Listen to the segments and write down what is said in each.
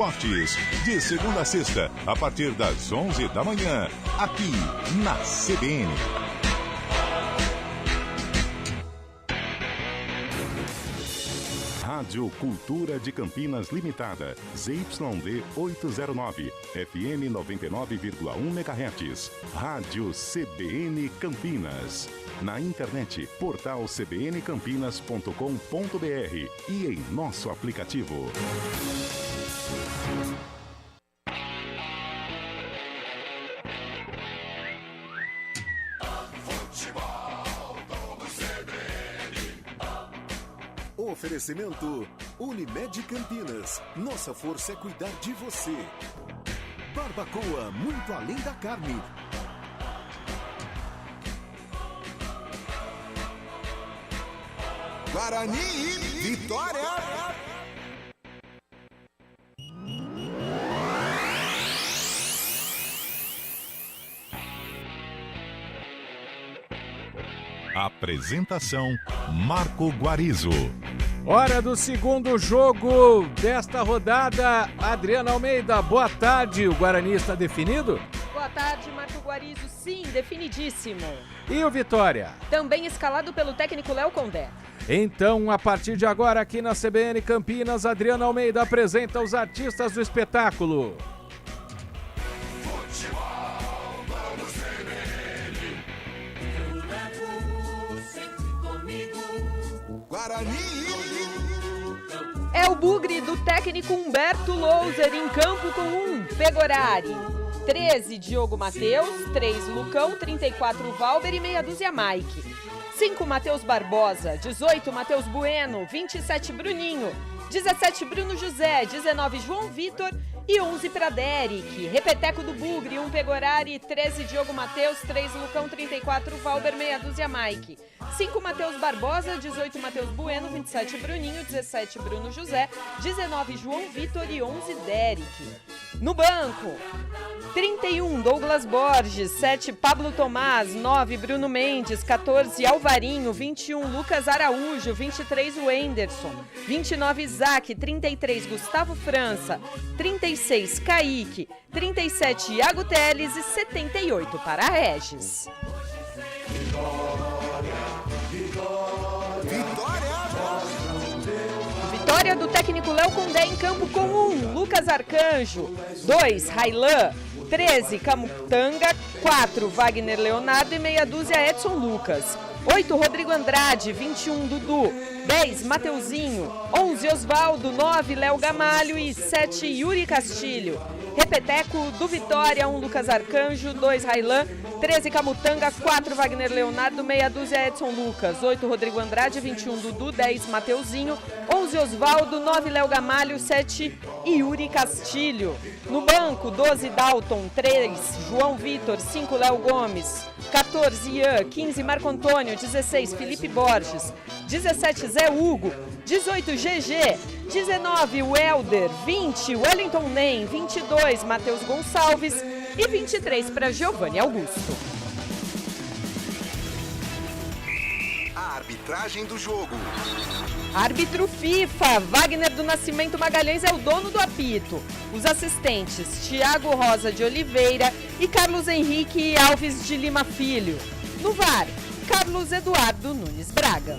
Esportes, de segunda a sexta, a partir das 11 da manhã, aqui na CBN. Rádio Cultura de Campinas Limitada, ZYD 809, FM 99,1 MHz. Rádio CBN Campinas. Na internet, portal cbncampinas.com.br e em nosso aplicativo. Oferecimento Unimed Campinas. Nossa força é cuidar de você. Barbacoa, muito além da carne. Guarani e Vitória. Apresentação Marco Guarizo. Hora do segundo jogo desta rodada. Adriana Almeida, boa tarde. O Guarani está definido? Boa tarde, Marco Guarizo. Sim, definidíssimo. E o Vitória? Também escalado pelo técnico Léo Condé. Então, a partir de agora, aqui na CBN Campinas, Adriana Almeida apresenta os artistas do espetáculo. Guarani. É o bugre do técnico Humberto Louser em campo com 1, Pegorari. 13, Diogo Matheus. 3, Lucão. 34, Valber e meia dúzia, Mike. 5, Matheus Barbosa. 18, Matheus Bueno. 27, Bruninho. 17, Bruno José. 19, João Vitor. E 11 para Derek. Repeteco do bugre, 1, Pegorari. 13, Diogo Matheus. 3, Lucão. 34, Valber, meia dúzia, Mike. 5, Matheus Barbosa. 18, Matheus Bueno. 27, Bruninho. 17, Bruno José. 19, João Vitor e 11, Derek. No banco, 31, Douglas Borges. 7, Pablo Tomás. 9, Bruno Mendes. 14, Alvarinho. 21, Lucas Araújo. 23, Wenderson. 29, Isaac. 33, Gustavo França. 36, Kaique. 37, Iago Teles e 78 para Regis. Vitória do técnico Léo Condé em campo com 1, Lucas Arcanjo. 2, Railan. 13, Camutanga. 4, Wagner Leonardo e meia dúzia, Edson Lucas. 8, Rodrigo Andrade. 21, Dudu. 10, Mateuzinho. 11, Osvaldo. 9, Léo Gamalho e 7, Yuri Castilho. Repeteco do Vitória, 1, Lucas Arcanjo. 2, Railan. 13, Camutanga. 4, Wagner Leonardo. Meia dúzia, Edson Lucas. 8, Rodrigo Andrade. 21, Dudu. 10, Mateuzinho. 11, Osvaldo. 9, Léo Gamalho. 7, Yuri Castilho. No banco, 12, Dalton. 3, João Vitor. 5, Léo Gomes. 14, Ian. 15, Marco Antônio. 16, Felipe Borges. 17, Zé Hugo. 18, GG. 19, Welder. 20, Wellington Nem. 22, Matheus Gonçalves. E 23 para Giovanni Augusto. A arbitragem do jogo. Árbitro FIFA, Wagner do Nascimento Magalhães é o dono do apito. Os assistentes, Thiago Rosa de Oliveira e Carlos Henrique Alves de Lima Filho. No VAR, Carlos Eduardo Nunes Braga.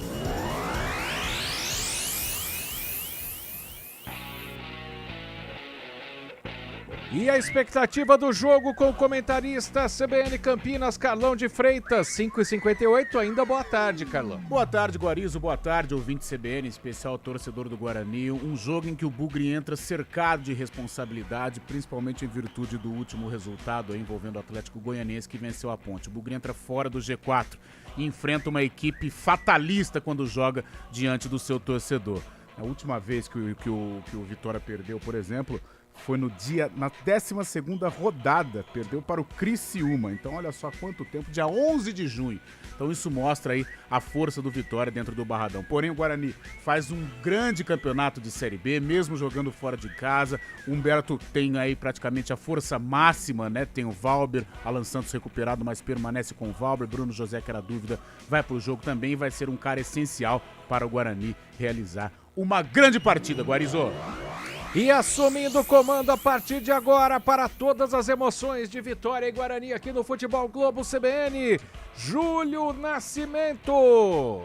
E a expectativa do jogo com o comentarista CBN Campinas, Carlão de Freitas, 5h58, ainda boa tarde, Carlão. Boa tarde, Guarizo, boa tarde, ouvinte CBN, especial torcedor do Guarani. Um jogo em que o Bugre entra cercado de responsabilidade, principalmente em virtude do último resultado envolvendo o Atlético Goianiense, que venceu a Ponte. O Bugre entra fora do G4 e enfrenta uma equipe fatalista quando joga diante do seu torcedor. A última vez que o Vitória perdeu, por exemplo, foi na 12ª rodada, perdeu para o Criciúma. Então olha só quanto tempo, dia 11 de junho. Então isso mostra aí a força do Vitória dentro do Barradão. Porém o Guarani faz um grande campeonato de Série B, mesmo jogando fora de casa. O Humberto tem aí praticamente a força máxima, né? Tem o Valber, Alan Santos recuperado, mas permanece com o Valber. Bruno José, que era dúvida, vai pro jogo também e vai ser um cara essencial para o Guarani realizar uma grande partida, Guarizô. E assumindo o comando a partir de agora para todas as emoções de Vitória e Guarani aqui no Futebol Globo CBN, Júlio Nascimento.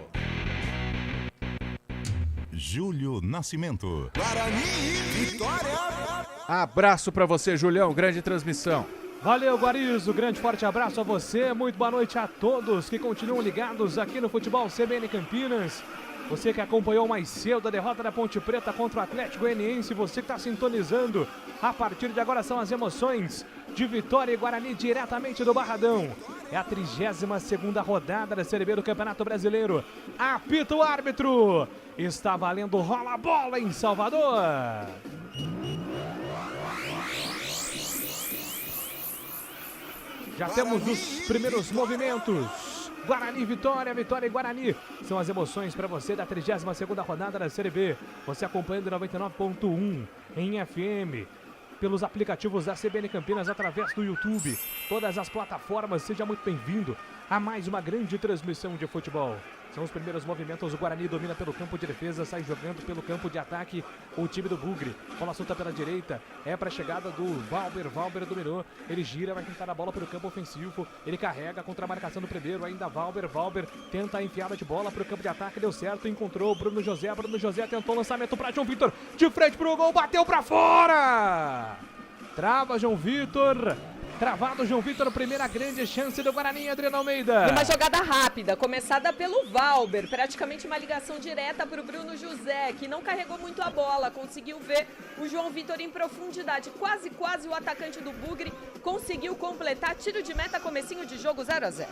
Júlio Nascimento. Guarani e Vitória. Abraço para você, Julião, grande transmissão. Valeu, Guarizo, grande forte abraço a você, muito boa noite a todos que continuam ligados aqui no Futebol CBN Campinas. Você que acompanhou mais cedo a derrota da Ponte Preta contra o Atlético Goianiense, você que está sintonizando, a partir de agora são as emoções de Vitória e Guarani diretamente do Barradão. É a 32ª rodada da Série B do Campeonato Brasileiro. Apita o árbitro, está valendo rola a bola em Salvador. Já temos os primeiros movimentos. Guarani, Vitória, Vitória e Guarani. São as emoções para você da 32ª rodada da Série B. Você acompanhando 99.1 em FM. Pelos aplicativos da CBN Campinas através do YouTube. Todas as plataformas, seja muito bem-vindo a mais uma grande transmissão de futebol. São os primeiros movimentos, o Guarani domina pelo campo de defesa, sai jogando pelo campo de ataque o time do Bugre. Bola solta pela direita, é para a chegada do Valber, Valber dominou, ele gira, vai tentar a bola pelo campo ofensivo, ele carrega contra a marcação do primeiro, ainda Valber, Valber tenta a enfiada de bola para o campo de ataque, deu certo, encontrou o Bruno José tentou o lançamento para João Vitor, de frente para o gol, bateu para fora! Trava João Vitor. Travado João Vitor, primeira grande chance do Guarani, Adriano Almeida. Uma jogada rápida, começada pelo Valber, praticamente uma ligação direta para o Bruno José, que não carregou muito a bola, conseguiu ver o João Vitor em profundidade, quase o atacante do Bugre conseguiu completar, tiro de meta, comecinho de jogo 0-0.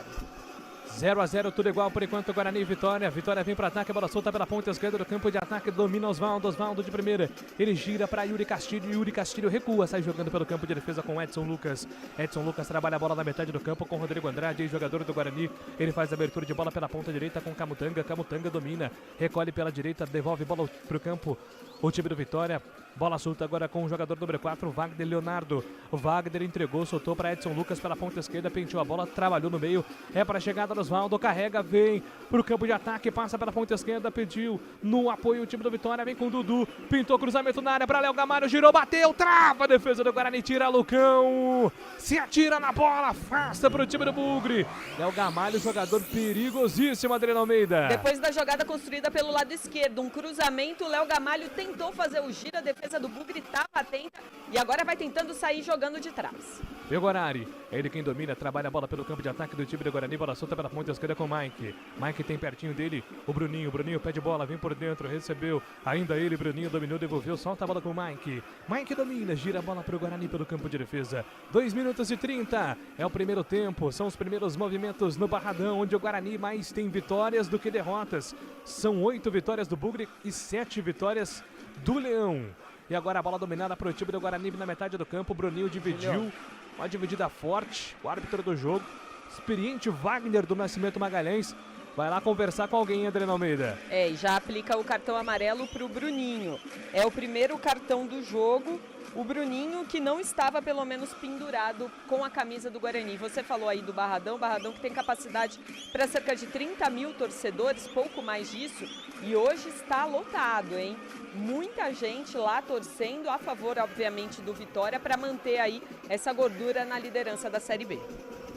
0-0, tudo igual por enquanto, Guarani e Vitória. Vitória vem para ataque, a bola solta pela ponta esquerda do campo de ataque, domina Osvaldo de primeira. Ele gira para Yuri Castilho recua, sai jogando pelo campo de defesa com Edson Lucas. Edson Lucas trabalha a bola na metade do campo com Rodrigo Andrade, jogador do Guarani. Ele faz a abertura de bola pela ponta direita com Camutanga domina, recolhe pela direita, devolve bola para o campo. O time do Vitória, bola solta agora com o jogador número 4, Wagner Leonardo. O Wagner entregou, soltou para Edson Lucas pela ponta esquerda, penteou a bola, trabalhou no meio, é para a chegada do Osvaldo, carrega, vem para o campo de ataque, passa pela ponta esquerda, pediu no apoio o time do Vitória, vem com o Dudu, pintou cruzamento na área para Léo Gamalho, girou, bateu, trava a defesa do Guarani, tira Lucão, se atira na bola, afasta para o time do Bugre. Léo Gamalho, jogador perigosíssimo, Adriano Almeida. Depois da jogada construída pelo lado esquerdo, um cruzamento, o Léo Gamalho tentou fazer o giro, a defesa do Bugre estava atenta e agora vai tentando sair jogando de trás. E o Guarani, é ele quem domina, trabalha a bola pelo campo de ataque do time do Guarani, bola solta pela ponta esquerda com o Mike. Mike tem pertinho dele o Bruninho pede bola, vem por dentro, recebeu, ainda ele, Bruninho dominou, devolveu, solta a bola com o Mike. Mike domina, gira a bola para o Guarani pelo campo de defesa. 2 minutos e 30, é o primeiro tempo, são os primeiros movimentos no Barradão, onde o Guarani mais tem vitórias do que derrotas. São 8 vitórias do Bugre e 7 vitórias do Leão. E agora a bola dominada para o time do Guarani na metade do campo. O Bruninho dividiu, uma dividida forte. O árbitro do jogo, experiente Wagner do Nascimento Magalhães, vai lá conversar com alguém, Adriano Almeida. E já aplica o cartão amarelo para o Bruninho. É o primeiro cartão do jogo. O Bruninho, que não estava pelo menos pendurado com a camisa do Guarani. Você falou aí do Barradão que tem capacidade para cerca de 30 mil torcedores, pouco mais disso. E hoje está lotado, hein? Muita gente lá torcendo a favor, obviamente, do Vitória para manter aí essa gordura na liderança da Série B.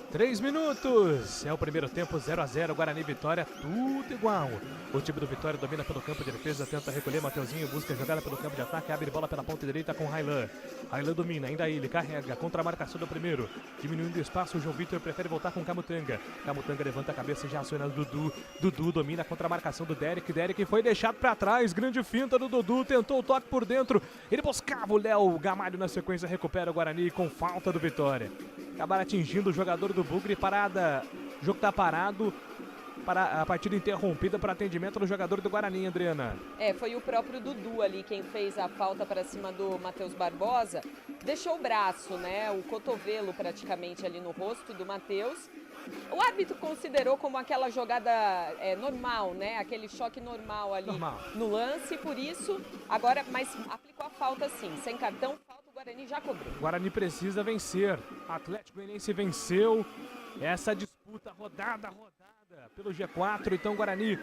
3 minutos, é o primeiro tempo, 0-0, Guarani Vitória, tudo igual. O time do Vitória domina pelo campo de defesa, tenta recolher, Mateuzinho busca jogada pelo campo de ataque, abre bola pela ponta direita com Railan. Railan domina, ainda ele, carrega, contra a marcação do primeiro, diminuindo o espaço, o João Vitor prefere voltar com Camutanga. Camutanga levanta a cabeça e já aciona o Dudu. Dudu domina contra a marcação do Derek, Derek foi deixado para trás, grande finta do Dudu, tentou o toque por dentro, ele buscava o Léo Gamalho na sequência, recupera o Guarani com falta do Vitória. Acabaram atingindo o jogador do Bugre, parada, o jogo tá parado, para a partida interrompida para atendimento do jogador do Guarani, Adriana. Foi o próprio Dudu ali quem fez a falta para cima do Matheus Barbosa, deixou o braço, né, o cotovelo praticamente ali no rosto do Matheus. O árbitro considerou como aquela jogada normal, né, aquele choque normal ali no lance, por isso, agora, mas aplicou a falta sim, sem cartão, falta. O Guarani já cobrou. O Guarani precisa vencer. Atlético Goianiense venceu essa disputa rodada pelo G4. Então o Guarani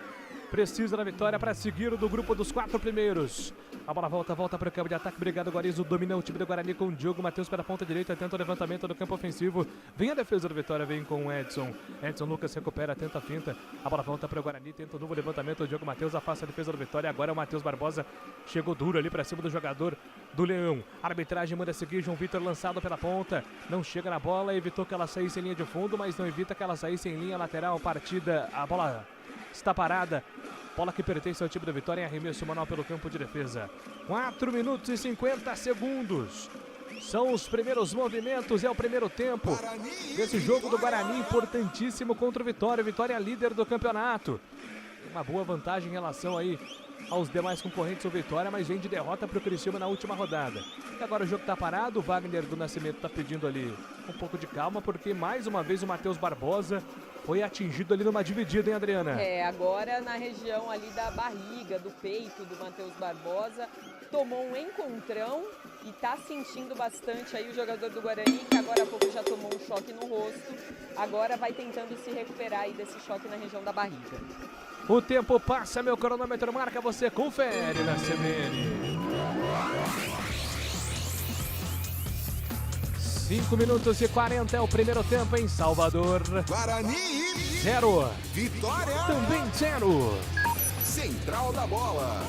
Precisa da vitória para seguir do grupo dos 4 primeiros. A bola volta para o campo de ataque. Obrigado, Guarizo. Domina o time do Guarani com o Diogo Matheus pela ponta direita. Tenta o levantamento do campo ofensivo. Vem a defesa do Vitória, vem com o Edson. Edson Lucas recupera, tenta a finta. A bola volta para o Guarani, tenta o novo levantamento. O Diogo Matheus afasta a defesa do Vitória. Agora é o Matheus Barbosa. Chegou duro ali para cima do jogador do Leão. A arbitragem manda seguir. João Vitor lançado pela ponta. Não chega na bola. Evitou que ela saísse em linha de fundo, mas não evita que ela saísse em linha lateral. Partida. A bola está parada. Bola que pertence ao time do Vitória em arremesso manual pelo campo de defesa. 4 minutos e 50 segundos. São os primeiros movimentos, é o primeiro tempo desse jogo do Guarani, importantíssimo contra o Vitória. Vitória líder do campeonato. Uma boa vantagem em relação aí aos demais concorrentes do Vitória, mas vem de derrota para o Criciúma na última rodada. E agora o jogo está parado, o Wagner do Nascimento está pedindo ali um pouco de calma, porque mais uma vez o Matheus Barbosa foi atingido ali numa dividida, hein, Adriana? Agora na região ali da barriga, do peito do Matheus Barbosa, tomou um encontrão e tá sentindo bastante aí o jogador do Guarani, que agora há pouco já tomou um choque no rosto, agora vai tentando se recuperar aí desse choque na região da barriga. O tempo passa, meu cronômetro marca, você confere na CBN. 5 minutos e 40 é o primeiro tempo em Salvador. Guarani 0. Vitória Também 0. Central da Bola.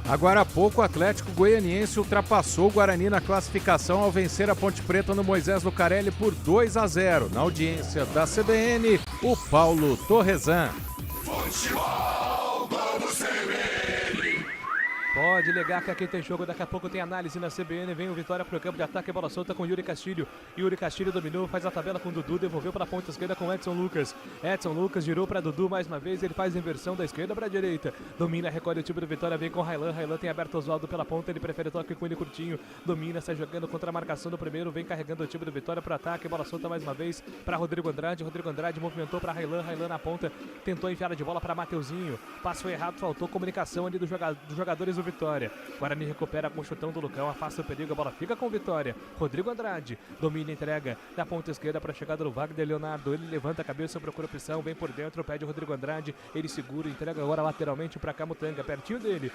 Agora há pouco o Atlético Goianiense ultrapassou o Guarani na classificação ao vencer a Ponte Preta no Moisés Lucarelli por 2-0. Na audiência da CBN, o Paulo Torresan. Futebol Globo CBN. Pode ligar que aqui tem jogo, daqui a pouco tem análise na CBN. Vem o Vitória pro campo de ataque, bola solta com Yuri Castilho. Yuri Castilho dominou, faz a tabela com o Dudu, devolveu para a ponta esquerda com Edson Lucas. Edson Lucas girou para Dudu mais uma vez, ele faz a inversão da esquerda para a direita. Domina, recolhe o time do Vitória, vem com Railan. Railan tem aberto Oswaldo pela ponta, ele prefere toque com ele curtinho. Domina, sai jogando contra a marcação do primeiro, vem carregando o time do Vitória pro ataque, bola solta mais uma vez para Rodrigo Andrade. Rodrigo Andrade movimentou para Railan. Railan na ponta, tentou enfiar de bola para Mateuzinho. Passo errado, faltou comunicação ali dos jogadores do Vitória. Guarani recupera com o chutão do Lucão, afasta o perigo, a bola fica com Vitória. Rodrigo Andrade domina e entrega da ponta esquerda para a chegada do Wagner Leonardo. Ele levanta a cabeça, procura opção, vem por dentro, pede o Rodrigo Andrade. Ele segura, entrega agora lateralmente para Camutanga, pertinho dele.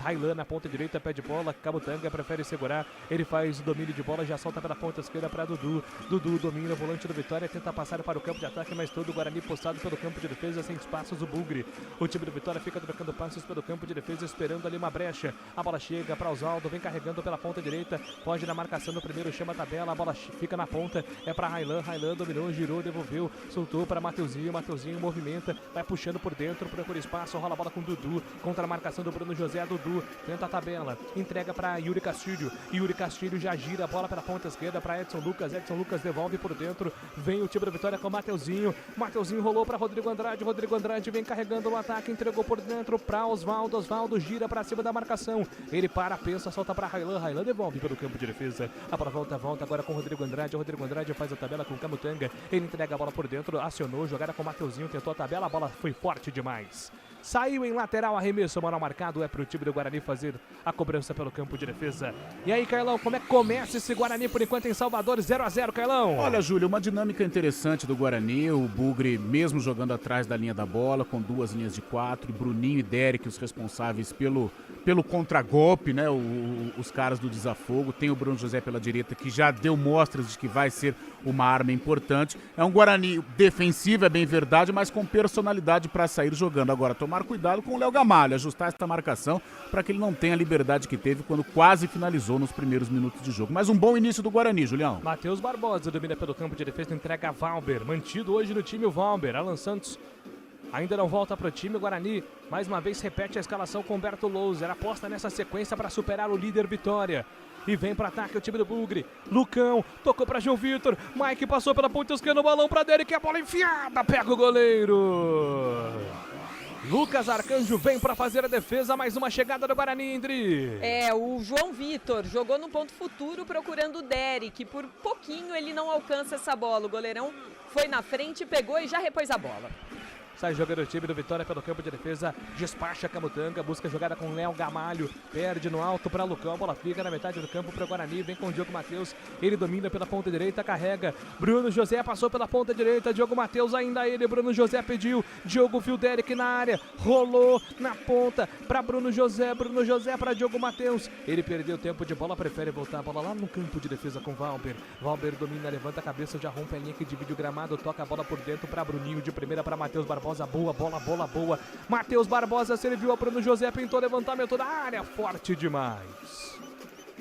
Railan na ponta direita, pede bola, Camutanga prefere segurar. Ele faz o domínio de bola, já solta pela ponta esquerda para Dudu. Dudu domina o volante do Vitória, tenta passar para o campo de ataque, mas todo o Guarani postado pelo campo de defesa, sem espaços, o Bugre. O time do Vitória fica trocando passos pelo campo de defesa, esperando ali uma brecha. A bola chega para Oswaldo, vem carregando pela ponta direita, pode na marcação do primeiro, chama a tabela, a bola fica na ponta, é para Railan. Railan dominou, girou, devolveu, soltou para Mateuzinho. Mateuzinho movimenta, vai puxando por dentro, procura espaço, rola a bola com Dudu, contra a marcação do Bruno José. Dudu tenta a tabela, entrega para Yuri Castilho. Yuri Castilho já gira a bola pela ponta esquerda para Edson Lucas. Edson Lucas devolve por dentro, vem o time da Vitória com Mateuzinho. Mateuzinho rolou para Rodrigo Andrade. Rodrigo Andrade vem carregando no ataque, entregou por dentro para Oswaldo. Oswaldo gira para cima da marcação, ele para, pensa, solta para Railan. Railan devolve pelo campo de defesa. A bola volta agora com Rodrigo Andrade. Rodrigo Andrade faz a tabela com Camutanga. Ele entrega a bola por dentro, acionou, jogada com Mateuzinho, tentou a tabela, a bola foi forte demais. Saiu em lateral, arremesso manual marcado, é pro time do Guarani fazer a cobrança pelo campo de defesa. E aí, Carlão, como é que começa esse Guarani por enquanto em Salvador? 0-0, Carlão. Olha, Júlio, uma dinâmica interessante do Guarani, o Bugre mesmo jogando atrás da linha da bola, com 2 linhas de 4, Bruninho e Derek, os responsáveis pelo contragolpe, né, os caras do desafogo. Tem o Bruno José pela direita, que já deu mostras de que vai ser uma arma importante. É um Guarani defensivo, é bem verdade, mas com personalidade para sair jogando. Agora, tomar cuidado com o Léo Gamalho, ajustar essa marcação para que ele não tenha a liberdade que teve quando quase finalizou nos primeiros minutos de jogo. Mas um bom início do Guarani, Julião. Matheus Barbosa domina pelo campo de defesa, entrega a Valber. Mantido hoje no time o Valber. Alan Santos ainda não volta para o time. O Guarani mais uma vez repete a escalação com Humberto Louser. Aposta nessa sequência para superar o líder Vitória. E vem para ataque o time do Bugre. Lucão tocou para João Vitor. Mike passou pela ponta esquerda, o balão para Derek, a bola enfiada, pega o goleiro. Lucas Arcanjo vem para fazer a defesa, mais uma chegada do Guarani, Indri. O João Vitor jogou no ponto futuro procurando o Derek. Por pouquinho ele não alcança essa bola. O goleirão foi na frente, pegou e já repôs a bola. Sai jogando o time do Vitória pelo campo de defesa. Despacha Camutanga, busca jogada com Léo Gamalho. Perde no alto para Lucão. A bola fica na metade do campo para o Guarani. Vem com o Diogo Matheus. Ele domina pela ponta direita, carrega. Bruno José passou pela ponta direita. Diogo Matheus ainda ele. Bruno José pediu. Diogo viu Derek na área. Rolou na ponta para Bruno José. Bruno José para Diogo Matheus. Ele perdeu tempo de bola, prefere voltar a bola lá no campo de defesa com Valber. Valber domina, levanta a cabeça, já rompe a linha que divide o gramado. Toca a bola por dentro para Bruninho. De primeira para Matheus Barbosa. Boa bola, bola boa. Matheus Barbosa serviu a Bruno José. Pintou levantamento da área. Forte demais.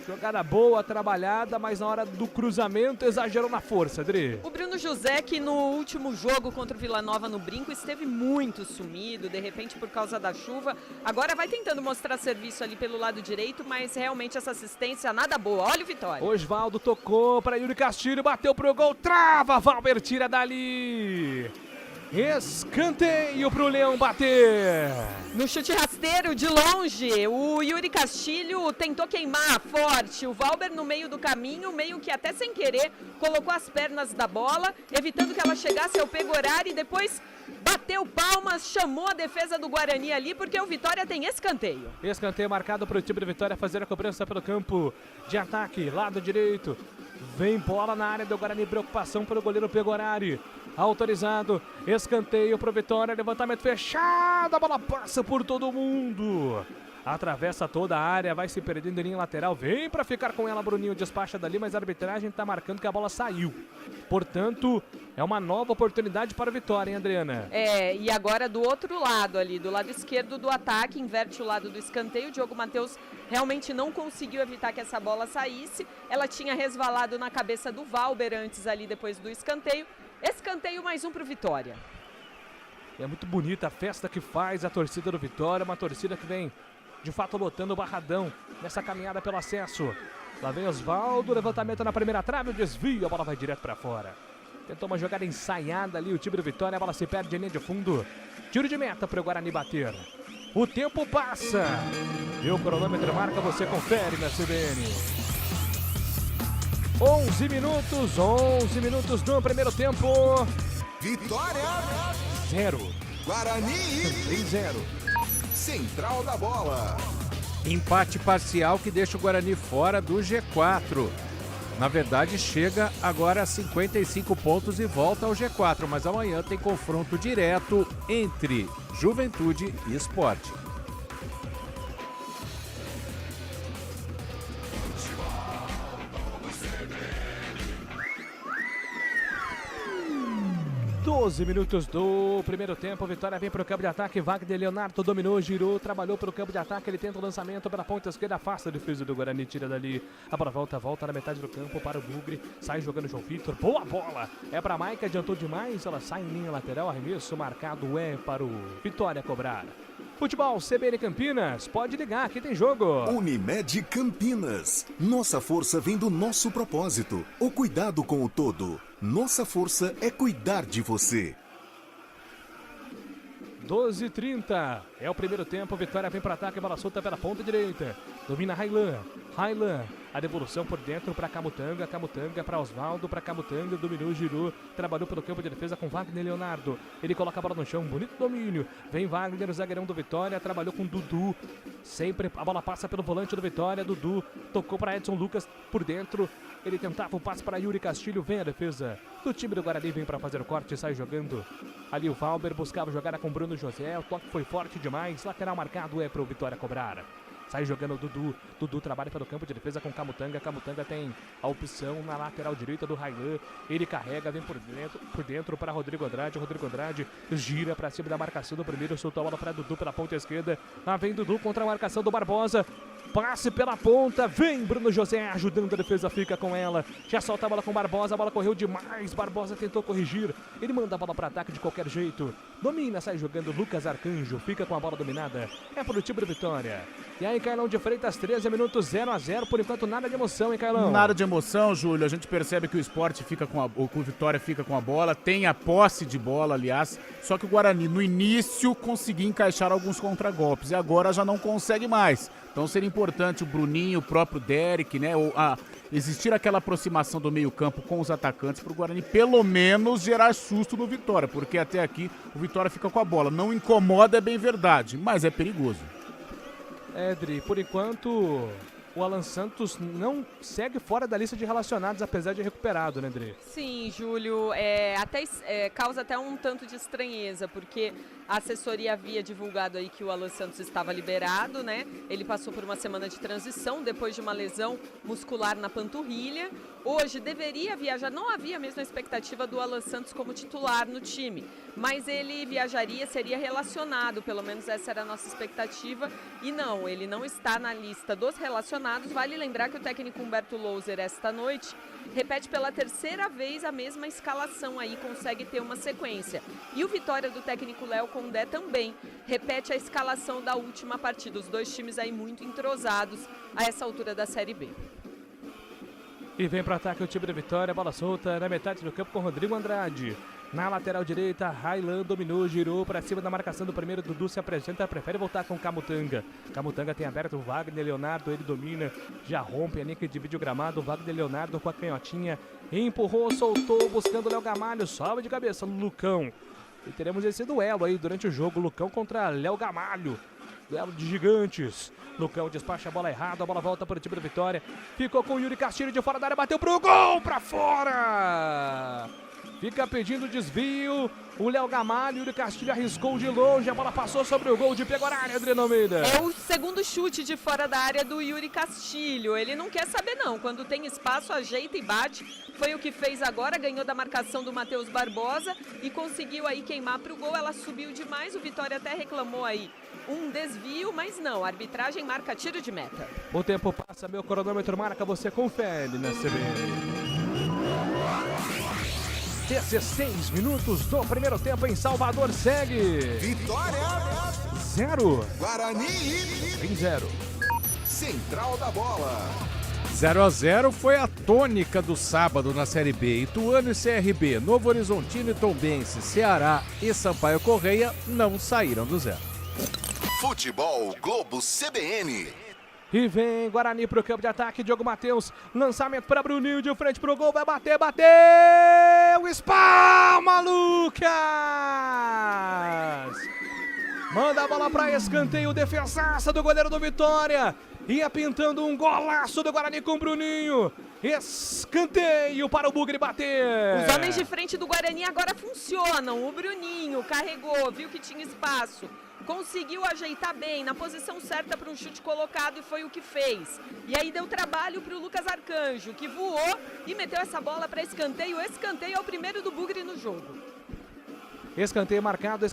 Jogada boa, trabalhada, mas na hora do cruzamento exagerou na força, Adri. O Bruno José, que no último jogo contra o Vila Nova no Brinco, esteve muito sumido, de repente por causa da chuva. Agora vai tentando mostrar serviço ali pelo lado direito, mas realmente essa assistência nada boa. Olha o Vitória. Osvaldo tocou para Yuri Castilho, bateu pro gol, trava, Valber tira dali. Escanteio pro Leão bater. No chute rasteiro de longe, o Yuri Castilho tentou queimar forte. O Valber no meio do caminho, meio que até sem querer, colocou as pernas da bola, evitando que ela chegasse ao Pegorari e depois bateu palmas, chamou a defesa do Guarani ali, porque o Vitória tem escanteio. Escanteio marcado para o time do Vitória fazer a cobrança pelo campo de ataque, lado direito. Vem bola na área do Guarani, preocupação pelo goleiro Pegorari. Autorizado, escanteio pro Vitória, levantamento fechado, a bola passa por todo mundo. Atravessa toda a área, vai se perdendo em linha lateral, vem pra ficar com ela, Bruninho despacha dali, mas a arbitragem tá marcando que a bola saiu. Portanto, é uma nova oportunidade para a Vitória, hein, Adriana? E agora do outro lado ali, do lado esquerdo do ataque, inverte o lado do escanteio. O Diogo Matheus realmente não conseguiu evitar que essa bola saísse. Ela tinha resvalado na cabeça do Valber antes ali, depois do escanteio. Escanteio mais um pro Vitória. É muito bonita a festa que faz a torcida do Vitória, uma torcida que vem de fato lotando o Barradão nessa caminhada pelo acesso. Lá vem Osvaldo, levantamento na primeira trave, o desvio, a bola vai direto para fora. Tentou uma jogada ensaiada ali o time do Vitória, a bola se perde em linha de fundo. Tiro de meta para o Guarani bater. O tempo passa e o cronômetro marca, você confere na CBN. 11 minutos no primeiro tempo. Vitória 0. Guarani 0. Central da Bola. Empate parcial que deixa o Guarani fora do G4. Na verdade, chega agora a 55 pontos e volta ao G4. Mas amanhã tem confronto direto entre Juventude e Sport. Doze minutos do primeiro tempo, Vitória vem para o campo de ataque, Wagner Leonardo dominou, girou, trabalhou pelo campo de ataque, ele tenta o lançamento pela ponta esquerda, afasta a defesa do Guarani, tira dali, a bola volta na metade do campo para o Bugre, sai jogando o João Vitor, boa bola, é para a Maica, adiantou demais, ela sai em linha lateral, arremesso marcado é para o Vitória cobrar. Futebol CBN Campinas, pode ligar, aqui tem jogo. Unimed Campinas. Nossa força vem do nosso propósito. O cuidado com o todo. Nossa força é cuidar de você. 12h30, é o primeiro tempo, Vitória vem para ataque, bola solta pela ponta direita, domina Railan, a devolução por dentro para Camutanga para Osvaldo, para Camutanga, dominou, girou, trabalhou pelo campo de defesa com Wagner Leonardo, ele coloca a bola no chão, bonito domínio, vem Wagner, o zagueirão do Vitória, trabalhou com Dudu, sempre a bola passa pelo volante do Vitória, Dudu tocou para Edson Lucas por dentro, ele tentava o passe para Yuri Castilho, vem a defesa do time do Guarani, vem para fazer o corte, sai jogando, ali o Valber buscava jogada com Bruno José, o toque foi forte demais, lateral marcado é para o Vitória cobrar. Sai jogando o Dudu trabalha pelo campo de defesa com Camutanga tem a opção na lateral direita do Railan, ele carrega, vem por dentro para Rodrigo Andrade gira para cima da marcação do primeiro, soltou a bola para Dudu pela ponta esquerda, lá vem Dudu contra a marcação do Barbosa, passe pela ponta, vem Bruno José ajudando a defesa, fica com ela, já solta a bola com Barbosa, a bola correu demais, Barbosa tentou corrigir, ele manda a bola para ataque de qualquer jeito, domina, sai jogando Lucas Arcanjo, fica com a bola dominada, é para o time do Vitória. E aí, Carlão de Freitas, 13 minutos, 0-0, por enquanto nada de emoção, hein, Carlão? Nada de emoção, Júlio, a gente percebe que o Sport fica com o Vitória fica com a bola, tem a posse de bola, aliás, só que o Guarani no início conseguia encaixar alguns contragolpes e agora já não consegue mais. Então seria importante o Bruninho, o próprio Derek, né, existir aquela aproximação do meio-campo com os atacantes para o Guarani pelo menos gerar susto no Vitória, porque até aqui o Vitória fica com a bola. Não incomoda, é bem verdade, mas é perigoso. Dri, por enquanto o Alan Santos não segue fora da lista de relacionados, apesar de recuperado, né, Dri? Sim, Júlio, causa até um tanto de estranheza, porque a assessoria havia divulgado aí que o Alan Santos estava liberado, né? Ele passou por uma semana de transição depois de uma lesão muscular na panturrilha. Hoje deveria viajar, não havia a mesma expectativa do Alan Santos como titular no time, mas ele viajaria, seria relacionado, pelo menos essa era a nossa expectativa, e não, ele não está na lista dos relacionados. Vale lembrar que o técnico Humberto Louser, esta noite, repete pela terceira vez a mesma escalação aí, consegue ter uma sequência. E o Vitória do técnico Léo Condé também repete a escalação da última partida. Os dois times aí muito entrosados a essa altura da Série B. E vem para ataque o time da Vitória, bola solta na metade do campo com Rodrigo Andrade. Na lateral direita, Railan dominou, girou para cima da marcação do primeiro. Dudu se apresenta, prefere voltar com Camutanga. Camutanga tem aberto o Wagner Leonardo, ele domina, já rompe a linha que divide o gramado. Wagner Leonardo com a canhotinha, empurrou, soltou, buscando o Léo Gamalho, sobe de cabeça no Lucão. E teremos esse duelo aí durante o jogo, Lucão contra Léo Gamalho. Duelo de gigantes. Lucão despacha a bola errada, a bola volta para o time da Vitória. Ficou com o Yuri Castilho de fora da área, bateu pro gol, para fora! Fica pedindo desvio, o Léo Gamalho, Yuri Castilho arriscou de longe, a bola passou sobre o gol de Pegorari, Adriano Almeida. É o segundo chute de fora da área do Yuri Castilho, ele não quer saber não, quando tem espaço ajeita e bate, foi o que fez agora, ganhou da marcação do Matheus Barbosa e conseguiu aí queimar pro gol, ela subiu demais, o Vitória até reclamou aí um desvio, mas não, a arbitragem marca tiro de meta. O tempo passa, meu cronômetro marca, você confere na CBN. 16 minutos do primeiro tempo em Salvador, segue. Vitória 0. Guarani em 0. Central da Bola. 0-0 foi a tônica do sábado na Série B. Ituano e CRB, Novo Horizontino e Tombense, Ceará e Sampaio Correia não saíram do zero. Futebol Globo CBN. E vem Guarani pro campo de ataque, Diogo Matheus, lançamento para Bruninho, de frente pro gol, vai bater, bateu, espalma, Lucas! Manda a bola para escanteio, defensaça do goleiro do Vitória, ia pintando um golaço do Guarani com o Bruninho, escanteio para o Bugre bater. Os homens de frente do Guarani agora funcionam, o Bruninho carregou, viu que tinha espaço, conseguiu ajeitar bem, na posição certa para um chute colocado e foi o que fez. E aí deu trabalho para o Lucas Arcanjo, que voou e meteu essa bola para escanteio. Escanteio é o primeiro do Bugre no jogo. Escanteio marcado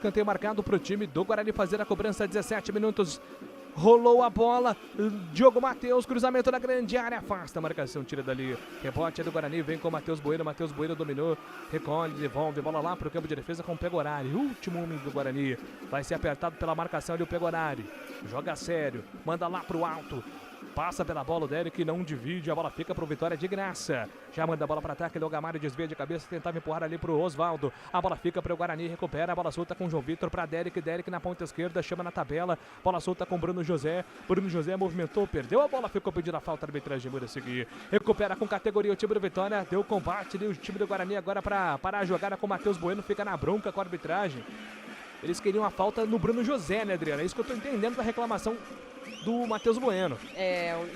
para o time do Guarani fazer a cobrança, 17 minutos. Rolou a bola, Diogo Matheus, cruzamento na grande área, afasta a marcação, tira dali, rebote é do Guarani, vem com o Matheus Bueno dominou, recolhe, devolve, bola lá para o campo de defesa com o Pegorari, último homem do Guarani, vai ser apertado pela marcação ali o Pegorari, joga sério, manda lá para o alto, passa pela bola o Derek, não divide, a bola fica pro Vitória de graça. Já manda a bola para ataque, Léo Gamalho desvia de cabeça, tentava empurrar ali pro Osvaldo. A bola fica pro Guarani, recupera, a bola solta com o João Vitor para Derek na ponta esquerda, chama na tabela. Bola solta com Bruno José. Bruno José movimentou, perdeu a bola, ficou pedindo a falta, a arbitragem manda seguir. Recupera com categoria o time do Vitória, deu combate ali o time do Guarani agora para parar a jogada com o Matheus Bueno, fica na bronca com a arbitragem. Eles queriam a falta no Bruno José, né, Adriana? É isso que eu tô entendendo da reclamação do Matheus Bueno.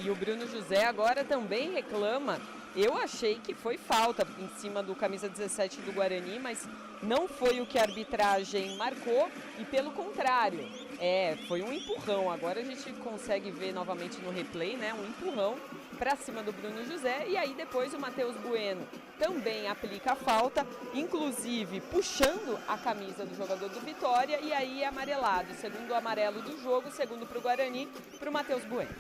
E o Bruno José agora também reclama. Eu achei que foi falta em cima do camisa 17 do Guarani, mas não foi o que a arbitragem marcou e pelo contrário, foi um empurrão. Agora a gente consegue ver novamente no replay, né, um empurrão para cima do Bruno José e aí depois o Matheus Bueno também aplica a falta, inclusive puxando a camisa do jogador do Vitória e aí é amarelado. Segundo amarelo do jogo, segundo para o Guarani, para o Matheus Bueno.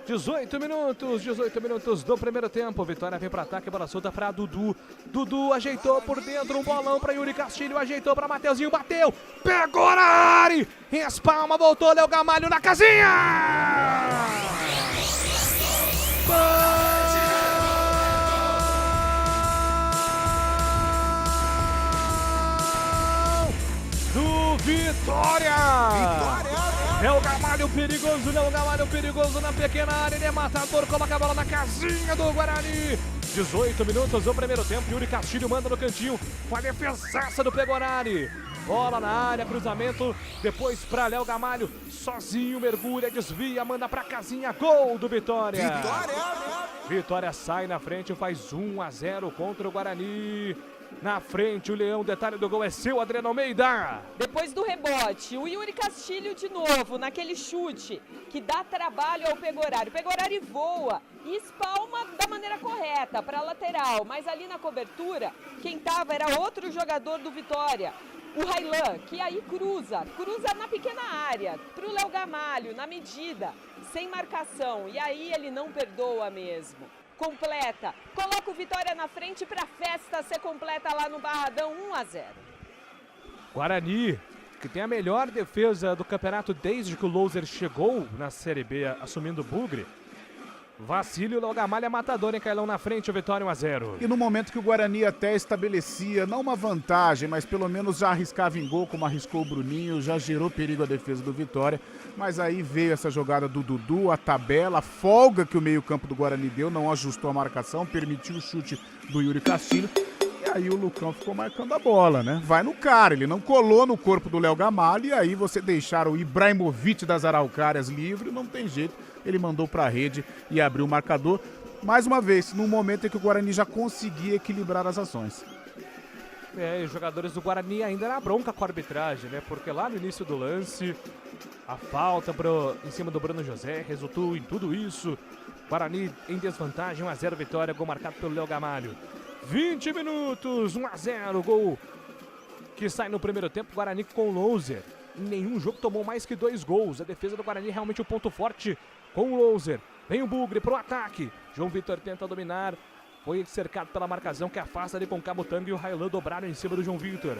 18 minutos do primeiro tempo. Vitória vem para ataque, bola solta para Dudu. Dudu ajeitou por dentro, um bolão para Yuri Castilho, ajeitou para Mateuzinho, bateu, pegou na área, espalma, voltou, Léo Gamalho na casinha. Do Vitória. Léo Gamalho perigoso na pequena área, ele é matador, coloca a bola na casinha do Guarani. 18 minutos do primeiro tempo, Yuri Castilho manda no cantinho, com a defesaça do Pegorari. Bola na área, cruzamento, depois para Léo Gamalho, sozinho, mergulha, desvia, manda pra casinha, gol do Vitória. Vitória sai na frente, faz 1-0 contra o Guarani. Na frente, o Leão, detalhe do gol é seu, Adriano Almeida. Depois do rebote, o Yuri Castilho de novo, naquele chute que dá trabalho ao Pegorari. O Pegorari voa e espalma da maneira correta para a lateral, mas ali na cobertura, quem estava era outro jogador do Vitória, o Railan, que aí cruza na pequena área, para o Léo Gamalho, na medida, sem marcação, e aí ele não perdoa mesmo. Completa, coloca o Vitória na frente para a festa ser completa lá no Barradão, 1-0. Guarani, que tem a melhor defesa do campeonato desde que o Louser chegou na Série B, assumindo o Bugre. Vacila, o Léo Gamalho é matador, hein, Cailão, na frente, o Vitória 1-0. E no momento que o Guarani até estabelecia, não uma vantagem, mas pelo menos já arriscava em gol, como arriscou o Bruninho, já gerou perigo a defesa do Vitória, mas aí veio essa jogada do Dudu, a tabela, a folga que o meio-campo do Guarani deu, não ajustou a marcação, permitiu o chute do Yuri Castilho, e aí o Lucão ficou marcando a bola, né? Vai no cara, ele não colou no corpo do Léo Gamalho, e aí você deixar o Ibrahimovic das Araucárias livre, não tem jeito. Ele mandou para a rede e abriu o marcador. Mais uma vez, num momento em que o Guarani já conseguia equilibrar as ações. E os jogadores do Guarani ainda na bronca com a arbitragem, né? Porque lá no início do lance, a falta em cima do Bruno José resultou em tudo isso. Guarani em desvantagem, 1-0 Vitória, gol marcado pelo Léo Gamalho. 20 minutos, 1-0, gol que sai no primeiro tempo, Guarani com o Louser. Em nenhum jogo tomou mais que 2 gols. A defesa do Guarani realmente o ponto forte com o Louser. Vem o Bugre pro ataque. João Vitor tenta dominar. Foi cercado pela marcação que afasta ali com o Camutanga e o Railan dobraram em cima do João Vitor.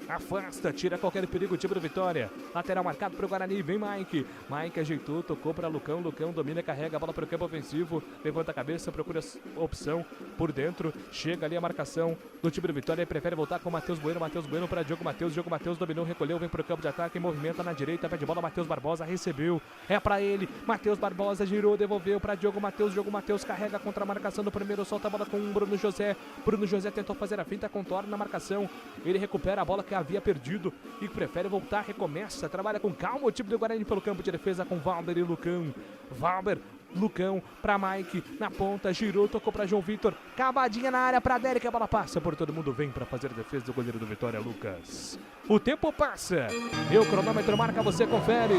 Afasta, tira qualquer perigo, time do Vitória. Lateral marcado pro Guarani, vem Mike. Mike ajeitou, tocou para Lucão. Lucão domina, carrega a bola para o campo ofensivo. Levanta a cabeça, procura a opção por dentro. Chega ali a marcação do time do Vitória. Prefere voltar com o Matheus Bueno. Matheus Bueno para Diogo Matheus. Diogo Matheus dominou, recolheu, vem pro campo de ataque. Movimenta na direita, pede bola. Matheus Barbosa recebeu. É para ele. Matheus Barbosa girou, devolveu para Diogo Matheus. Diogo Matheus carrega contra a marcação do primeiro, solta a bola com o Bruno José. Bruno José tentou fazer a finta, contorna na marcação. Ele recupera a bola que havia perdido e prefere voltar, recomeça, trabalha com calma o time do Guarani pelo campo de defesa com Valber e Lucão. Valber, Lucão para Mike, na ponta, girou, tocou para João Vitor, cavadinha na área para Derek, a bola passa por todo mundo, vem para fazer a defesa do goleiro do Vitória, Lucas. O tempo passa e o cronômetro marca, você confere.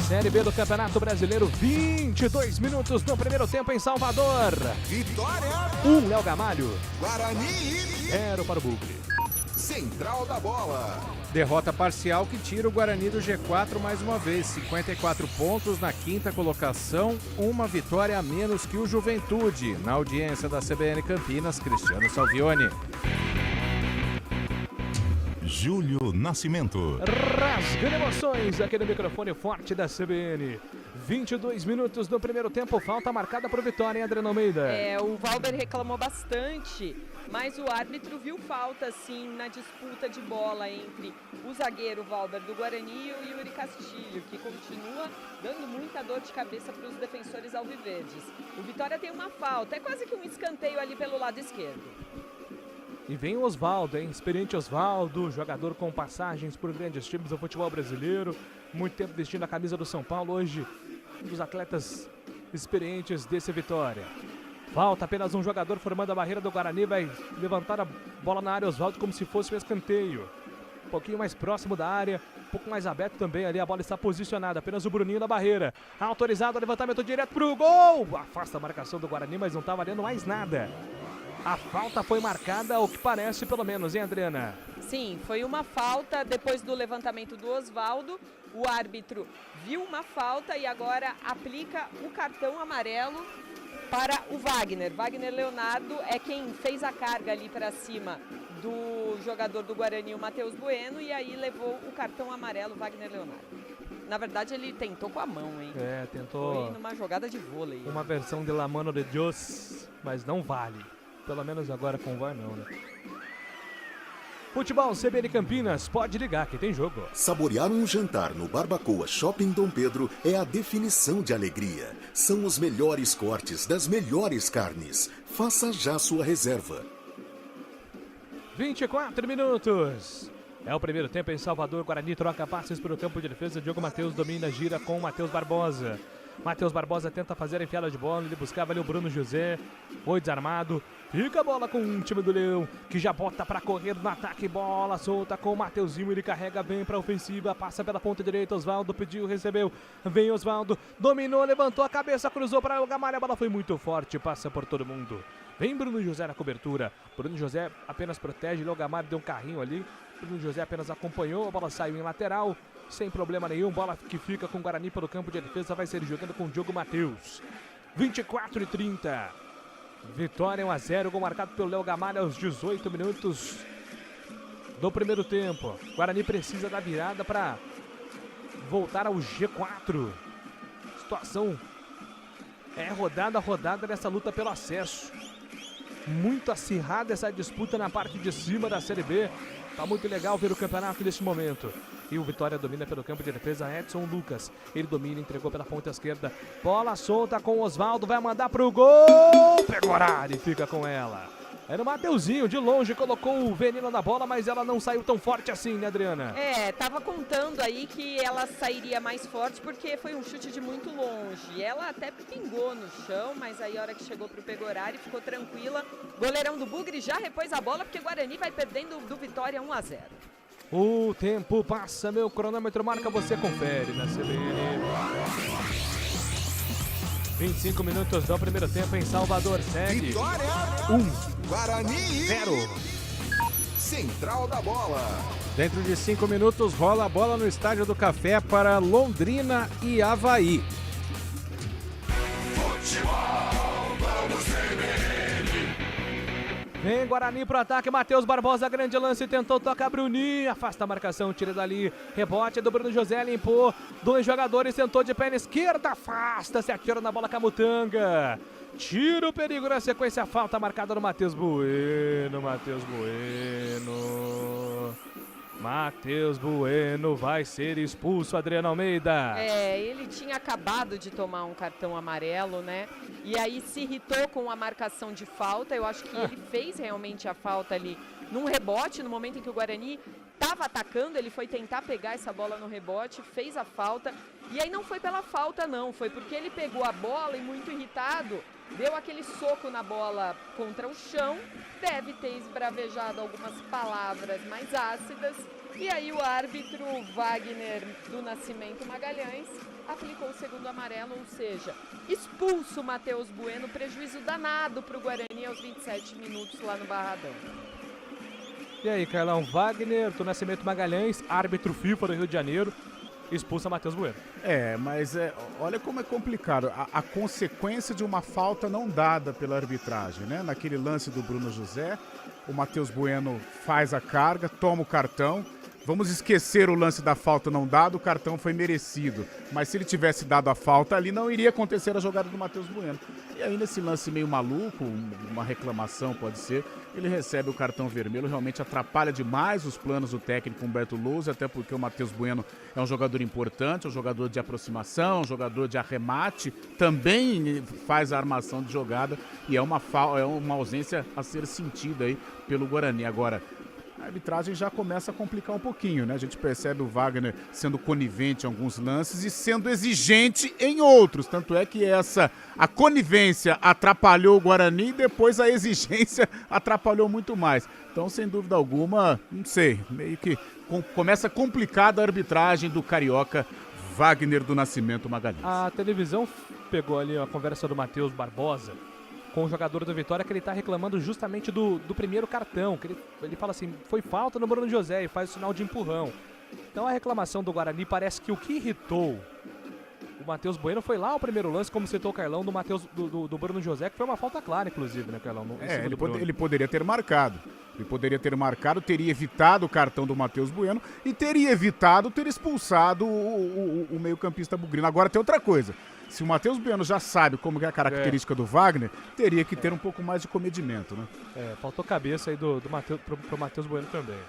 Série B do Campeonato Brasileiro, 22 minutos no primeiro tempo em Salvador. Vitória! 1, Léo Gamalho. Guarani 0 para o Bugre. Central da Bola. Derrota parcial que tira o Guarani do G4 mais uma vez. 54 pontos na quinta colocação, uma vitória a menos que o Juventude. Na audiência da CBN Campinas, Cristiano Salvioni. Júlio Nascimento. Rasgando emoções aqui no microfone forte da CBN. 22 minutos no primeiro tempo, falta marcada para o Vitória, hein, Adriano Almeida? O Valber reclamou bastante, mas o árbitro viu falta, sim, na disputa de bola entre o zagueiro Valber do Guarani e o Yuri Castilho, que continua dando muita dor de cabeça para os defensores alviverdes. O Vitória tem uma falta, é quase que um escanteio ali pelo lado esquerdo. E vem o Osvaldo, hein? Experiente Osvaldo, jogador com passagens por grandes times do futebol brasileiro. Muito tempo vestindo a camisa do São Paulo, hoje um dos atletas experientes desse Vitória. Falta apenas um jogador formando a barreira do Guarani, vai levantar a bola na área, Osvaldo, como se fosse um escanteio. Um pouquinho mais próximo da área, um pouco mais aberto também ali, a bola está posicionada, apenas o Bruninho na barreira. Autorizado o levantamento direto pro gol! Afasta a marcação do Guarani, mas não está valendo mais nada. A falta foi marcada, ao que parece, pelo menos, hein, Adriana? Sim, foi uma falta depois do levantamento do Osvaldo. O árbitro viu uma falta e agora aplica o cartão amarelo para o Wagner. Wagner Leonardo é quem fez a carga ali para cima do jogador do Guarani, o Matheus Bueno, e aí levou o cartão amarelo, Wagner Leonardo. Na verdade, ele tentou com a mão, hein? Tentou. Foi numa jogada de vôlei. Uma versão de La Mano de Dios, mas não vale. Pelo menos agora com o VAR não, né? Futebol CBN Campinas, pode ligar que tem jogo. Saborear um jantar no Barbacoa Shopping Dom Pedro é a definição de alegria. São os melhores cortes das melhores carnes. Faça já sua reserva. 24 minutos. É o primeiro tempo em Salvador. Guarani troca passes para o campo de defesa. Diogo Matheus domina, gira com o Matheus Barbosa. Matheus Barbosa tenta fazer a enfiada de bola. Ele buscava ali o Bruno José. Foi desarmado. Fica a bola com o time do Leão, que já bota para correr no ataque. Bola solta com o Mateuzinho. Ele carrega bem para a ofensiva. Passa pela ponta direita. Osvaldo pediu, recebeu. Vem Osvaldo. Dominou, levantou a cabeça, cruzou para o Gamalha. A bola foi muito forte. Passa por todo mundo. Vem Bruno José na cobertura. Bruno José apenas protege. O Gamalha deu um carrinho ali. Bruno José apenas acompanhou. A bola saiu em lateral. Sem problema nenhum. Bola que fica com o Guarani pelo campo de defesa. Vai ser jogando com o Diogo Matheus. 24:30. Vitória 1-0, gol marcado pelo Léo Gamalha aos 18 minutos do primeiro tempo. Guarani precisa da virada para voltar ao G4. Situação é rodada a rodada nessa luta pelo acesso. Muito acirrada essa disputa na parte de cima da Série B. Tá muito legal ver o campeonato nesse momento. E o Vitória domina pelo campo de defesa, Edson Lucas. Ele domina, entregou pela ponta esquerda. Bola solta com o Osvaldo, vai mandar pro gol. Pegou a área e fica com ela. Era o Mateuzinho, de longe, colocou o veneno na bola, mas ela não saiu tão forte assim, né, Adriana? Tava contando aí que ela sairia mais forte porque foi um chute de muito longe. Ela até pingou no chão, mas aí a hora que chegou pro Pegorari ficou tranquila. Goleirão do Bugre já repôs a bola porque o Guarani vai perdendo do Vitória 1-0. O tempo passa, meu cronômetro marca, você confere na CBN. 25 minutos do primeiro tempo em Salvador, segue. Vitória! 1, Guarani! 0. Central da Bola. Dentro de 5 minutos rola a bola no Estádio do Café para Londrina e Avaí. Vem Guarani pro ataque, Matheus Barbosa, grande lance, tentou tocar Bruninho, afasta a marcação, tira dali, rebote do Bruno José, limpou, 2 jogadores, tentou de pé na esquerda, afasta, se atira na bola Camutanga, tira o perigo na sequência, falta marcada no Matheus Bueno, Matheus Bueno vai ser expulso, Adriano Almeida. Ele tinha acabado de tomar um cartão amarelo, né? E aí se irritou com a marcação de falta. Eu acho que ele fez realmente a falta ali num rebote, no momento em que o Guarani estava atacando, ele foi tentar pegar essa bola no rebote, fez a falta. E aí não foi pela falta não, foi porque ele pegou a bola e muito irritado, deu aquele soco na bola contra o chão, deve ter esbravejado algumas palavras mais ácidas. E aí o árbitro Wagner do Nascimento Magalhães aplicou o segundo amarelo, ou seja, expulso o Matheus Bueno, prejuízo danado para o Guarani aos 27 minutos lá no Barradão. E aí, Carlão, Wagner do Nascimento Magalhães, árbitro FIFA do Rio de Janeiro, expulsa Matheus Bueno. Mas olha como é complicado. A consequência de uma falta não dada pela arbitragem, né? Naquele lance do Bruno José, o Matheus Bueno faz a carga, toma o cartão. Vamos esquecer o lance da falta não dado, o cartão foi merecido. Mas se ele tivesse dado a falta ali, não iria acontecer a jogada do Matheus Bueno. E aí nesse lance meio maluco, uma reclamação pode ser, ele recebe o cartão vermelho, realmente atrapalha demais os planos do técnico Humberto Lousa, até porque o Matheus Bueno é um jogador importante, é um jogador de aproximação, um jogador de arremate, também faz a armação de jogada e é uma ausência a ser sentida aí pelo Guarani. Agora, a arbitragem já começa a complicar um pouquinho, né? A gente percebe o Wagner sendo conivente em alguns lances e sendo exigente em outros. Tanto é que a conivência atrapalhou o Guarani e depois a exigência atrapalhou muito mais. Então, sem dúvida alguma, não sei, meio que começa complicada a arbitragem do carioca Wagner do Nascimento Magalhães. A televisão pegou ali a conversa do Matheus Barbosa com o jogador do Vitória, que ele tá reclamando justamente do primeiro cartão, que ele fala assim, foi falta no Bruno José e faz o sinal de empurrão. Então a reclamação do Guarani parece que o que irritou o Matheus Bueno foi lá o primeiro lance, como citou o Carlão, do Bruno José, que foi uma falta clara, inclusive, né, Carlão? Ele poderia ter marcado. Ele poderia ter marcado, teria evitado o cartão do Matheus Bueno e teria evitado ter expulsado o meio-campista bugrino. Agora tem outra coisa. Se o Matheus Bueno já sabe como é a característica do Wagner, teria que ter um pouco mais de comedimento, né? Faltou cabeça aí pro Matheus Bueno também.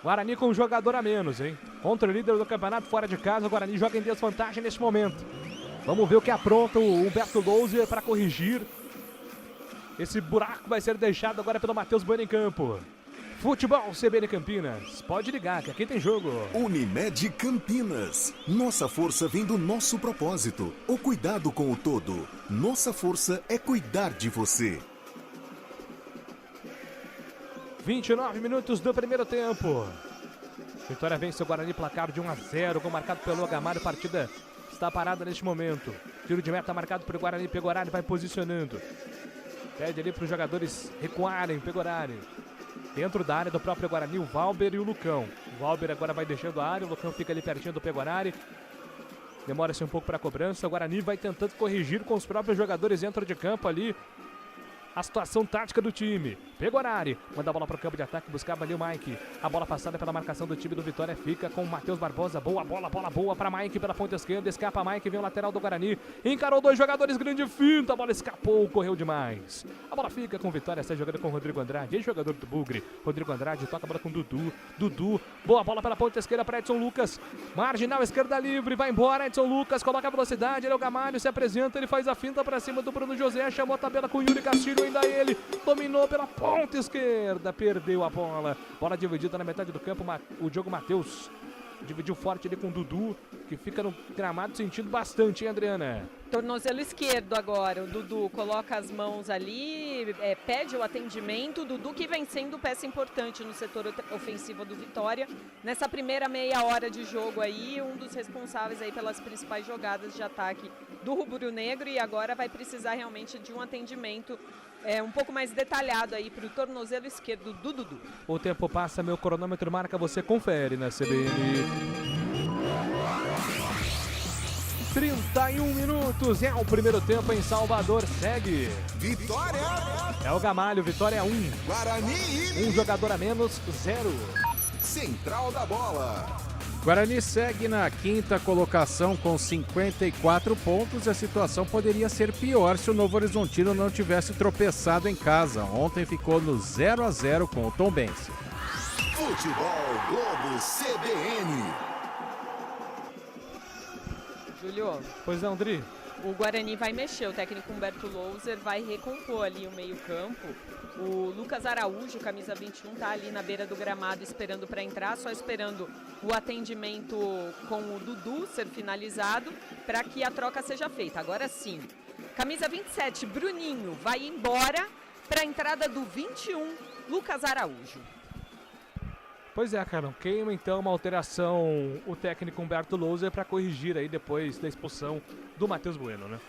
Guarani com um jogador a menos, hein? Contra o líder do campeonato fora de casa, o Guarani joga em desvantagem neste momento. Vamos ver o que apronta o Humberto Louser para corrigir. Esse buraco vai ser deixado agora pelo Matheus Bueno em campo. Futebol CBN Campinas. Pode ligar que aqui tem jogo. Unimed Campinas. Nossa força vem do nosso propósito. O cuidado com o todo. Nossa força é cuidar de você. 29 minutos do primeiro tempo. Vitória vence o Guarani, placar de 1-0, gol marcado pelo Gamalho. Partida está parada neste momento. Tiro de meta marcado pelo Guarani. Pegorari vai posicionando. Pede ali para os jogadores recuarem. Pegorari. Dentro da área do próprio Guarani, o Valber e o Lucão. O Valber agora vai deixando a área. O Lucão fica ali pertinho do Pegorari. Demora-se um pouco para a cobrança. O Guarani vai tentando corrigir com os próprios jogadores dentro de campo ali a situação tática do time. Pegorari, manda a bola para o campo de ataque, buscava ali o Mike. A bola passada pela marcação do time do Vitória fica com o Matheus Barbosa. Boa bola boa para Mike pela ponta esquerda. Escapa Mike, vem o lateral do Guarani. Encarou dois jogadores, grande finta. A bola escapou, correu demais. A bola fica com o Vitória, sai jogando com o Rodrigo Andrade, ex-jogador do Bugre. Rodrigo Andrade toca a bola com o Dudu. Dudu, boa bola pela ponta esquerda para Edson Lucas. Marginal esquerda livre, vai embora Edson Lucas, coloca a velocidade. Ele é o Gamalho, se apresenta, ele faz a finta para cima do Bruno José. Chamou a tabela com o Yuri Castilho, ainda ele. Dominou pela ponta esquerda, perdeu a bola. Bola dividida na metade do campo, o Diogo Matheus dividiu forte ali com o Dudu, que fica no gramado sentindo bastante, hein, Adriana? Tornozelo esquerdo agora, o Dudu coloca as mãos ali, pede o atendimento. O Dudu que vem sendo peça importante no setor ofensivo do Vitória. Nessa primeira meia hora de jogo aí, um dos responsáveis aí pelas principais jogadas de ataque do rubro-negro, e agora vai precisar realmente de um atendimento um pouco mais detalhado aí para o tornozelo esquerdo do Dudu. O tempo passa, meu cronômetro marca, você confere na CBN. 31 minutos, é o primeiro tempo em Salvador, segue. Vitória! É o Gamalho, Vitória 1. Guarani! Um jogador a menos, 0. Central da bola. Guarani segue na quinta colocação com 54 pontos. A situação poderia ser pior se o Novo Horizontino não tivesse tropeçado em casa. Ontem ficou no 0-0 com o Tombense. Futebol Globo CBN. Júlio, Pois não, Dri? o Guarani vai mexer, o técnico Humberto Louser vai recompor ali o meio-campo. O Lucas Araújo, camisa 21, tá ali na beira do gramado esperando para entrar, só esperando o atendimento com o Dudu ser finalizado para que a troca seja feita. Agora sim, camisa 27, Bruninho, vai embora para a entrada do 21, Lucas Araújo. Pois é, Carlão, queima então uma alteração o técnico Humberto Louser para corrigir aí depois da expulsão do Matheus Bueno, né?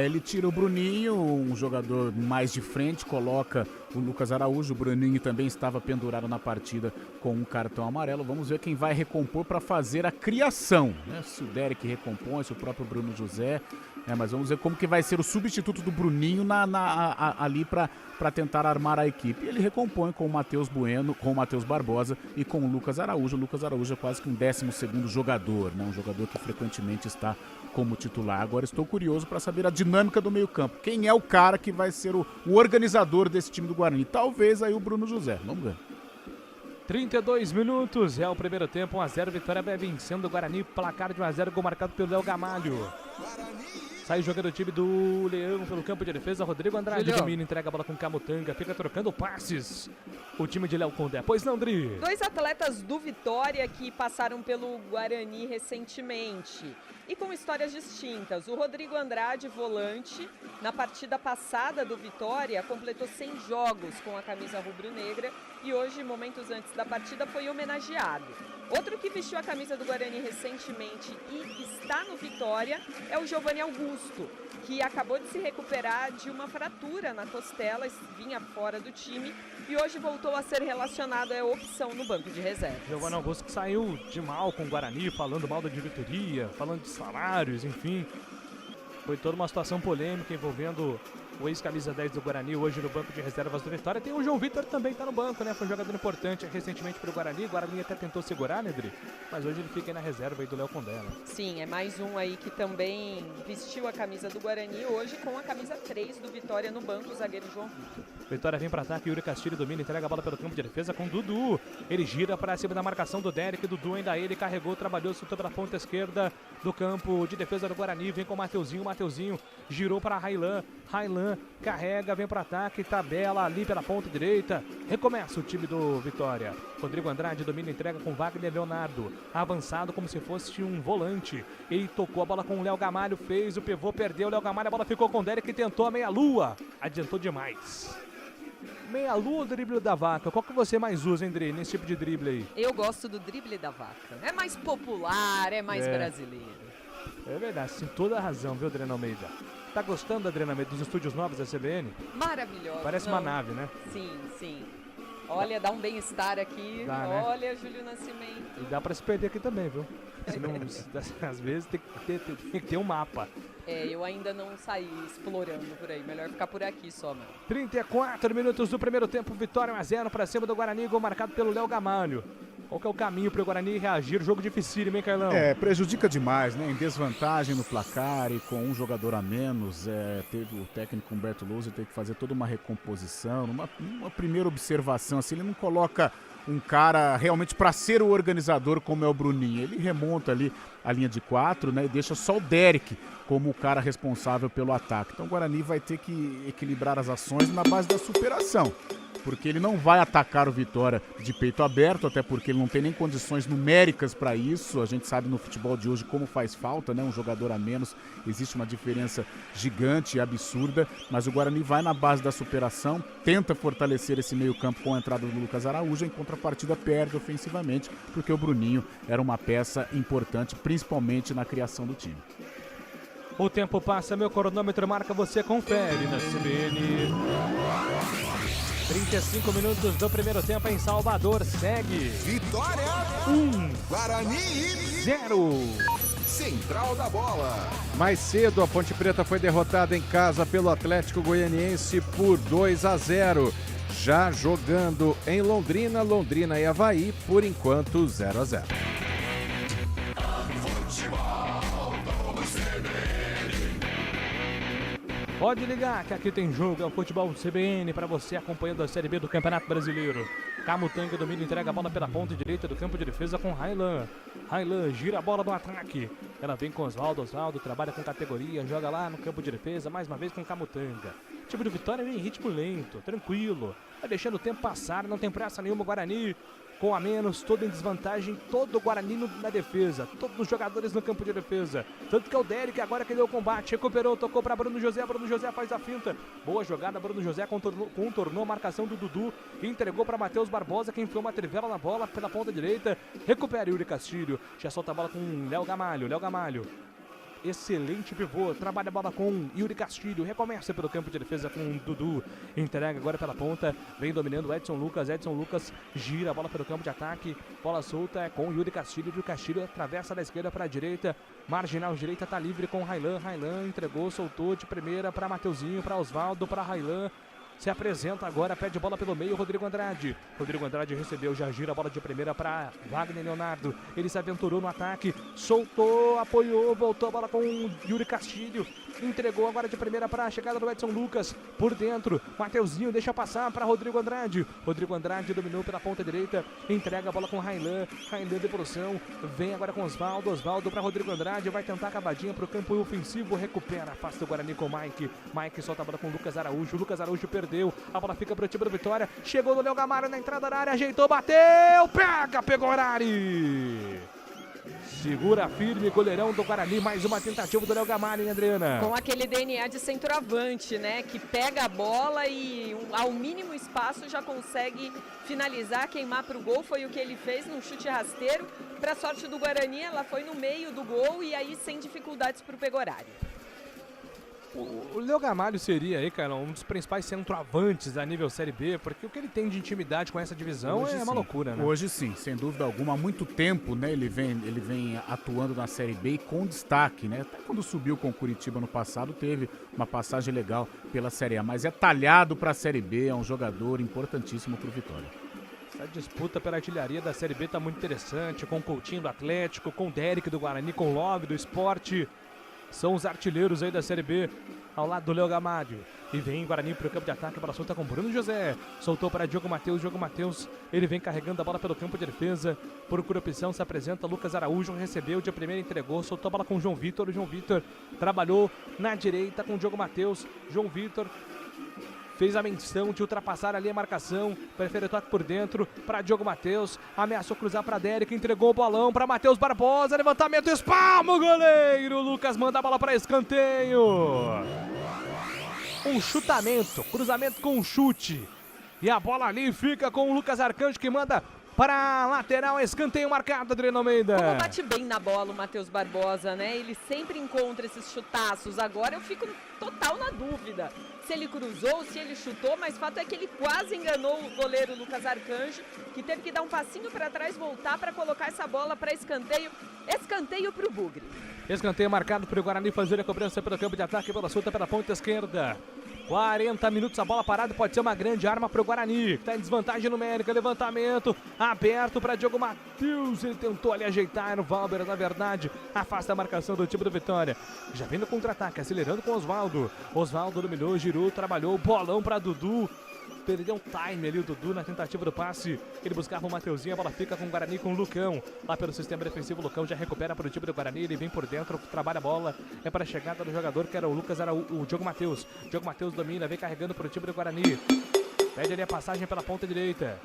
Ele tira o Bruninho, um jogador mais de frente, coloca o Lucas Araújo. O Bruninho também estava pendurado na partida com um cartão amarelo. Vamos ver quem vai recompor para fazer a criação, né? Se o Derek recompõe, se o próprio Bruno José. Mas vamos ver como que vai ser o substituto do Bruninho ali para tentar armar a equipe. Ele recompõe com o Matheus Bueno, com o Matheus Barbosa e com o Lucas Araújo. O Lucas Araújo é quase que um 12º jogador, né? Um jogador que frequentemente está como titular. Agora estou curioso para saber a dinâmica do meio-campo. Quem é o cara que vai ser o organizador desse time do Guarani? Talvez aí o Bruno José. Vamos ver. 32 minutos, é o primeiro tempo, 1-0, Vitória vai vencendo o Guarani, placar de 1-0, gol marcado pelo Léo Gamalho. Sai jogando o time do Leão pelo campo de defesa, Rodrigo Andrade domina, entrega a bola com Camutanga, fica trocando passes. O time de Léo Condé, pois não, Dri? Dois atletas do Vitória que passaram pelo Guarani recentemente e com histórias distintas. O Rodrigo Andrade, volante, na partida passada do Vitória, completou 100 jogos com a camisa rubro-negra e hoje, momentos antes da partida, foi homenageado. Outro que vestiu a camisa do Guarani recentemente e está no Vitória é o Giovanni Augusto, que acabou de se recuperar de uma fratura na costela, vinha fora do time e hoje voltou a ser relacionado à opção no banco de reservas. Giovanni Augusto que saiu de mal com o Guarani, falando mal da diretoria, falando de salários, enfim. Foi toda uma situação polêmica envolvendo o ex-camisa 10 do Guarani, hoje no banco de reservas do Vitória. Tem o João Vitor também, tá no banco, né? Foi um jogador importante recentemente pro Guarani. O Guarani até tentou segurar, né, Dri? Mas hoje ele fica aí na reserva aí do Léo Condé. Sim, é mais um aí que também vestiu a camisa do Guarani hoje com a camisa 3 do Vitória no banco, o zagueiro João Vitor. Vitória vem para ataque, Yuri Castilho domina, entrega a bola pelo campo de defesa com Dudu. Ele gira para cima da marcação do Derek. Dudu ainda ele carregou, trabalhou, soltou pela ponta esquerda do campo de defesa do Guarani. Vem com o Mateuzinho, Mateuzinho girou para Railan. Railan carrega, vem para ataque, tabela ali pela ponta direita. Recomeça o time do Vitória. Rodrigo Andrade domina, entrega com Wagner Leonardo. Avançado como se fosse um volante. Ele tocou a bola com o Léo Gamalho, fez o pivô, perdeu o Léo Gamalho, a bola ficou com o Derek que tentou a meia-lua. Adiantou demais. Meia-lua ou drible da vaca? Qual que você mais usa, hein, Dri, nesse tipo de drible aí? Eu gosto do drible da vaca. É mais popular, é mais brasileiro. É verdade, sim, toda a razão, viu, Adriana Almeida? Tá gostando, Adriana Almeida, dos estúdios novos da CBN? Maravilhoso. Parece uma nave, né? Sim, sim. Olha, dá um bem-estar aqui. Dá, né? Olha, Júlio Nascimento. E dá pra se perder aqui também, viu? Às vezes tem que ter um mapa. Eu ainda não saí explorando por aí. Melhor ficar por aqui só, mano. 34 minutos do primeiro tempo, Vitória 1-0 pra cima do Guarani, gol marcado pelo Léo Gamalho. Qual que é o caminho pro Guarani reagir? Jogo dificílimo, hein, Carlão? Prejudica demais, né? Em desvantagem no placar e com um jogador a menos. Teve o técnico Humberto Louser ter que fazer toda uma recomposição. Uma primeira observação, assim, ele não coloca um cara realmente para ser o organizador como é o Bruninho. Ele remonta ali a linha de 4, né? E deixa só o Derek como o cara responsável pelo ataque. Então o Guarani vai ter que equilibrar as ações na base da superação. Porque ele não vai atacar o Vitória de peito aberto, até porque ele não tem nem condições numéricas para isso. A gente sabe no futebol de hoje como faz falta, né? Um jogador a menos, existe uma diferença gigante e absurda, mas o Guarani vai na base da superação, tenta fortalecer esse meio-campo com a entrada do Lucas Araújo, em contrapartida perde ofensivamente, porque o Bruninho era uma peça importante, principalmente na criação do time. O tempo passa, meu cronômetro marca, você confere na CBN. 35 minutos do primeiro tempo em Salvador, segue. Vitória 1, Guarani 0. Central da Bola. Mais cedo, a Ponte Preta foi derrotada em casa pelo Atlético Goianiense por 2-0. Já jogando em Londrina, Londrina e Avaí, por enquanto 0-0. Pode ligar que aqui tem jogo, é o Futebol CBN para você acompanhando a Série B do Campeonato Brasileiro. Camutanga domina, entrega a bola pela ponta direita do campo de defesa com Railan. Railan gira a bola no ataque. Ela vem com Osvaldo, Osvaldo trabalha com categoria, joga lá no campo de defesa, mais uma vez com Camutanga. O time do Vitória vem em ritmo lento, tranquilo, vai deixando o tempo passar, não tem pressa nenhuma. O Guarani com a menos, todo em desvantagem, todo o Guarani na defesa, todos os jogadores no campo de defesa. Tanto que é o Derek agora que deu o combate, recuperou, tocou para Bruno José faz a finta. Boa jogada, Bruno José contornou a marcação do Dudu e entregou para Matheus Barbosa, que enfiou uma trivela na bola pela ponta direita. Recupera Yuri Castilho, já solta a bola com Léo Gamalho. Excelente pivô, trabalha a bola com Yuri Castilho, recomeça pelo campo de defesa com Dudu, entrega agora pela ponta, vem dominando o Edson Lucas gira a bola pelo campo de ataque, bola solta com Yuri Castilho atravessa da esquerda para a direita, marginal direita tá livre com Railan entregou, soltou de primeira para Mateuzinho, para Osvaldo, para Railan. Se apresenta agora, pede bola pelo meio, Rodrigo Andrade recebeu, já gira a bola de primeira para Wagner Leonardo. Ele se aventurou no ataque, soltou, apoiou, voltou a bola com Yuri Castilho. Entregou agora de primeira para a chegada do Edson Lucas. Por dentro, Mateuzinho deixa passar para Rodrigo Andrade. Rodrigo Andrade dominou pela ponta direita, entrega a bola com Railan devolução. Vem agora com Osvaldo para Rodrigo Andrade, vai tentar a cavadinha para o campo ofensivo, recupera, afasta o Guarani com Mike solta a bola com Lucas Araújo perdeu. A bola fica para o time do Vitória. Chegou no Léo Gamalho na entrada da área. Ajeitou, bateu. Pegou Arari. Segura firme, goleirão do Guarani. Mais uma tentativa do Léo Gamalho, hein, Adriana? Com aquele DNA de centroavante, né? Que pega a bola e ao mínimo espaço já consegue finalizar, queimar para o gol. Foi o que ele fez num chute rasteiro. Para sorte do Guarani, ela foi no meio do gol e aí sem dificuldades para o Pegorari. O Léo Gamalho seria aí, cara, um dos principais centroavantes a nível Série B, porque o que ele tem de intimidade com essa divisão Hoje é uma sim. loucura, né? Hoje sim, sem dúvida alguma. Há muito tempo, né, ele vem atuando na Série B e com destaque, né? Até quando subiu com o Curitiba no passado, teve uma passagem legal pela Série A. Mas é talhado para a Série B, é um jogador importantíssimo para o Vitória. Essa disputa pela artilharia da Série B tá muito interessante, com o Coutinho do Atlético, com o Derek do Guarani, com o Love do Sport. São os artilheiros aí da Série B, ao lado do Léo Gamalho. E vem Guarani pro campo de ataque, a bola solta com Bruno José. Soltou para Diogo Matheus, ele vem carregando a bola pelo campo de defesa. Procura opção, se apresenta Lucas Araújo, recebeu de primeira, entregou, soltou a bola com o João Vitor. O João Vitor trabalhou na direita com o Diogo Matheus. João Vitor fez a menção de ultrapassar ali a marcação, prefere o toque por dentro para Diogo Matheus, ameaçou cruzar para Derek, entregou o bolão para Matheus Barbosa, levantamento, espalma o goleiro, Lucas manda a bola para escanteio. Um chutamento, cruzamento com um chute, e a bola ali fica com o Lucas Arcanjo que manda para a lateral, escanteio marcado, Adriano Almeida. Como bate bem na bola o Matheus Barbosa, né? Ele sempre encontra esses chutaços. Agora eu fico total na dúvida se ele cruzou, se ele chutou, mas fato é que ele quase enganou o goleiro Lucas Arcanjo, que teve que dar um passinho para trás, voltar para colocar essa bola para escanteio. Escanteio para o Bugre. Escanteio marcado para o Guarani fazer a cobrança pelo campo de ataque, bola solta pela ponta esquerda. 40 minutos, a bola parada pode ser uma grande arma para o Guarani, que está em desvantagem numérica, levantamento aberto para Diogo Matheus, ele tentou ali ajeitar o Valber, na verdade, afasta a marcação do time do Vitória, já vem no contra-ataque, acelerando com Osvaldo dominou, girou, trabalhou, bolão para Dudu, perdeu um time ali o Dudu na tentativa do passe, ele buscava o Mateuzinho, a bola fica com o Guarani, com o Lucão, lá pelo sistema defensivo, o Lucão já recupera para o time do Guarani, ele vem por dentro, trabalha a bola, é para a chegada do jogador que era o Lucas, era o Diogo Matheus domina, vem carregando para o time do Guarani, pede ali a passagem pela ponta direita,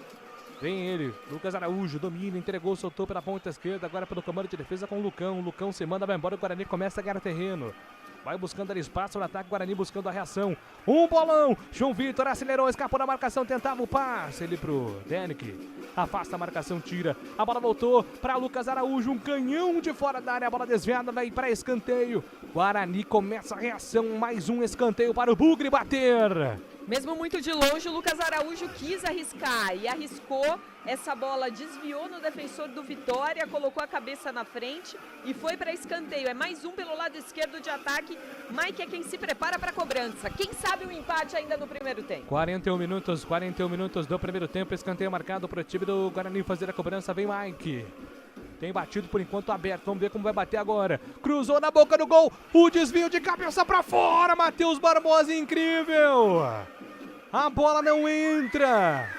vem ele, Lucas Araújo, domina, entregou, soltou pela ponta esquerda, agora pelo comando de defesa com o Lucão se manda, vai embora, o Guarani começa a ganhar terreno. Vai buscando ali espaço no ataque, Guarani buscando a reação. Um bolão, João Vitor acelerou, escapou da marcação, tentava o passe ele pro Derek. Afasta a marcação, tira. A bola voltou para Lucas Araújo, um canhão de fora da área, a bola desviada, vai para escanteio. Guarani começa a reação, mais um escanteio para o Bugre bater. Mesmo muito de longe, o Lucas Araújo quis arriscar e arriscou. Essa bola desviou no defensor do Vitória, colocou a cabeça na frente e foi para escanteio. É mais um pelo lado esquerdo de ataque. Mike é quem se prepara para a cobrança. Quem sabe o empate ainda no primeiro tempo. 41 minutos do primeiro tempo. Escanteio marcado para o time do Guarani fazer a cobrança. Vem Mike. Tem batido por enquanto aberto. Vamos ver como vai bater agora. Cruzou na boca do gol. O desvio de cabeça para fora. Matheus Barbosa, incrível. A bola não entra.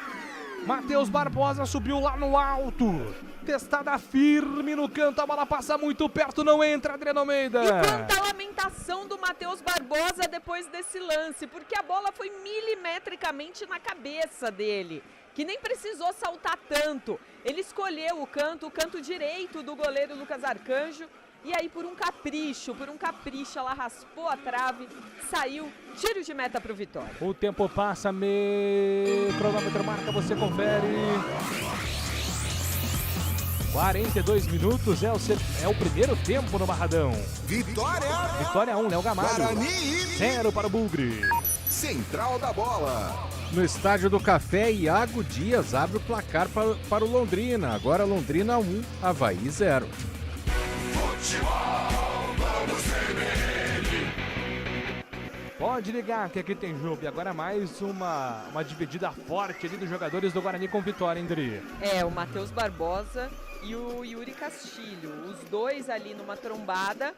Matheus Barbosa subiu lá no alto. Testada firme no canto. A bola passa muito perto. Não entra, Adriano Almeida. E quanta lamentação do Matheus Barbosa depois desse lance. Porque a bola foi milimetricamente na cabeça dele. Que nem precisou saltar tanto. Ele escolheu o canto direito do goleiro Lucas Arcanjo. E aí, por um capricho, ela raspou a trave, saiu, tiro de meta para o Vitória. O tempo passa, cronômetro marca, você confere. 42 minutos é o primeiro tempo no Barradão. Vitória 1, Léo Gamalho. Guarani 0 para o Bugre. Central da Bola. No Estádio do Café, Iago Dias abre o placar para o Londrina. Agora Londrina 1, Avaí 0. Pode ligar que aqui tem jogo. E agora mais uma dividida forte ali dos jogadores do Guarani com Vitória, Indri. O Matheus Barbosa e o Yuri Castilho. Os dois ali numa trombada.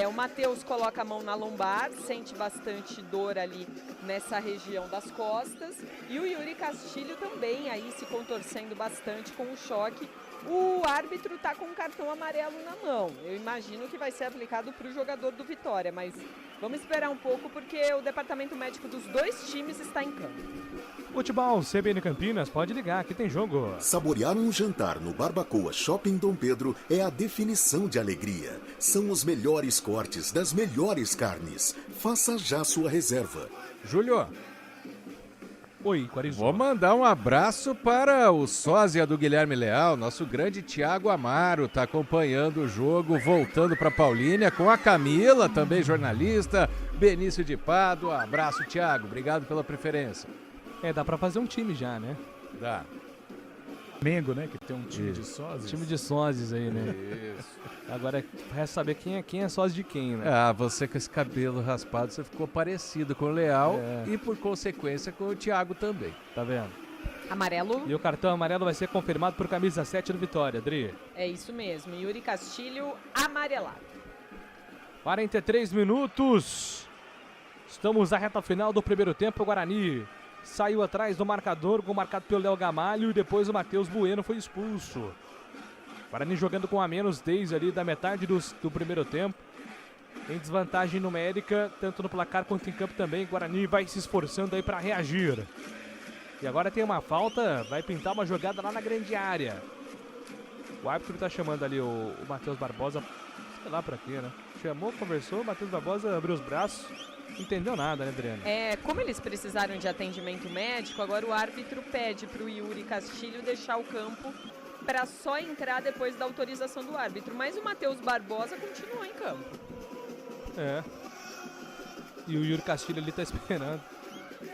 O Matheus coloca a mão na lombar, sente bastante dor ali nessa região das costas. E o Yuri Castilho também aí se contorcendo bastante com o choque. O árbitro está com um cartão amarelo na mão. Eu imagino que vai ser aplicado para o jogador do Vitória, mas vamos esperar um pouco porque o departamento médico dos dois times está em campo. Futebol, CBN Campinas, pode ligar, aqui tem jogo. Saborear um jantar no Barbacoa Shopping Dom Pedro é a definição de alegria. São os melhores cortes das melhores carnes. Faça já sua reserva. Júlio. Oi, Quarizou. Vou mandar um abraço para o sósia do Guilherme Leal, nosso grande Thiago Amaro, tá acompanhando o jogo, voltando para Paulínia, com a Camila, também jornalista, Benício de Pádua. Abraço, Thiago, obrigado pela preferência. Dá pra fazer um time já, né? Dá. Mengo, né? Que tem um time de sósias. Time de sósias aí, né? Isso. Agora resta saber quem é sósia de quem, né? Ah, você com esse cabelo raspado, você ficou parecido com o Leal e, por consequência, com o Thiago também. Tá vendo? Amarelo. E o cartão amarelo vai ser confirmado por camisa 7 do Vitória, Adri. É isso mesmo, Yuri Castilho amarelado. 43 minutos. Estamos na reta final do primeiro tempo. O Guarani saiu atrás do marcador, gol marcado pelo Léo Gamalho, e depois o Matheus Bueno foi expulso. Guarani jogando com a menos desde ali da metade do primeiro tempo. Em desvantagem numérica, tanto no placar quanto em campo também. Guarani vai se esforçando aí para reagir. E agora tem uma falta, vai pintar uma jogada lá na grande área. O árbitro está chamando ali o Matheus Barbosa, sei lá pra quê, né? Chamou, conversou, o Matheus Barbosa abriu os braços. Não entendeu nada, né, Adriana? Como eles precisaram de atendimento médico, agora o árbitro pede para o Yuri Castilho deixar o campo para só entrar depois da autorização do árbitro. Mas o Matheus Barbosa continuou em campo. E o Yuri Castilho ali tá esperando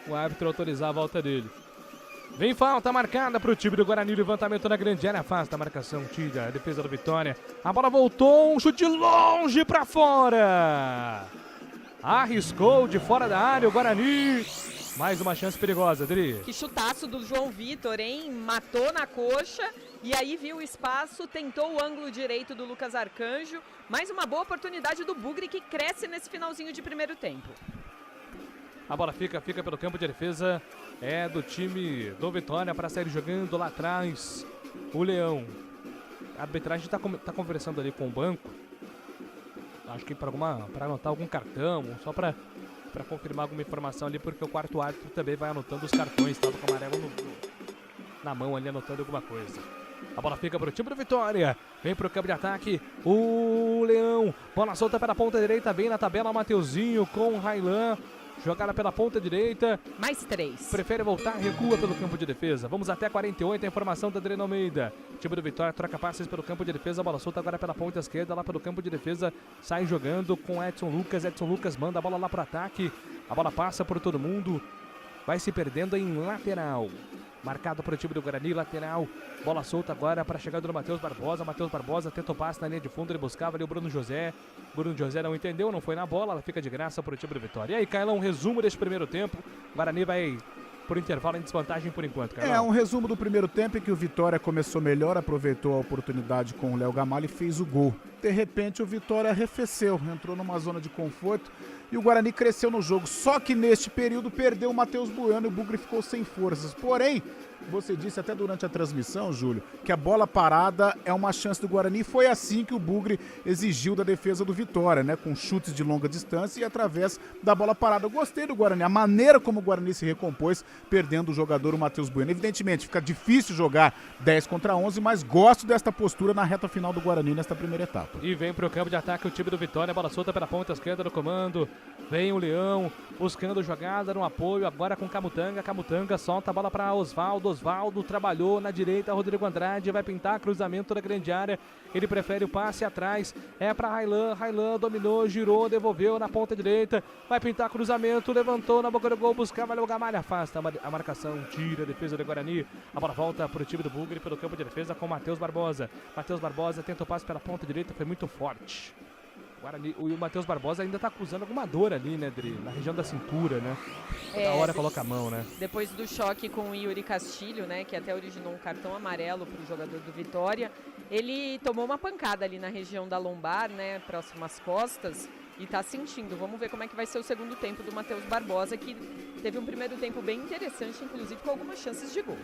o árbitro autorizar a volta dele. Vem falta marcada para o time do Guarani, levantamento na grande área, afasta a marcação, tira a defesa do Vitória. A bola voltou, um chute longe para fora. Arriscou de fora da área o Guarani. Mais uma chance perigosa, Adri. Que chutaço do João Vitor, hein? Matou na coxa e aí viu o espaço, tentou o ângulo direito do Lucas Arcanjo. Mais uma boa oportunidade do Bugre, que cresce nesse finalzinho de primeiro tempo. A bola fica pelo campo de defesa. É do time do Vitória para sair jogando lá atrás. O Leão. A arbitragem tá conversando ali com o banco. Acho que para anotar algum cartão, só para confirmar alguma informação ali, porque o quarto árbitro também vai anotando os cartões, estava com o amarelo na mão ali, anotando alguma coisa. A bola fica para o time do Vitória, vem para o campo de ataque, o Leão, bola solta pela ponta direita, bem na tabela o Mateuzinho com o Railan. Jogada pela ponta direita. Mais 3. Prefere voltar, recua pelo campo de defesa. Vamos até 48, a informação da Adriano Almeida. O time do Vitória troca passes pelo campo de defesa. A bola solta agora pela ponta esquerda, lá pelo campo de defesa. Sai jogando com Edson Lucas. Edson Lucas manda a bola lá para o ataque. A bola passa por todo mundo. Vai se perdendo em lateral. Marcado para o time do Guarani, lateral. Bola solta agora para a chegada do Matheus Barbosa. Matheus Barbosa tenta o passe na linha de fundo, ele buscava ali o Bruno José. Bruno José não entendeu, não foi na bola, ela fica de graça para o time do Vitória. E aí, Cailão, um resumo desse primeiro tempo. O Guarani vai por intervalo em desvantagem por enquanto, Cailão. Um resumo do primeiro tempo é que o Vitória começou melhor, aproveitou a oportunidade com o Léo Gamalho e fez o gol. De repente o Vitória arrefeceu, entrou numa zona de conforto e o Guarani cresceu no jogo. Só que neste período perdeu o Matheus Bueno e o Bugre ficou sem forças. Porém, você disse até durante a transmissão, Júlio, que a bola parada é uma chance do Guarani. Foi assim que o Bugre exigiu da defesa do Vitória, né? Com chutes de longa distância e através da bola parada. Eu gostei do Guarani, a maneira como o Guarani se recompôs, perdendo o jogador, o Matheus Bueno. Evidentemente, fica difícil jogar 10 contra 11, mas gosto desta postura na reta final do Guarani nesta primeira etapa. E vem pro campo de ataque o time do Vitória, bola solta pela ponta esquerda do comando. Vem o Leão, buscando jogada no apoio, agora com Camutanga. Camutanga solta a bola para Osvaldo. Osvaldo trabalhou na direita, Rodrigo Andrade vai pintar cruzamento da grande área. Ele prefere o passe atrás, é para Railan. Railan dominou, girou, devolveu na ponta direita. Vai pintar cruzamento, levantou na boca do gol, buscava o Gamalho, afasta a marcação, tira a defesa do Guarani. A bola volta para o time do Bugre pelo campo de defesa com Matheus Barbosa. Matheus Barbosa tenta o passe pela ponta direita, foi muito forte. O Matheus Barbosa ainda tá acusando alguma dor ali, né, Dri? Na região da cintura, né? Toda hora coloca a mão, né? Depois do choque com o Yuri Castilho, né, que até originou um cartão amarelo pro jogador do Vitória, ele tomou uma pancada ali na região da lombar, né, próximo às costas, e tá sentindo. Vamos ver como é que vai ser o segundo tempo do Matheus Barbosa, que teve um primeiro tempo bem interessante, inclusive com algumas chances de gol.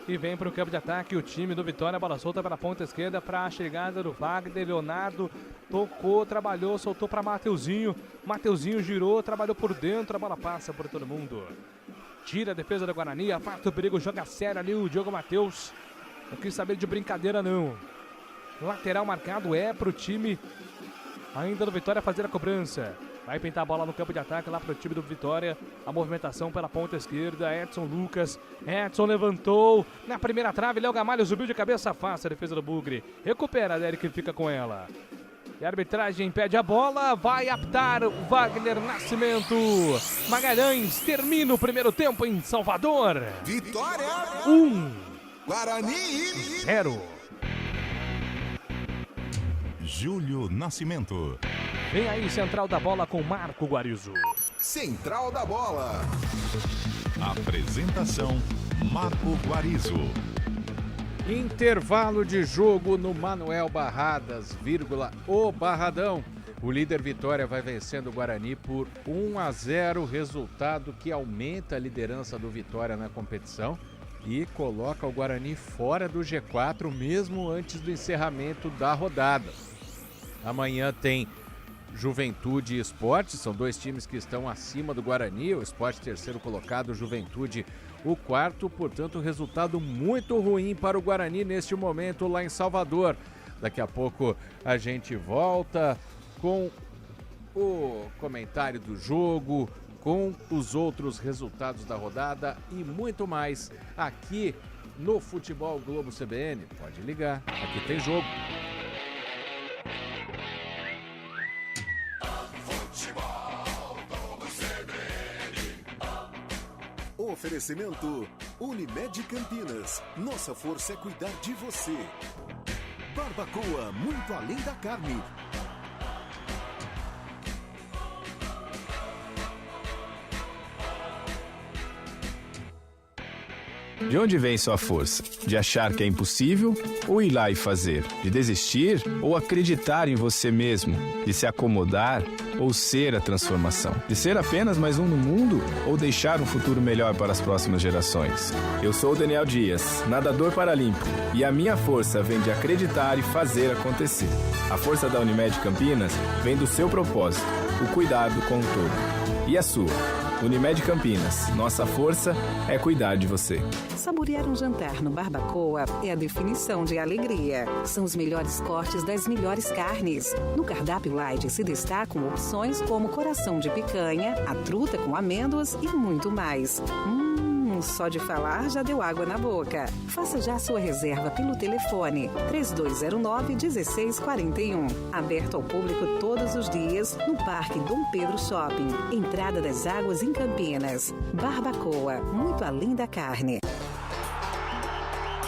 E vem para o campo de ataque o time do Vitória, bola solta pela ponta esquerda para a chegada do Wagner. Leonardo tocou, trabalhou, soltou para Mateuzinho. Mateuzinho girou, trabalhou por dentro, a bola passa por todo mundo. Tira a defesa do Guarani, afasta o perigo, joga sério ali o Diogo Matheus. Não quis saber de brincadeira não. Lateral marcado é para o time ainda do Vitória fazer a cobrança. Vai pintar a bola no campo de ataque lá pro time do Vitória. A movimentação pela ponta esquerda. Edson Lucas. Edson levantou. Na primeira trave, Léo Gamalho subiu de cabeça, afasta a defesa do Bugre. Recupera, Derek fica com ela. E a arbitragem pede a bola. Vai apitar o Wagner Nascimento. Magalhães termina o primeiro tempo em Salvador. Vitória! Guarani 0. Júlio Nascimento. Vem aí, Central da Bola com Marco Guarizo. Central da Bola. Apresentação: Marco Guarizo. Intervalo de jogo no Manuel Barradas, o Barradão. O líder Vitória vai vencendo o Guarani por 1-0, resultado que aumenta a liderança do Vitória na competição e coloca o Guarani fora do G4, mesmo antes do encerramento da rodada. Amanhã tem Juventude e Sport, são dois times que estão acima do Guarani, o Sport terceiro colocado, o Juventude o quarto, portanto resultado muito ruim para o Guarani neste momento lá em Salvador. Daqui a pouco a gente volta com o comentário do jogo, com os outros resultados da rodada e muito mais aqui no Futebol Globo CBN. Pode ligar, aqui tem jogo. Oferecimento Unimed Campinas. Nossa força é cuidar de você. Barbacoa, muito além da carne. De onde vem sua força? De achar que é impossível ou ir lá e fazer? De desistir ou acreditar em você mesmo? De se acomodar ou ser a transformação? De ser apenas mais um no mundo ou deixar um futuro melhor para as próximas gerações? Eu sou o Daniel Dias, nadador paralímpico, e a minha força vem de acreditar e fazer acontecer. A força da Unimed Campinas vem do seu propósito, o cuidado com o todo. E a sua? Unimed Campinas, nossa força é cuidar de você. Saborear um jantar no Barbacoa é a definição de alegria. São os melhores cortes das melhores carnes. No cardápio light se destacam opções como coração de picanha, a truta com amêndoas e muito mais. Só de falar já deu água na boca. Faça já sua reserva pelo telefone 3209-1641. Aberto ao público todos os dias no Parque Dom Pedro Shopping. Entrada das Águas em Campinas. Barbacoa, muito além da carne.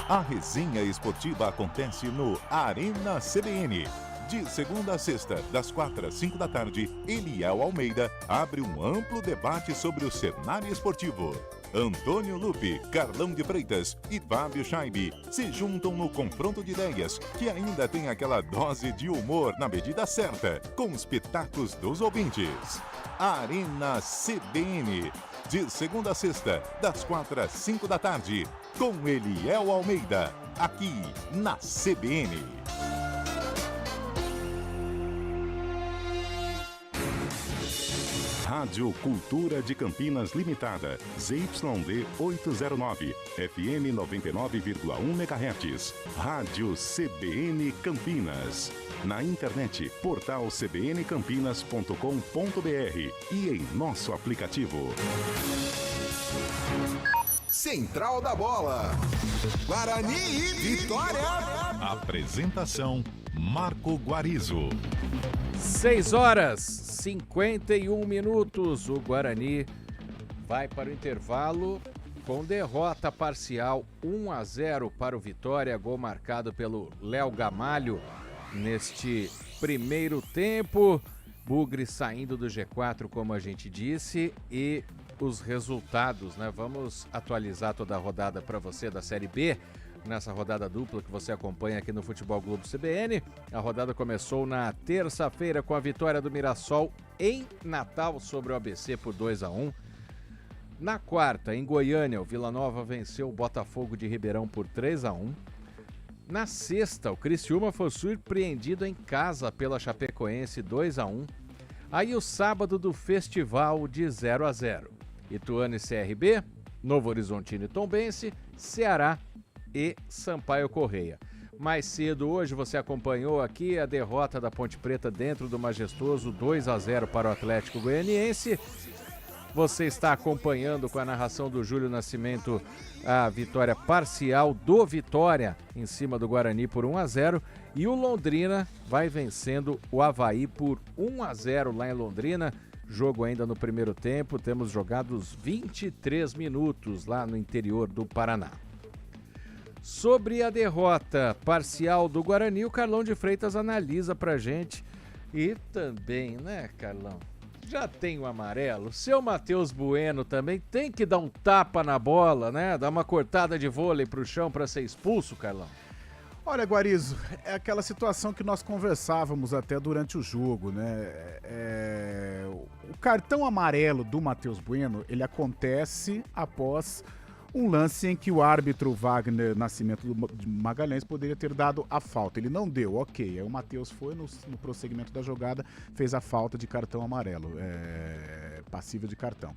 A resenha esportiva acontece no Arena CBN. De segunda a sexta, das 4 às 5 da tarde, Eliel Almeida abre um amplo debate sobre o cenário esportivo. Antônio Lupe, Carlão de Freitas e Fábio Scheibe se juntam no confronto de ideias, que ainda tem aquela dose de humor na medida certa, com os pitacos dos ouvintes. Arena CBN, de segunda a sexta, das 4 às 5 da tarde, com Eliel Almeida, aqui na CBN. Rádio Cultura de Campinas Limitada, ZYD 809, FM 99,1 MHz. Rádio CBN Campinas. Na internet, portal cbncampinas.com.br e em nosso aplicativo. Central da Bola. Guarani e Vitória. Apresentação: Marco Guarizo. 6h51. O Guarani vai para o intervalo com derrota parcial 1-0 para o Vitória. Gol marcado pelo Léo Gamalho neste primeiro tempo. Bugre saindo do G4, como a gente disse, e os resultados, né? Vamos atualizar toda a rodada para você da Série B. Nessa rodada dupla que você acompanha aqui no Futebol Globo CBN. A rodada começou na terça-feira com a vitória do Mirassol em Natal sobre o ABC por 2-1. Na quarta, em Goiânia, o Vila Nova venceu o Botafogo de Ribeirão por 3-1. Na sexta, o Criciúma foi surpreendido em casa pela Chapecoense 2-1. Aí o sábado do festival de 0-0. Ituano e CRB, Novo Horizontino e Tombense, Ceará e Sampaio Correia. Mais cedo hoje você acompanhou aqui a derrota da Ponte Preta dentro do majestoso 2-0 para o Atlético Goianiense. Você está acompanhando com a narração do Júlio Nascimento a vitória parcial do Vitória em cima do Guarani por 1-0 e o Londrina vai vencendo o Avaí por 1-0 lá em Londrina. Jogo ainda no primeiro tempo, temos jogados 23 minutos lá no interior do Paraná. Sobre a derrota parcial do Guarani, o Carlão de Freitas analisa pra gente. E também, né, Carlão? Já tem o amarelo. Seu Matheus Bueno também tem que dar um tapa na bola, né? Dar uma cortada de vôlei pro chão pra ser expulso, Carlão. Olha, Guarizo, é aquela situação que nós conversávamos até durante o jogo, né? O cartão amarelo do Matheus Bueno, ele acontece após um lance em que o árbitro Wagner Nascimento de Magalhães poderia ter dado a falta. Ele não deu, ok. Aí o Matheus foi no prosseguimento da jogada, fez a falta de cartão amarelo, passível de cartão.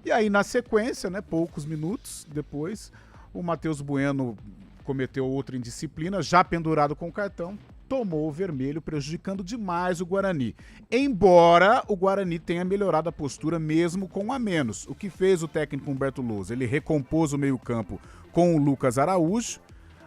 E aí, na sequência, né, poucos minutos depois, o Matheus Bueno cometeu outra indisciplina, já pendurado com o cartão, tomou o vermelho, prejudicando demais o Guarani. Embora o Guarani tenha melhorado a postura mesmo com um a menos. O que fez o técnico Humberto Lousa? Ele recompôs o meio-campo com o Lucas Araújo,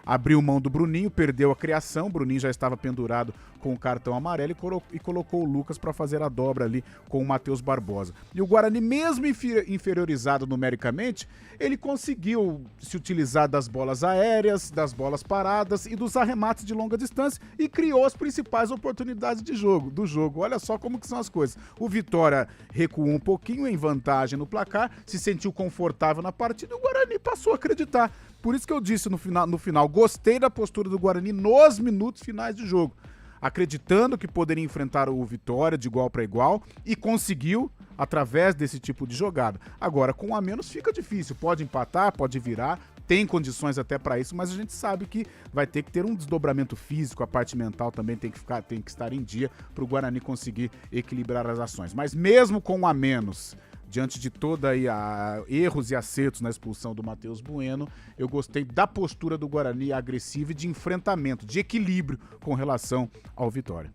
abriu mão do Bruninho, perdeu a criação, o Bruninho já estava pendurado com o cartão amarelo e colocou o Lucas para fazer a dobra ali com o Matheus Barbosa. E o Guarani, mesmo inferiorizado numericamente, ele conseguiu se utilizar das bolas aéreas, das bolas paradas e dos arremates de longa distância e criou as principais oportunidades do jogo. Olha só como que são as coisas. O Vitória recuou um pouquinho em vantagem no placar, se sentiu confortável na partida e o Guarani passou a acreditar. Por isso que eu disse no final, gostei da postura do Guarani nos minutos finais de jogo, acreditando que poderia enfrentar o Vitória de igual para igual e conseguiu através desse tipo de jogada. Agora, com um a menos fica difícil, pode empatar, pode virar, tem condições até para isso, mas a gente sabe que vai ter que ter um desdobramento físico, a parte mental também tem que estar em dia para o Guarani conseguir equilibrar as ações. Mas mesmo com um a menos, diante de toda aí erros e acertos na expulsão do Matheus Bueno, eu gostei da postura do Guarani agressiva e de enfrentamento, de equilíbrio com relação ao Vitória.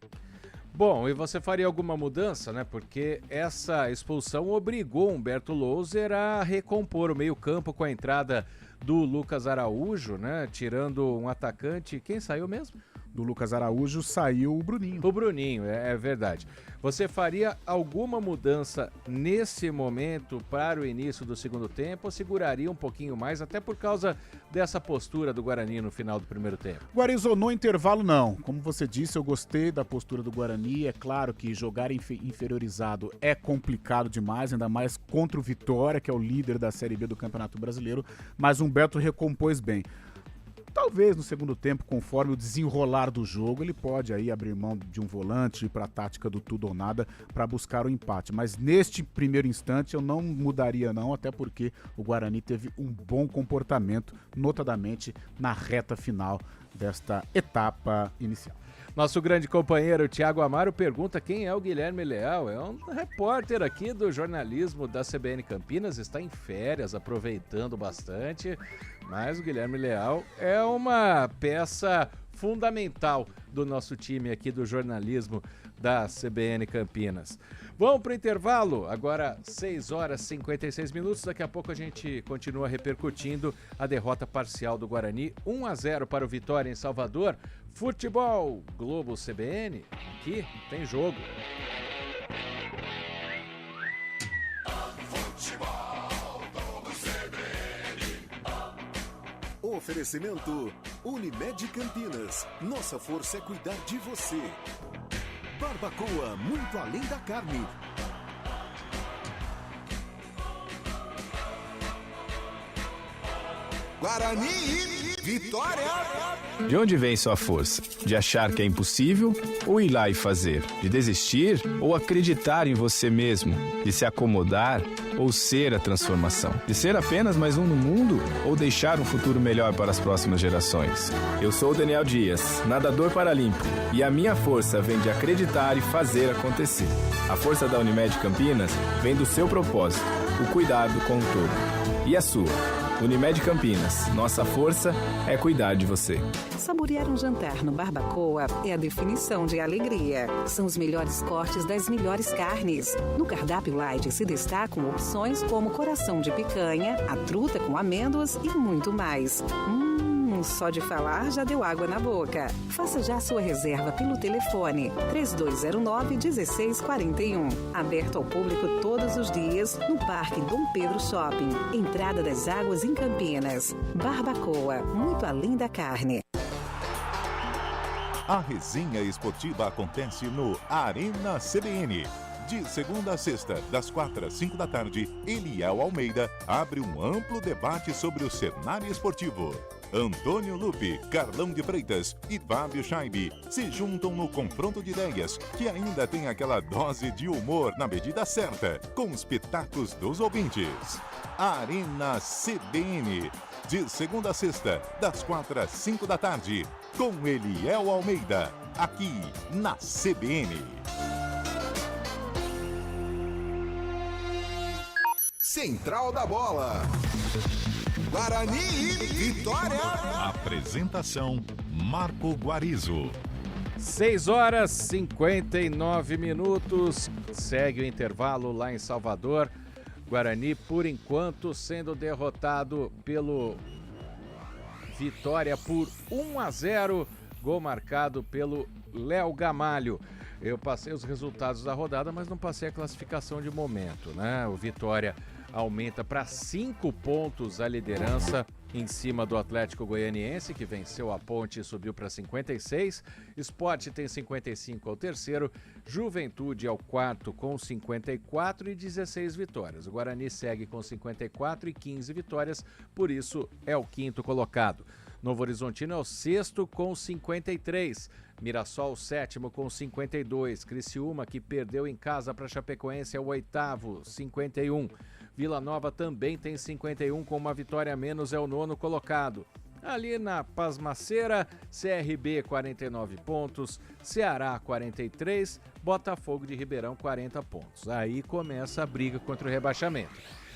Bom, e você faria alguma mudança, né? Porque essa expulsão obrigou Humberto Louser a recompor o meio-campo com a entrada do Lucas Araújo, né? Tirando um atacante. Quem saiu mesmo? Do Lucas Araújo saiu o Bruninho. O Bruninho, é verdade. Você faria alguma mudança nesse momento para o início do segundo tempo ou seguraria um pouquinho mais, até por causa dessa postura do Guarani no final do primeiro tempo? Guarizou, no intervalo não. Como você disse, eu gostei da postura do Guarani. É claro que jogar inferiorizado é complicado demais, ainda mais contra o Vitória, que é o líder da Série B do Campeonato Brasileiro, mas o Humberto recompôs bem. Talvez no segundo tempo, conforme o desenrolar do jogo, ele pode aí abrir mão de um volante, ir para a tática do tudo ou nada para buscar o empate. Mas neste primeiro instante eu não mudaria não, até porque o Guarani teve um bom comportamento, notadamente na reta final desta etapa inicial. Nosso grande companheiro Thiago Amaro pergunta quem é o Guilherme Leal. É um repórter aqui do jornalismo da CBN Campinas, está em férias, aproveitando bastante, mas o Guilherme Leal é uma peça fundamental do nosso time aqui do jornalismo da CBN Campinas. Vamos para o intervalo, agora 6 horas e 56 minutos, daqui a pouco a gente continua repercutindo a derrota parcial do Guarani, 1-0 para o Vitória em Salvador. Futebol Globo CBN, aqui tem jogo. Oferecimento Unimed Campinas. Nossa força é cuidar de você. Barbacoa, muito além da carne. Guarani e Vitória. De onde vem sua força? De achar que é impossível ou ir lá e fazer? De desistir ou acreditar em você mesmo? De se acomodar ou ser a transformação? De ser apenas mais um no mundo ou deixar um futuro melhor para as próximas gerações? Eu sou o Daniel Dias, nadador paralímpico, e a minha força vem de acreditar e fazer acontecer. A força da Unimed Campinas vem do seu propósito, o cuidado com o todo. E a sua? Unimed Campinas, nossa força é cuidar de você. Saborear um jantar no Barbacoa é a definição de alegria. São os melhores cortes das melhores carnes. No cardápio light se destacam opções como coração de picanha, a truta com amêndoas e muito mais. Só de falar já deu água na boca. Faça já sua reserva pelo telefone 3209-1641. Aberto ao público todos os dias no Parque Dom Pedro Shopping. Entrada das Águas em Campinas. Barbacoa, muito além da carne. A resenha esportiva acontece no Arena CBN. De segunda a sexta, das 4 às 5 da tarde, Eliel Almeida abre um amplo debate sobre o cenário esportivo. Antônio Lupe, Carlão de Freitas e Fábio Scheibe se juntam no confronto de ideias, que ainda tem aquela dose de humor na medida certa, com os pitacos dos ouvintes. Arena CBN, de segunda a sexta, das 4 às 5 da tarde, com Eliel Almeida, aqui na CBN. Central da Bola. Guarani e Vitória. Apresentação: Marco Guarizo. 6h59. Segue o intervalo lá em Salvador. Guarani, por enquanto, sendo derrotado pelo Vitória por 1-0. Gol marcado pelo Léo Gamalho. Eu passei os resultados da rodada, mas não passei a classificação de momento, né? O Vitória aumenta para 5 pontos a liderança em cima do Atlético Goianiense, que venceu a Ponte e subiu para 56. Sport tem 55 ao terceiro, Juventude ao quarto com 54 e 16 vitórias. O Guarani segue com 54 e 15 vitórias, por isso é o quinto colocado. Novo Horizontino é o sexto com 53. Mirassol, sétimo com 52. Criciúma, que perdeu em casa para Chapecoense, é o oitavo, 51. Vila Nova também tem 51, com uma vitória a menos, é o nono colocado. Ali na pasmaceira, CRB 49 pontos, Ceará 43, Botafogo de Ribeirão 40 pontos. Aí começa a briga contra o rebaixamento.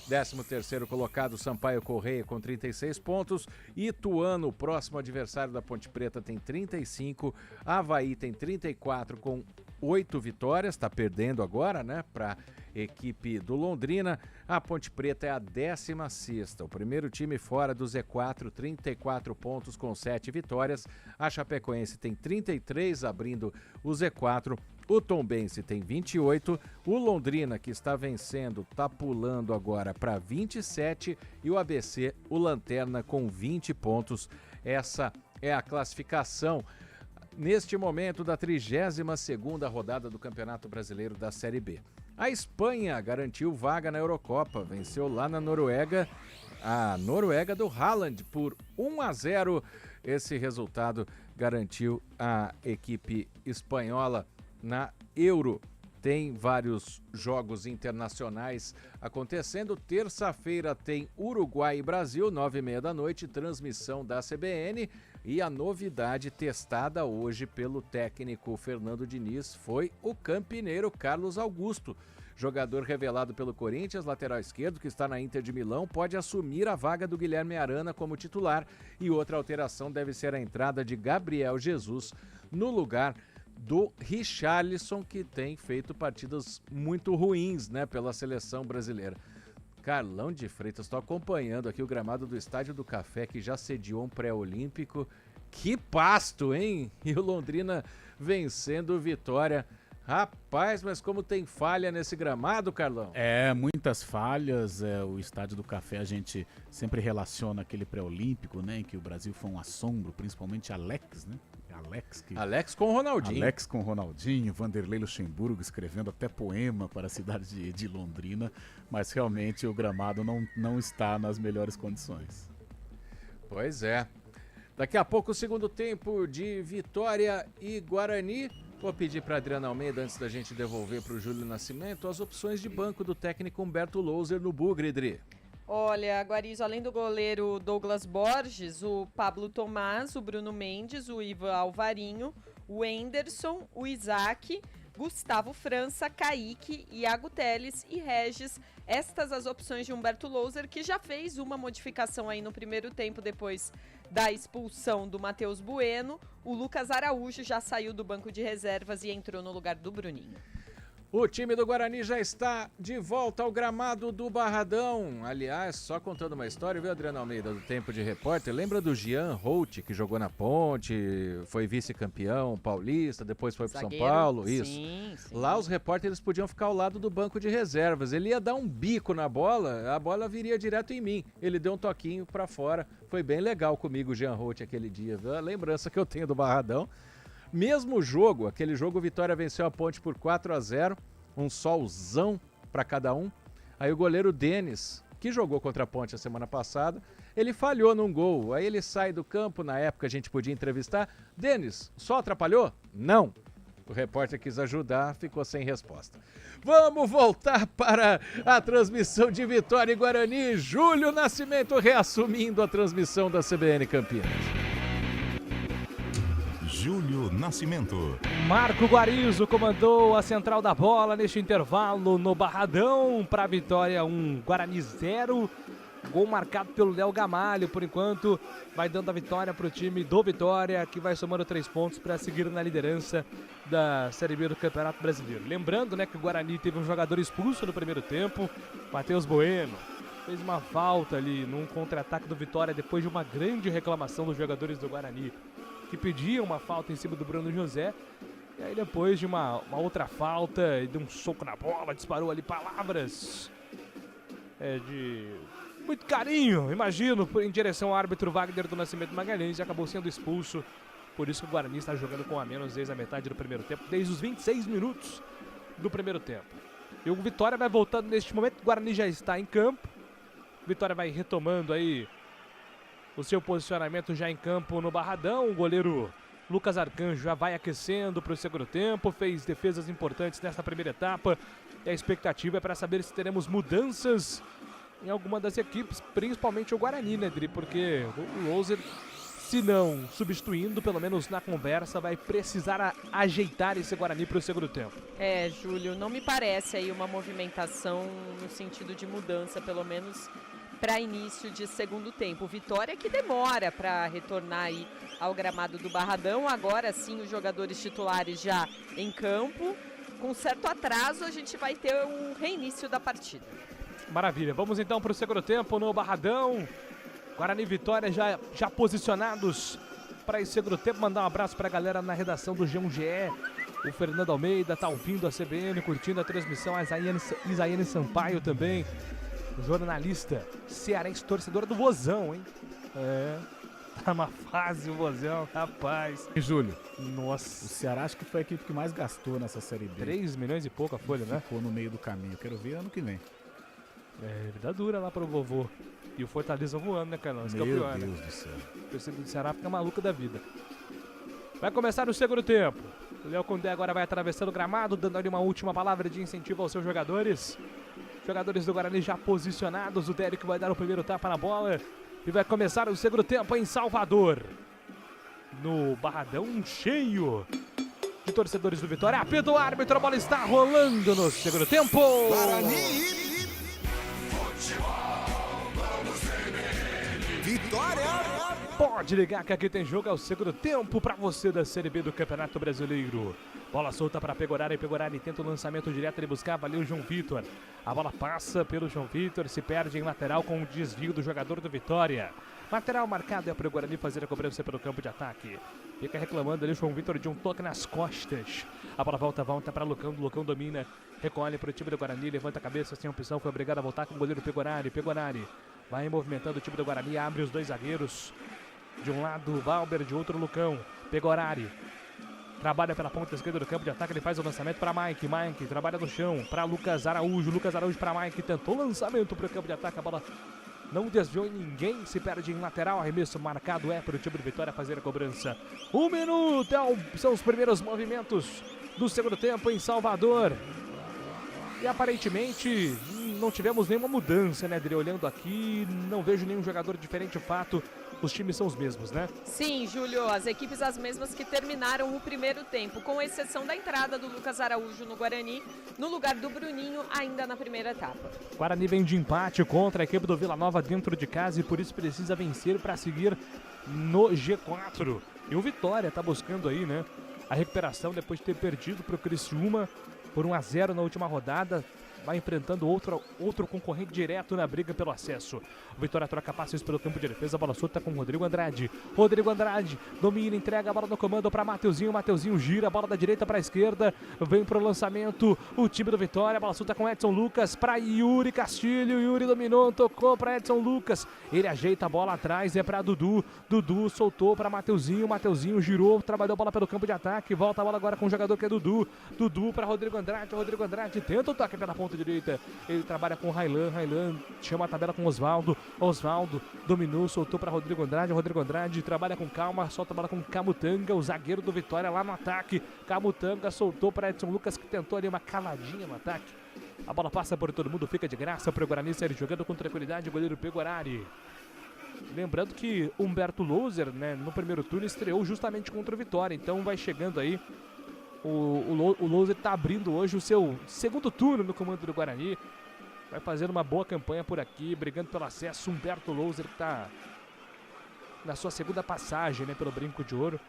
13º colocado, Sampaio Correia com 36 pontos, Ituano, o próximo adversário da Ponte Preta, tem 35, Avaí tem 34 com 8 vitórias, está perdendo agora, né, para equipe do Londrina. A Ponte Preta é a 16ª, o primeiro time fora do Z4, 34 pontos com 7 vitórias. A Chapecoense tem 33, abrindo o Z4. O Tombense tem 28, o Londrina, que está vencendo, está pulando agora para 27, e o ABC, o Lanterna, com 20 pontos. Essa é a classificação neste momento da 32ª rodada do Campeonato Brasileiro da Série B. A Espanha garantiu vaga na Eurocopa, venceu lá na Noruega, a Noruega do Haaland por 1-0. Esse resultado garantiu a equipe espanhola na Euro. Tem vários jogos internacionais acontecendo. Terça-feira tem Uruguai e Brasil, 9h30 da noite, transmissão da CBN. E a novidade testada hoje pelo técnico Fernando Diniz foi o campineiro Carlos Augusto. Jogador revelado pelo Corinthians, lateral esquerdo, que está na Inter de Milão, pode assumir a vaga do Guilherme Arana como titular. E outra alteração deve ser a entrada de Gabriel Jesus no lugar do Richarlison, que tem feito partidas muito ruins, né, pela seleção brasileira. Carlão de Freitas, estou acompanhando aqui o gramado do Estádio do Café, que já sediou um pré-olímpico. Que pasto, hein? E o Londrina vencendo o Vitória. Rapaz, mas como tem falha nesse gramado, Carlão? Muitas falhas. O Estádio do Café, a gente sempre relaciona aquele pré-olímpico, né, em que o Brasil foi um assombro, principalmente Alex, né? Alex com Ronaldinho. Alex com Ronaldinho, Vanderlei Luxemburgo escrevendo até poema para a cidade de Londrina, mas realmente o gramado não está nas melhores condições. Pois é. Daqui a pouco o segundo tempo de Vitória e Guarani. Vou pedir para Adriana Almeida, antes da gente devolver para o Júlio Nascimento, as opções de banco do técnico Humberto Louser no Bugre, Adri. Olha, Guarizo, além do goleiro Douglas Borges, o Pablo Tomás, o Bruno Mendes, o Ivan Alvarinho, o Enderson, o Isaac, Gustavo França, Kaique, Iago Teles e Regis. Estas as opções de Humberto Louser, que já fez uma modificação aí no primeiro tempo depois da expulsão do Matheus Bueno. O Lucas Araújo já saiu do banco de reservas e entrou no lugar do Bruninho. O time do Guarani já está de volta ao gramado do Barradão. Aliás, só contando uma história, viu, Adriano Almeida, do Tempo de Repórter? Lembra do Jean Holt, que jogou na Ponte, foi vice-campeão paulista, depois foi pro São Paulo? Isso. Sim. Lá os repórteres podiam ficar ao lado do banco de reservas. Ele ia dar um bico na bola, a bola viria direto em mim. Ele deu um toquinho pra fora. Foi bem legal comigo o Jean Holt aquele dia, viu? A lembrança que eu tenho do Barradão. Mesmo jogo, aquele jogo o Vitória venceu a Ponte por 4-0, um solzão para cada um. Aí o goleiro Denis, que jogou contra a Ponte a semana passada, ele falhou num gol. Aí ele sai do campo, na época a gente podia entrevistar. Denis, só atrapalhou? Não. O repórter quis ajudar, ficou sem resposta. Vamos voltar para a transmissão de Vitória e Guarani. Júlio Nascimento reassumindo a transmissão da CBN Campinas. Júlio Nascimento. Marco Guarizo comandou a central da bola neste intervalo no Barradão para Vitória 1, Guarani 0. Gol marcado pelo Léo Gamalho, por enquanto vai dando a vitória para o time do Vitória, que vai somando 3 pontos para seguir na liderança da Série B do Campeonato Brasileiro. Lembrando, né, que o Guarani teve um jogador expulso no primeiro tempo, Matheus Bueno. Fez uma falta ali num contra-ataque do Vitória depois de uma grande reclamação dos jogadores do Guarani, que pediam uma falta em cima do Bruno José. E aí depois de uma outra falta, e deu um soco na bola, disparou ali palavras de muito carinho, imagino, em direção ao árbitro Wagner do Nascimento Magalhães, e acabou sendo expulso. Por isso que o Guarani está jogando com a menos desde a metade do primeiro tempo, desde os 26 minutos do primeiro tempo. E o Vitória vai voltando neste momento, o Guarani já está em campo. O Vitória vai retomando aí o seu posicionamento já em campo no Barradão. O goleiro Lucas Arcanjo já vai aquecendo para o segundo tempo, fez defesas importantes nesta primeira etapa. E a expectativa é para saber se teremos mudanças em alguma das equipes, principalmente o Guarani, né, Dri? Porque o Louser, se não substituindo, pelo menos na conversa, vai precisar ajeitar esse Guarani para o segundo tempo. Júlio, não me parece aí uma movimentação no sentido de mudança, pelo menos para início de segundo tempo. Vitória que demora para retornar aí ao gramado do Barradão. Agora sim, os jogadores titulares já em campo. Com certo atraso, a gente vai ter um reinício da partida. Maravilha. Vamos então para o segundo tempo no Barradão. Guarani e Vitória já posicionados para esse segundo tempo. Mandar um abraço para a galera na redação do G1GE. O Fernando Almeida tá ouvindo a CBN, curtindo a transmissão. A Isaiane Sampaio também. Jornalista cearense, torcedora do Vozão, hein? Tá uma fase o Vozão, rapaz. E Júlio, nossa, o Ceará acho que foi a equipe que mais gastou nessa Série B. 3 milhões e pouco a folha, né? Ficou no meio do caminho, quero ver ano que vem. Vida dura lá pro vovô. E o Fortaleza voando, né, Carlão? Meu Deus do céu. O torcedor do Ceará fica maluco da vida. Vai começar o segundo tempo. O Léo Condé agora vai atravessando o gramado, dando ali uma última palavra de incentivo aos seus jogadores. Jogadores do Guarani já posicionados. O Dérico vai dar o primeiro tapa na bola. E vai começar o segundo tempo em Salvador. No Barradão cheio de torcedores do Vitória. Apito o árbitro, a bola está rolando no segundo tempo. Guarani. Vitória. Pode ligar que aqui tem jogo, é o segundo tempo para você da Série B do Campeonato Brasileiro. Bola solta para Pegorari, Pegorari tenta o lançamento direto, ele buscava ali o João Vitor. A bola passa pelo João Vitor, se perde em lateral com o desvio do jogador do Vitória. Lateral marcado é para o Guarani fazer a cobrança pelo campo de ataque. Fica reclamando ali o João Vitor de um toque nas costas. A bola volta para Lucão, Lucão domina, recolhe para o time do Guarani, levanta a cabeça sem opção, foi obrigado a voltar com o goleiro Pegorari, Pegorari. Vai movimentando o time do Guarani, abre os dois zagueiros. De um lado, Valber, de outro, Lucão. Pegorari. Trabalha pela ponta esquerda do campo de ataque, ele faz o lançamento para Mike. Mike trabalha no chão para Lucas Araújo. Lucas Araújo para Mike, tentou o lançamento para o campo de ataque. A bola não desviou em ninguém, se perde em lateral. Arremesso marcado para o time do Vitória fazer a cobrança. 1 minuto, são os primeiros movimentos do segundo tempo em Salvador. E aparentemente não tivemos nenhuma mudança, né, Dre? Olhando aqui, não vejo nenhum jogador diferente. O fato os times são os mesmos, né? Sim, Júlio, as equipes as mesmas que terminaram o primeiro tempo, com exceção da entrada do Lucas Araújo no Guarani, no lugar do Bruninho, ainda na primeira etapa. Guarani vem de empate contra a equipe do Vila Nova dentro de casa e por isso precisa vencer para seguir no G4. E o Vitória está buscando aí, né, a recuperação depois de ter perdido para o Criciúma por 1-0 na última rodada. Vai enfrentando outro concorrente direto na briga pelo acesso. O Vitória troca passes pelo campo de defesa. A bola solta com o Rodrigo Andrade. Rodrigo Andrade domina, entrega a bola no comando para Mateuzinho. Mateuzinho gira a bola da direita para a esquerda. Vem para o lançamento o time do Vitória. A bola solta com Edson Lucas para Yuri Castilho. Yuri dominou, tocou para Edson Lucas. Ele ajeita a bola atrás, é para Dudu. Dudu soltou para Mateuzinho. Mateuzinho girou, trabalhou a bola pelo campo de ataque. Volta a bola agora com o jogador que é Dudu. Dudu para Rodrigo Andrade. Rodrigo Andrade tenta o toque pela ponta direita, ele trabalha com Railan chama a tabela com Osvaldo dominou, soltou para Rodrigo Andrade trabalha com calma, solta a bola com Camutanga, o zagueiro do Vitória lá no ataque. Camutanga soltou para Edson Lucas, que tentou ali uma caladinha no ataque. A bola passa por todo mundo, fica de graça para o Guarani sair jogando com tranquilidade. O goleiro Pegorari. Lembrando que Humberto Louser, né, no primeiro turno estreou justamente contra o Vitória, então vai chegando aí. O Louser está abrindo hoje o seu segundo turno no comando do Guarani. Vai fazendo uma boa campanha por aqui, brigando pelo acesso. Humberto Louser está na sua segunda passagem, né, pelo Brinco de Ouro.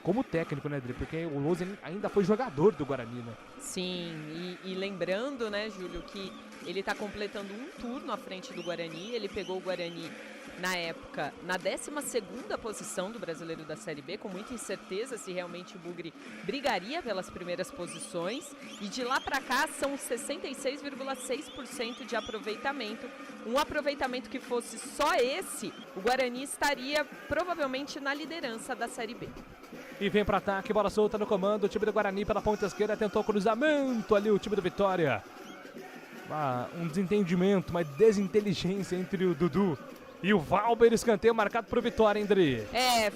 Como técnico, né, Dri? Porque o Louser ainda foi jogador do Guarani, né? Sim, e lembrando, né, Júlio, que ele está completando um turno à frente do Guarani. Ele pegou o Guarani na época, na 12ª posição do Brasileiro da Série B, com muita incerteza se realmente o Bugre brigaria pelas primeiras posições. E de lá para cá são 66,6% de aproveitamento. Um aproveitamento que fosse só esse, o Guarani estaria provavelmente na liderança da Série B. E vem para ataque, bola solta no comando, o time do Guarani pela ponta esquerda, tentou cruzamento ali o time do Vitória. Um desentendimento, uma desinteligência entre o Dudu e o Valber, escanteio marcado pro Vitória, hein, Dri?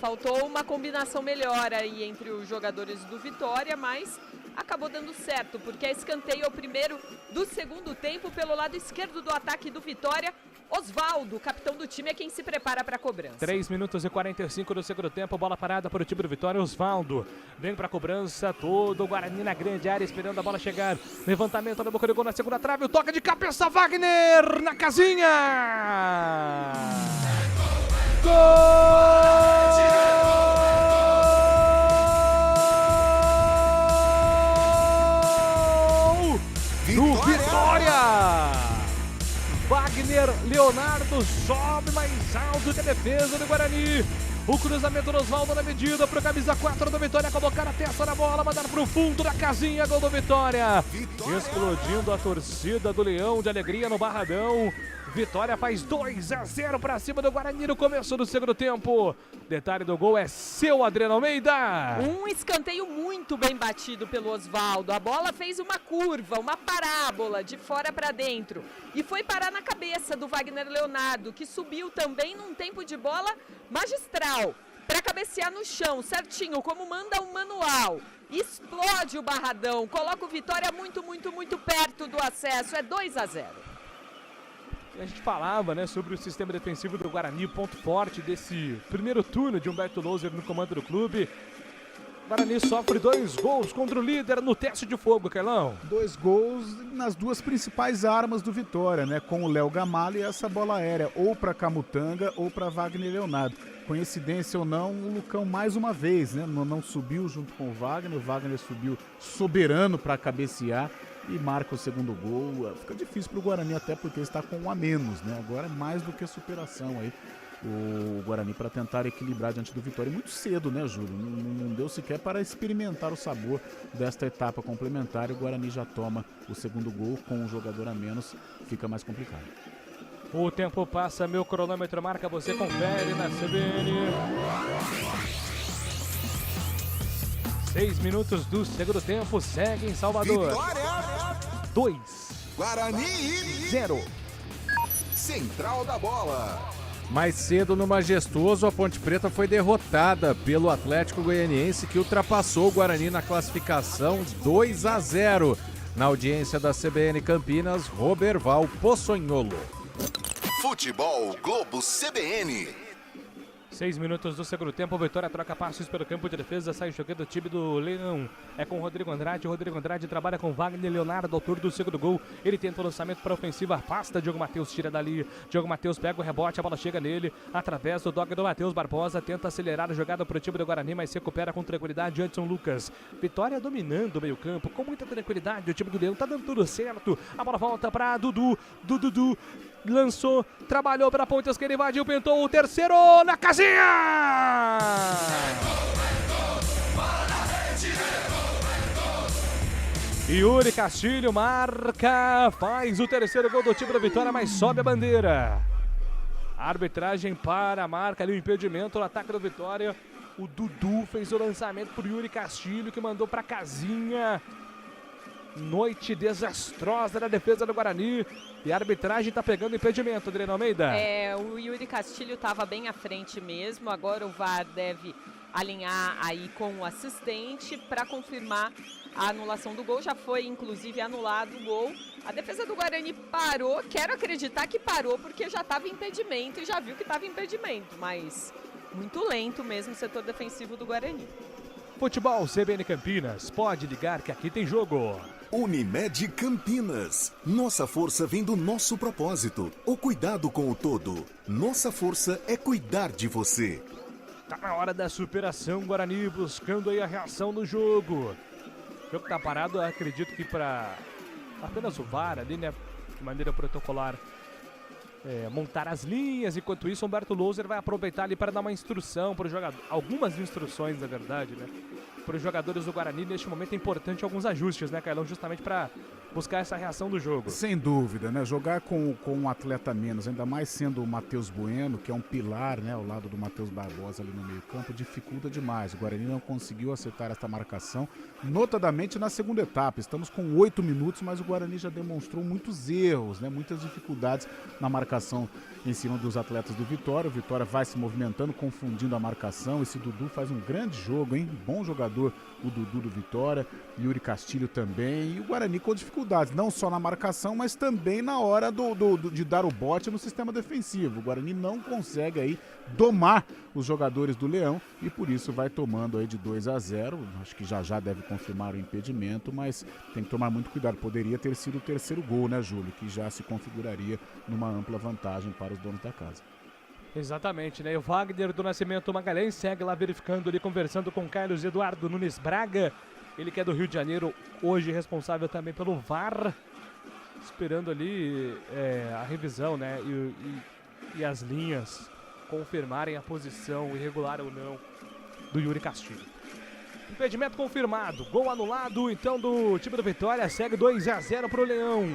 Faltou uma combinação melhor aí entre os jogadores do Vitória, mas acabou dando certo, porque a escanteio é o primeiro do segundo tempo pelo lado esquerdo do ataque do Vitória. Osvaldo, capitão do time, é quem se prepara para a cobrança. 3 minutos e 45 do segundo tempo, bola parada para o time do Vitória. Osvaldo vem para a cobrança, todo o Guarani na grande área, esperando a bola chegar. Levantamento na boca do gol na segunda trave, o toque de cabeça, Wagner na casinha! Gol do Vitória! Wagner Leonardo sobe mais alto que a defesa do Guarani. O cruzamento do Osvaldo na medida para o camisa 4 do Vitória, colocar a testa na bola, mandar para o fundo da casinha, gol do Vitória. Explodindo a torcida do Leão de alegria no Barradão. Vitória faz 2-0 para cima do Guarani no começo do segundo tempo. Detalhe do gol é seu, Adriano Almeida. Um escanteio muito bem batido pelo Osvaldo. A bola fez uma curva, uma parábola de fora para dentro. E foi parar na cabeça do Wagner Leonardo, que subiu também num tempo de bola magistral. Para cabecear no chão, certinho, como manda o manual. Explode o Barradão, coloca o Vitória muito perto do acesso. É 2-0. A gente falava, né, sobre o sistema defensivo do Guarani, o ponto forte desse primeiro turno de Humberto Louser no comando do clube. O Guarani sofre 2 gols contra o líder no teste de fogo, Carlão. 2 gols nas duas principais armas do Vitória, né, com o Léo Gamalho e essa bola aérea, ou para Camutanga ou para Wagner Leonardo. Coincidência ou não, o Lucão mais uma vez, né, não subiu junto com o Wagner subiu soberano para cabecear e marca o segundo gol. Fica difícil para o Guarani, até porque está com 1 a menos, né? Agora é mais do que superação aí o Guarani para tentar equilibrar diante do Vitória. E muito cedo, né, Júlio? Não deu sequer para experimentar o sabor desta etapa complementar. E o Guarani já toma o segundo gol com um jogador a menos, fica mais complicado. O tempo passa, meu cronômetro marca, você confere na CBN. 6 minutos do segundo tempo, segue em Salvador. Vitória! 2 Guarani 0. Central da Bola. Mais cedo no Majestoso, a Ponte Preta foi derrotada pelo Atlético Goianiense, que ultrapassou o Guarani na classificação 2-0. Na audiência da CBN Campinas, Roberval Poçonholo. Futebol Globo CBN. 6 minutos do segundo tempo, o Vitória troca passos pelo campo de defesa, sai jogando o time do Leão. É com o Rodrigo Andrade trabalha com Wagner Leonardo, autor do segundo gol. Ele tenta o lançamento para a ofensiva, afasta, Diogo Matheus tira dali. Diogo Matheus pega o rebote, a bola chega nele, através do dog do Matheus Barbosa, tenta acelerar a jogada para o time do Guarani, mas se recupera com tranquilidade Edson Lucas. Vitória dominando o meio campo, com muita tranquilidade, o time do Leão tá dando tudo certo. A bola volta para Dudu, Dudu lançou, trabalhou pela ponta esquerda, invadiu, pintou o terceiro na casinha! Yuri Castilho marca, faz o terceiro gol do time da Vitória, mas sobe a bandeira. A arbitragem para a marca ali, o impedimento no ataque da Vitória. O Dudu fez o lançamento pro Yuri Castilho, que mandou pra casinha. Noite desastrosa da defesa do Guarani. E a arbitragem tá pegando impedimento, Adriano Almeida. O Yuri Castilho estava bem à frente mesmo. Agora o VAR deve alinhar aí com o assistente para confirmar a anulação do gol. Já foi, inclusive, anulado o gol. A defesa do Guarani parou. Quero acreditar que parou porque já estava impedimento e já viu que estava impedimento. Mas muito lento mesmo o setor defensivo do Guarani. Futebol CBN Campinas. Pode ligar que aqui tem jogo. Unimed Campinas. Nossa força vem do nosso propósito. O cuidado com o todo. Nossa força é cuidar de você. Tá na hora da superação, Guarani buscando aí a reação no jogo. O jogo tá parado, acredito que para apenas o VAR ali, né, de maneira protocolar, montar as linhas. Enquanto isso, Humberto Louser vai aproveitar ali para dar uma instrução para o jogador, algumas instruções, na verdade, né, para os jogadores do Guarani. Neste momento é importante alguns ajustes, né, Carlão, justamente para buscar essa reação do jogo. Sem dúvida, né? Jogar com um atleta menos, ainda mais sendo o Matheus Bueno, que é um pilar, né, ao lado do Matheus Barbosa ali no meio campo, dificulta demais. O Guarani não conseguiu acertar essa marcação, notadamente na segunda etapa. Estamos com 8 minutos, mas o Guarani já demonstrou muitos erros, né, muitas dificuldades na marcação em cima dos atletas do Vitória. O Vitória vai se movimentando, confundindo a marcação. Esse Dudu faz um grande jogo, hein? Bom jogador o Dudu do Vitória, Yuri Castilho também. E o Guarani com dificuldades, não só na marcação, mas também na hora de dar o bote no sistema defensivo. O Guarani não consegue aí domar os jogadores do Leão e por isso vai tomando aí de 2-0. Acho que já deve confirmar o impedimento, mas tem que tomar muito cuidado. Poderia ter sido o terceiro gol, né, Júlio? Que já se configuraria numa ampla vantagem para os donos da casa. Exatamente, né? E o Wagner do Nascimento Magalhães segue lá verificando ali, conversando com Carlos Eduardo Nunes Braga. Ele que é do Rio de Janeiro, hoje responsável também pelo VAR. Esperando ali a revisão, né? E as linhas confirmarem a posição irregular ou não do Yuri Castilho. Impedimento confirmado, gol anulado então do time do Vitória, segue 2-0 pro Leão.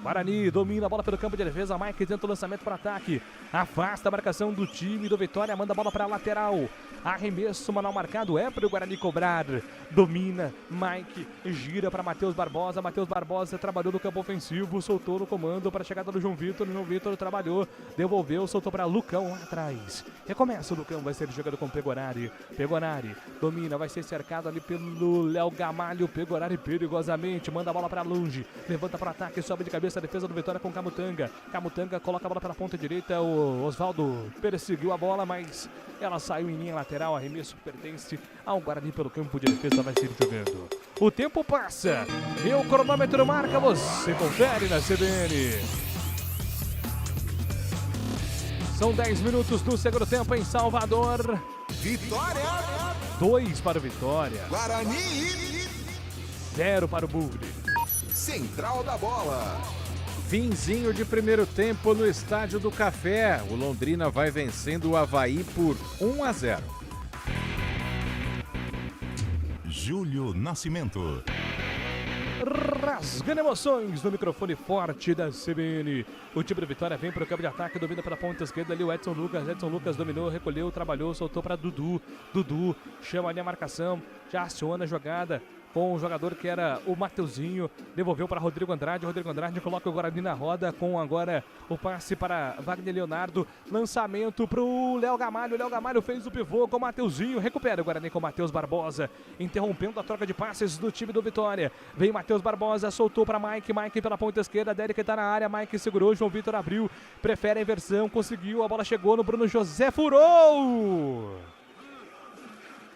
Guarani domina a bola pelo campo de defesa, Mike tenta o lançamento para ataque, afasta a marcação do time do Vitória, manda a bola para a lateral, arremesso manual marcado, para o Guarani cobrar, domina, Mike gira para Matheus Barbosa trabalhou no campo ofensivo, soltou no comando para a chegada do João Vitor trabalhou, devolveu, soltou para Lucão lá atrás, recomeça o Lucão, vai ser jogado com Pegorari, domina, vai ser cercado ali pelo Léo Gamalho, Pegorari perigosamente, manda a bola para longe, levanta para ataque, sobe de cabeça a defesa do Vitória com Camutanga coloca a bola pela ponta direita, o Osvaldo perseguiu a bola, mas ela saiu em linha lateral, arremesso que pertence ao Guarani pelo campo de defesa, vai ser jogando. O tempo passa, meu cronômetro marca, você confere na CBN. São 10 minutos do segundo tempo em Salvador. Vitória! 2 para o Vitória. Guarani! 0 para o Bugre. Central da Bola. Finzinho de primeiro tempo no Estádio do Café. O Londrina vai vencendo o Avaí por 1-0. Júlio Nascimento. Rasgando emoções no microfone forte da CBN. O time do Vitória vem para o campo de ataque, domina pela ponta esquerda ali o Edson Lucas dominou, recolheu, trabalhou, soltou para Dudu chama ali a marcação, já aciona a jogada, com o jogador que era o Mateuzinho, devolveu para Rodrigo Andrade coloca o Guarani na roda, com agora o passe para Wagner Leonardo, lançamento para o Léo Gamalho fez o pivô com o Mateuzinho, recupera o Guarani com o Matheus Barbosa, interrompendo a troca de passes do time do Vitória, vem Matheus Barbosa, soltou para Mike pela ponta esquerda, Derek está na área, Mike segurou, João Vitor abriu, prefere a inversão, conseguiu, a bola chegou no Bruno José, furou!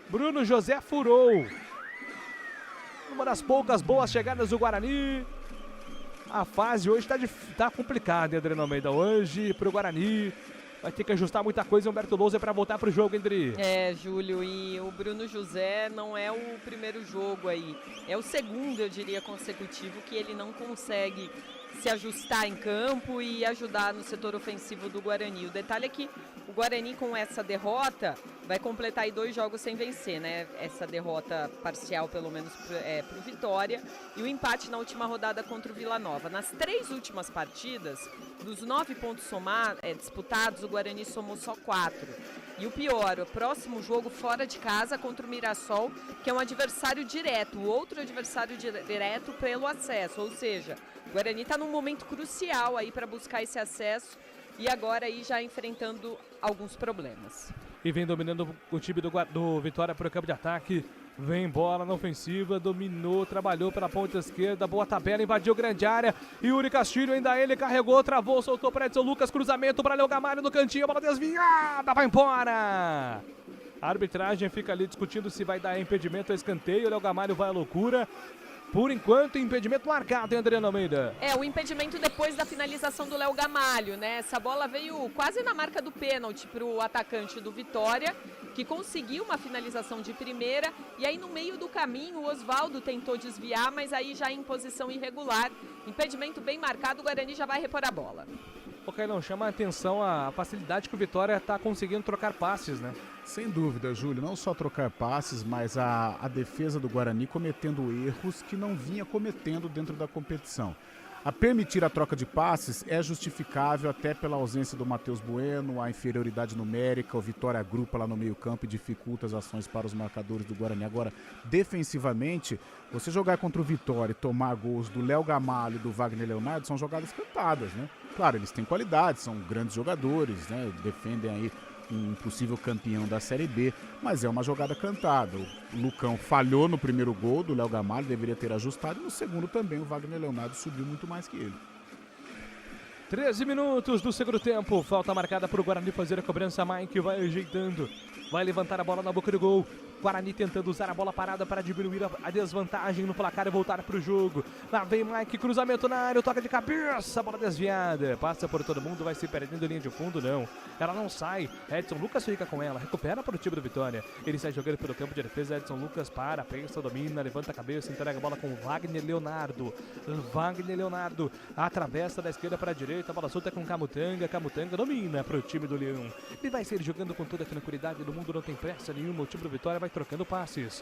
Bruno José furou! Uma das poucas boas chegadas do Guarani. A fase hoje tá complicada, Adriano Almeida. Hoje, pro Guarani, vai ter que ajustar muita coisa. Humberto Louser para voltar pro jogo, Andri. Júlio, e o Bruno José não é o primeiro jogo aí. É o segundo, eu diria, consecutivo que ele não consegue se ajustar em campo e ajudar no setor ofensivo do Guarani. O detalhe é que o Guarani, com essa derrota, vai completar aí 2 jogos sem vencer, né? Essa derrota parcial, pelo menos, pro Vitória, e o empate na última rodada contra o Vila Nova. Nas 3 últimas partidas, dos 9 pontos disputados, o Guarani somou só 4. E o pior, o próximo jogo fora de casa contra o Mirassol, que é um adversário direto, o outro adversário direto pelo acesso, ou seja, o Guarani está num momento crucial aí para buscar esse acesso e agora aí já enfrentando alguns problemas. E vem dominando o time do Vitória para o campo de ataque. Vem bola na ofensiva, dominou, trabalhou pela ponta esquerda, boa tabela, invadiu grande área. Yuri Castilho, ainda ele, carregou, travou, soltou para Edson Lucas, cruzamento para Léo Gamalho no cantinho, bola desviada, vai embora. A arbitragem fica ali discutindo se vai dar impedimento ou escanteio, Léo Gamalho vai à loucura. Por enquanto, impedimento marcado, hein, Adriano Almeida? O impedimento depois da finalização do Léo Gamalho, né? Essa bola veio quase na marca do pênalti para o atacante do Vitória, que conseguiu uma finalização de primeira, e aí no meio do caminho o Osvaldo tentou desviar, mas aí já em posição irregular. Impedimento bem marcado, o Guarani já vai repor a bola. O Cailão, chama a atenção a facilidade que o Vitória está conseguindo trocar passes, né? Sem dúvida, Júlio, não só trocar passes, mas a defesa do Guarani cometendo erros que não vinha cometendo dentro da competição. A permitir a troca de passes é justificável até pela ausência do Matheus Bueno, a inferioridade numérica, o Vitória agrupa lá no meio campo e dificulta as ações para os marcadores do Guarani. Agora, defensivamente, você jogar contra o Vitória e tomar gols do Léo Gamalho e do Wagner Leonardo são jogadas cantadas, né? Claro, eles têm qualidade, são grandes jogadores, né? Defendem aí um possível campeão da Série B, mas é uma jogada cantada. O Lucão falhou no primeiro gol do Léo Gamalho, deveria ter ajustado, e no segundo também o Wagner Leonardo subiu muito mais que ele. 13 minutos do segundo tempo, falta marcada para o Guarani fazer a cobrança. Mike vai ajeitando, vai levantar a bola na boca do gol. Guarani tentando usar a bola parada para diminuir a desvantagem no placar e voltar para o jogo. Lá vem Mike, cruzamento na área, toca de cabeça, bola desviada, passa por todo mundo, vai se perdendo em linha de fundo, não. Ela não sai, Edson Lucas fica com ela, recupera para o time do Vitória. Ele sai jogando pelo campo de defesa, Edson Lucas para, pensa, domina, levanta a cabeça, entrega a bola com Wagner Leonardo. Wagner Leonardo atravessa da esquerda para a direita, a bola solta com Camutanga, Camutanga domina para o time do Leão. Ele vai sair jogando com toda a tranquilidade do mundo, não tem pressa nenhuma, o time do Vitória vai trocando passes.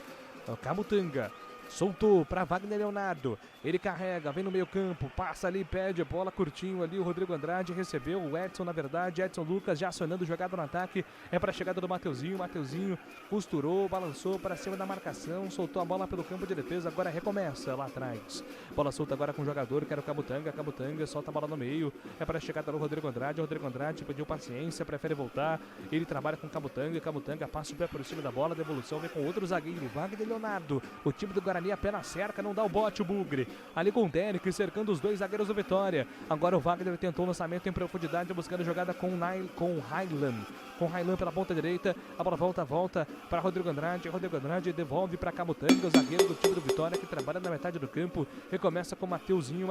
Camutanga soltou para Wagner Leonardo, ele carrega, vem no meio campo, passa ali, pede a bola curtinho ali, o Rodrigo Andrade recebeu, o Edson na verdade, Edson Lucas já acionando jogada no ataque, é para a chegada do Mateuzinho, Mateuzinho costurou, balançou para cima da marcação, soltou a bola pelo campo de defesa, agora recomeça lá atrás, bola solta agora com o jogador, que era o Camutanga, Camutanga solta a bola no meio, é para a chegada do Rodrigo Andrade, o Rodrigo Andrade pediu paciência, prefere voltar, ele trabalha com Camutanga, Camutanga passa o pé por cima da bola, devolução vem com outro zagueiro, Wagner Leonardo, o time do Guarani apenas cerca, não dá o bote o Bugre, ali com o Derek cercando os 2 zagueiros do Vitória, agora o Wagner tentou o lançamento em profundidade, buscando a jogada com o Railan pela ponta direita, a bola volta para Rodrigo Andrade devolve para Camutanga, o zagueiro do time do Vitória, que trabalha na metade do campo, recomeça com Mateuzinho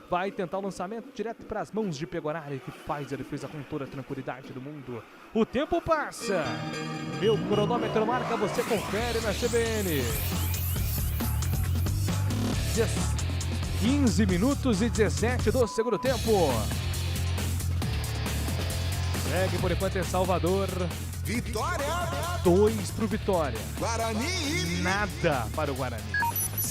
vai tentar o lançamento direto para as mãos de Pegorari, que faz a defesa com toda a tranquilidade do mundo. O tempo passa, meu cronômetro marca, você confere na CBN. 15 minutos e 17 do segundo tempo. Segue por enquanto em Salvador. Vitória! 2 pro Vitória. Guarani! Nada para o Guarani.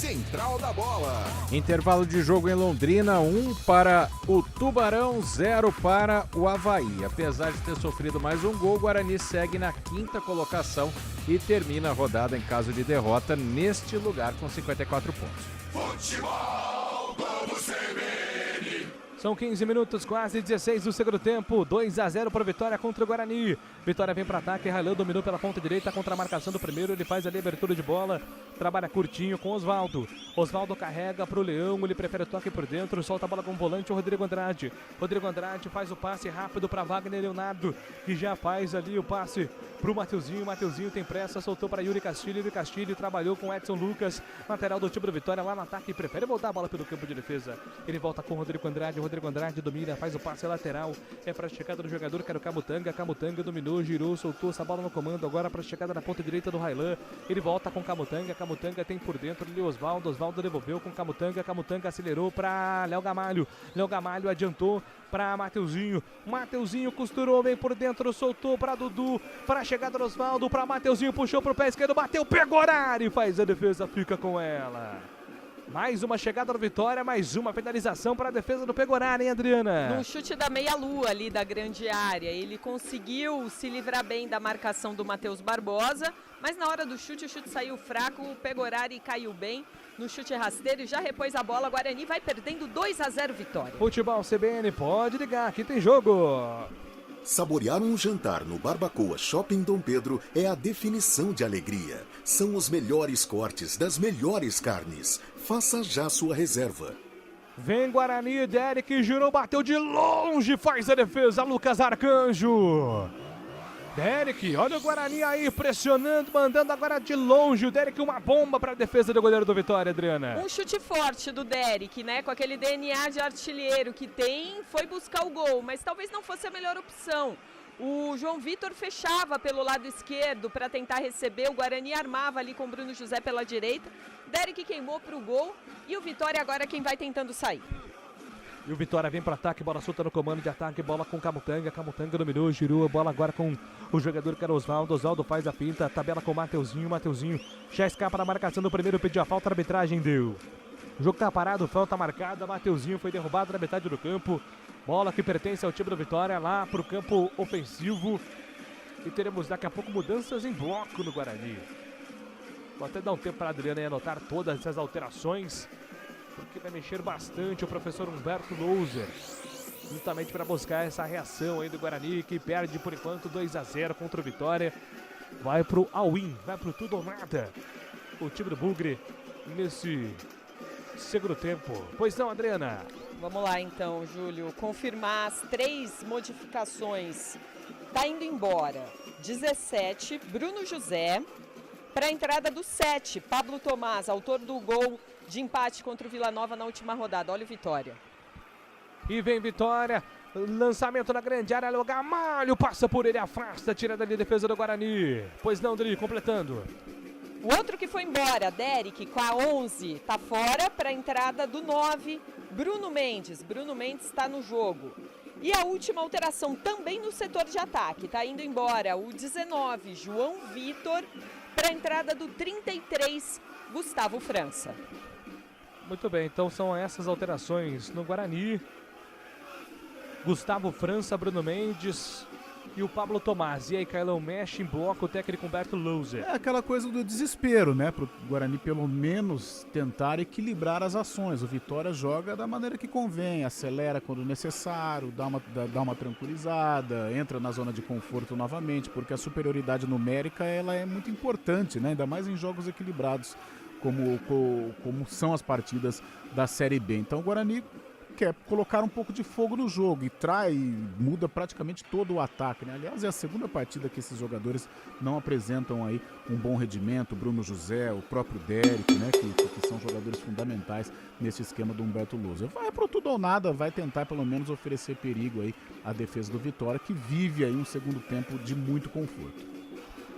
Central da Bola. Intervalo de jogo em Londrina, 1 para o Tubarão, 0 para o Avaí. Apesar de ter sofrido mais um gol, o Guarani segue na 5ª colocação e termina a rodada em caso de derrota neste lugar com 54 pontos. Futebol, vamos São 15 minutos, quase 16 do segundo tempo. 2-0 para a Vitória contra o Guarani. Vitória vem para ataque, Railan dominou pela ponta direita contra a marcação do primeiro. Ele faz ali a abertura de bola, trabalha curtinho com Osvaldo. Osvaldo carrega para o Leão, ele prefere o toque por dentro, solta a bola com o volante, o Rodrigo Andrade. Rodrigo Andrade faz o passe rápido para Wagner Leonardo, que já faz ali o passe para o Mateuzinho. Mateuzinho tem pressa, soltou para Yuri Castilho. Yuri Castilho trabalhou com Edson Lucas, lateral do time do Vitória lá no ataque, prefere voltar a bola pelo campo de defesa. Ele volta com o Rodrigo Andrade. Rodrigo Andrade domina, faz o passe lateral, é para a chegada do jogador que era o Camutanga. Camutanga dominou, girou, soltou essa bola no comando, agora para a chegada na ponta direita do Railan. Ele volta com Camutanga, Camutanga tem por dentro ali Osvaldo. Osvaldo devolveu com Camutanga, Camutanga acelerou para Léo Gamalho. Léo Gamalho adiantou para Mateuzinho. Mateuzinho costurou bem por dentro, soltou para Dudu, para a chegada do Osvaldo, para Mateuzinho, puxou para o pé esquerdo, bateu, pegou Orari, faz a defesa, fica com ela. Mais uma chegada do Vitória, mais uma finalização para a defesa do Pegorari, hein, Adriana? No chute da meia-lua ali da grande área, ele conseguiu se livrar bem da marcação do Matheus Barbosa, mas na hora do chute, o chute saiu fraco, o Pegorari caiu bem no chute rasteiro e já repôs a bola. Guarani vai perdendo 2-0 Vitória. Futebol CBN, pode ligar, aqui tem jogo. Saborear um jantar no Barbacoa Shopping Dom Pedro é a definição de alegria. São os melhores cortes das melhores carnes. Faça já sua reserva. Vem Guarani, Derek girou, bateu de longe, faz a defesa, Lucas Arcanjo. Derek, olha o Guarani aí pressionando, mandando agora de longe. O Derek, uma bomba para a defesa do goleiro do Vitória, Adriana. Um chute forte do Derek, né? Com aquele DNA de artilheiro que tem, foi buscar o gol, mas talvez não fosse a melhor opção. O João Vitor fechava pelo lado esquerdo para tentar receber, o Guarani armava ali com o Bruno José pela direita. Derek queimou para o gol e o Vitória agora é quem vai tentando sair. E o Vitória vem para ataque, bola solta no comando de ataque, bola com Camutanga. Camutanga dominou, girou a bola agora com o jogador que era Osvaldo. Osvaldo faz a finta, tabela com o Mateuzinho. Mateuzinho já escapa na marcação do primeiro, pediu a falta, a arbitragem deu. O jogo tá parado, falta marcada. Mateuzinho foi derrubado na metade do campo. Bola que pertence ao time do Vitória lá pro campo ofensivo. E teremos daqui a pouco mudanças em bloco no Guarani. Vou até dar um tempo para a Adriana anotar todas essas alterações, porque vai mexer bastante o professor Humberto Louser, justamente para buscar essa reação aí do Guarani, que perde por enquanto 2-0 contra o Vitória. Vai pro all-in, vai pro tudo ou nada o time do Bugre nesse segundo tempo. Pois não, Adriana? Vamos lá então, Júlio, confirmar as 3 modificações. Tá indo embora 17, Bruno José, para a entrada do 7, Pablo Tomás, autor do gol de empate contra o Vila Nova na última rodada. Olha o Vitória. E vem Vitória, lançamento na grande área, Léo Gamalho passa por ele, afasta, tira dali a defesa do Guarani. Pois não, Dri, completando. O outro que foi embora, Derek, com a 11, tá fora para a entrada do 9, Bruno Mendes. Bruno Mendes está no jogo. E a última alteração também no setor de ataque, tá indo embora o 19, João Vitor, para a entrada do 33, Gustavo França. Muito bem, então são essas alterações no Guarani. Gustavo França, Bruno Mendes e o Pablo Tomás. E aí, Carlão, mexe em bloco o técnico Humberto Louser. É aquela coisa do desespero, né? Pro Guarani pelo menos tentar equilibrar as ações. O Vitória joga da maneira que convém, acelera quando necessário, dá uma tranquilizada, entra na zona de conforto novamente, porque a superioridade numérica ela é muito importante, né? Ainda mais em jogos equilibrados, como são as partidas da Série B. Então o Guarani quer colocar um pouco de fogo no jogo e muda praticamente todo o ataque, né? Aliás, é a segunda partida que esses jogadores não apresentam aí um bom rendimento. Bruno José, o próprio Derek, né? Que são jogadores fundamentais nesse esquema do Humberto Louser. Vai pro tudo ou nada, vai tentar pelo menos oferecer perigo aí à defesa do Vitória, que vive aí um segundo tempo de muito conforto.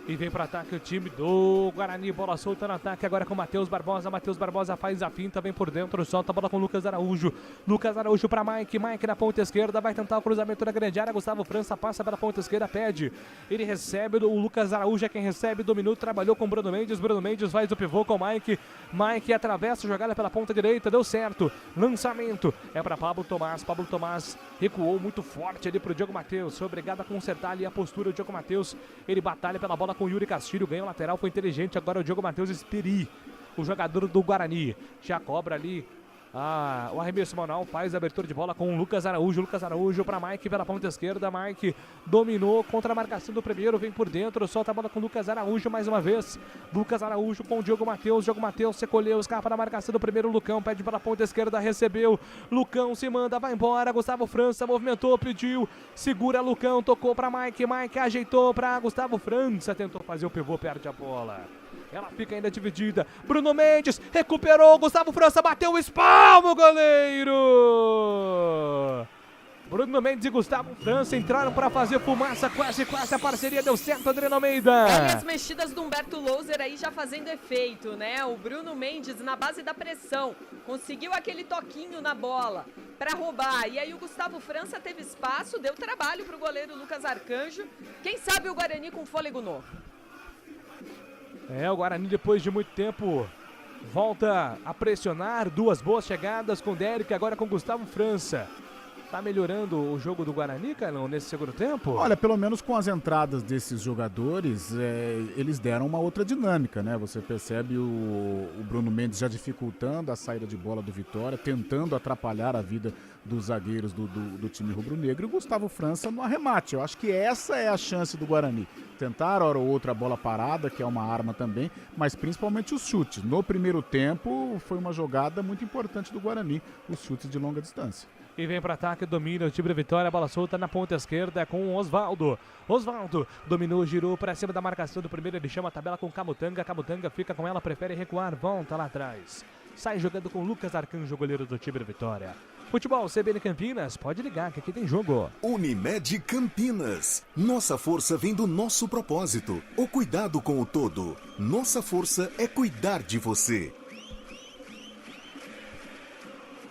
E vem para ataque o time do Guarani, bola solta no ataque agora com o Matheus Barbosa. Matheus Barbosa faz a finta, vem por dentro, solta a bola com o Lucas Araújo. Lucas Araújo para Mike, Mike na ponta esquerda, vai tentar o cruzamento na grande área. Gustavo França passa pela ponta esquerda, pede. Ele recebe, o Lucas Araújo é quem recebe, dominou, trabalhou com o Bruno Mendes faz o pivô com o Mike. Mike atravessa a jogada pela ponta direita, deu certo. Lançamento é para Pablo Tomás recuou muito forte ali pro Diogo Matheus. Foi obrigado a consertar ali a postura do Diogo Matheus. Ele batalha pela bola com o Yuri Castilho, ganha o lateral, foi inteligente. Agora o Diogo Matheus Esperi, o jogador do Guarani, já cobra ali o arremesso manual, faz a abertura de bola com o Lucas Araújo para Mike pela ponta esquerda. Mike dominou contra a marcação do primeiro, vem por dentro, solta a bola com o Lucas Araújo mais uma vez. Lucas Araújo com o Diogo Matheus se colheu, escapa da marcação do primeiro. Lucão pede pela ponta esquerda, recebeu. Lucão se manda, vai embora. Gustavo França movimentou, pediu, segura Lucão, tocou para Mike. Mike ajeitou para Gustavo França, tentou fazer o pivô, perde a bola. Ela fica ainda dividida. Bruno Mendes recuperou. Gustavo França bateu o espalmo, goleiro. Bruno Mendes e Gustavo França entraram para fazer fumaça. Quase a parceria deu certo, Adriano Almeida. Olha as mexidas do Humberto Louser aí já fazendo efeito, né? O Bruno Mendes na base da pressão. Conseguiu aquele toquinho na bola para roubar. E aí o Gustavo França teve espaço, deu trabalho para o goleiro Lucas Arcanjo. Quem sabe o Guarani com fôlego novo. O Guarani depois de muito tempo volta a pressionar, duas boas chegadas com o Derek, agora com o Gustavo França. Tá melhorando o jogo do Guarani, Carlão, nesse segundo tempo? Olha, pelo menos com as entradas desses jogadores, eles deram uma outra dinâmica, né? Você percebe o Bruno Mendes já dificultando a saída de bola do Vitória, tentando atrapalhar a vida dos zagueiros do time rubro-negro, e o Gustavo França no arremate. Eu acho que essa é a chance do Guarani. Tentar, hora ou outra, a bola parada, que é uma arma também, mas principalmente os chutes. No primeiro tempo, foi uma jogada muito importante do Guarani, os chutes de longa distância. E vem para ataque, domina o time da Vitória, bola solta na ponta esquerda com o Osvaldo. Osvaldo dominou, girou para cima da marcação do primeiro, ele chama a tabela com Camutanga. Camutanga fica com ela, prefere recuar, volta lá atrás. Sai jogando com Lucas Arcanjo, goleiro do time da Vitória. Futebol CBN Campinas, pode ligar que aqui tem jogo. Unimed Campinas. Nossa força vem do nosso propósito, o cuidado com o todo. Nossa força é cuidar de você.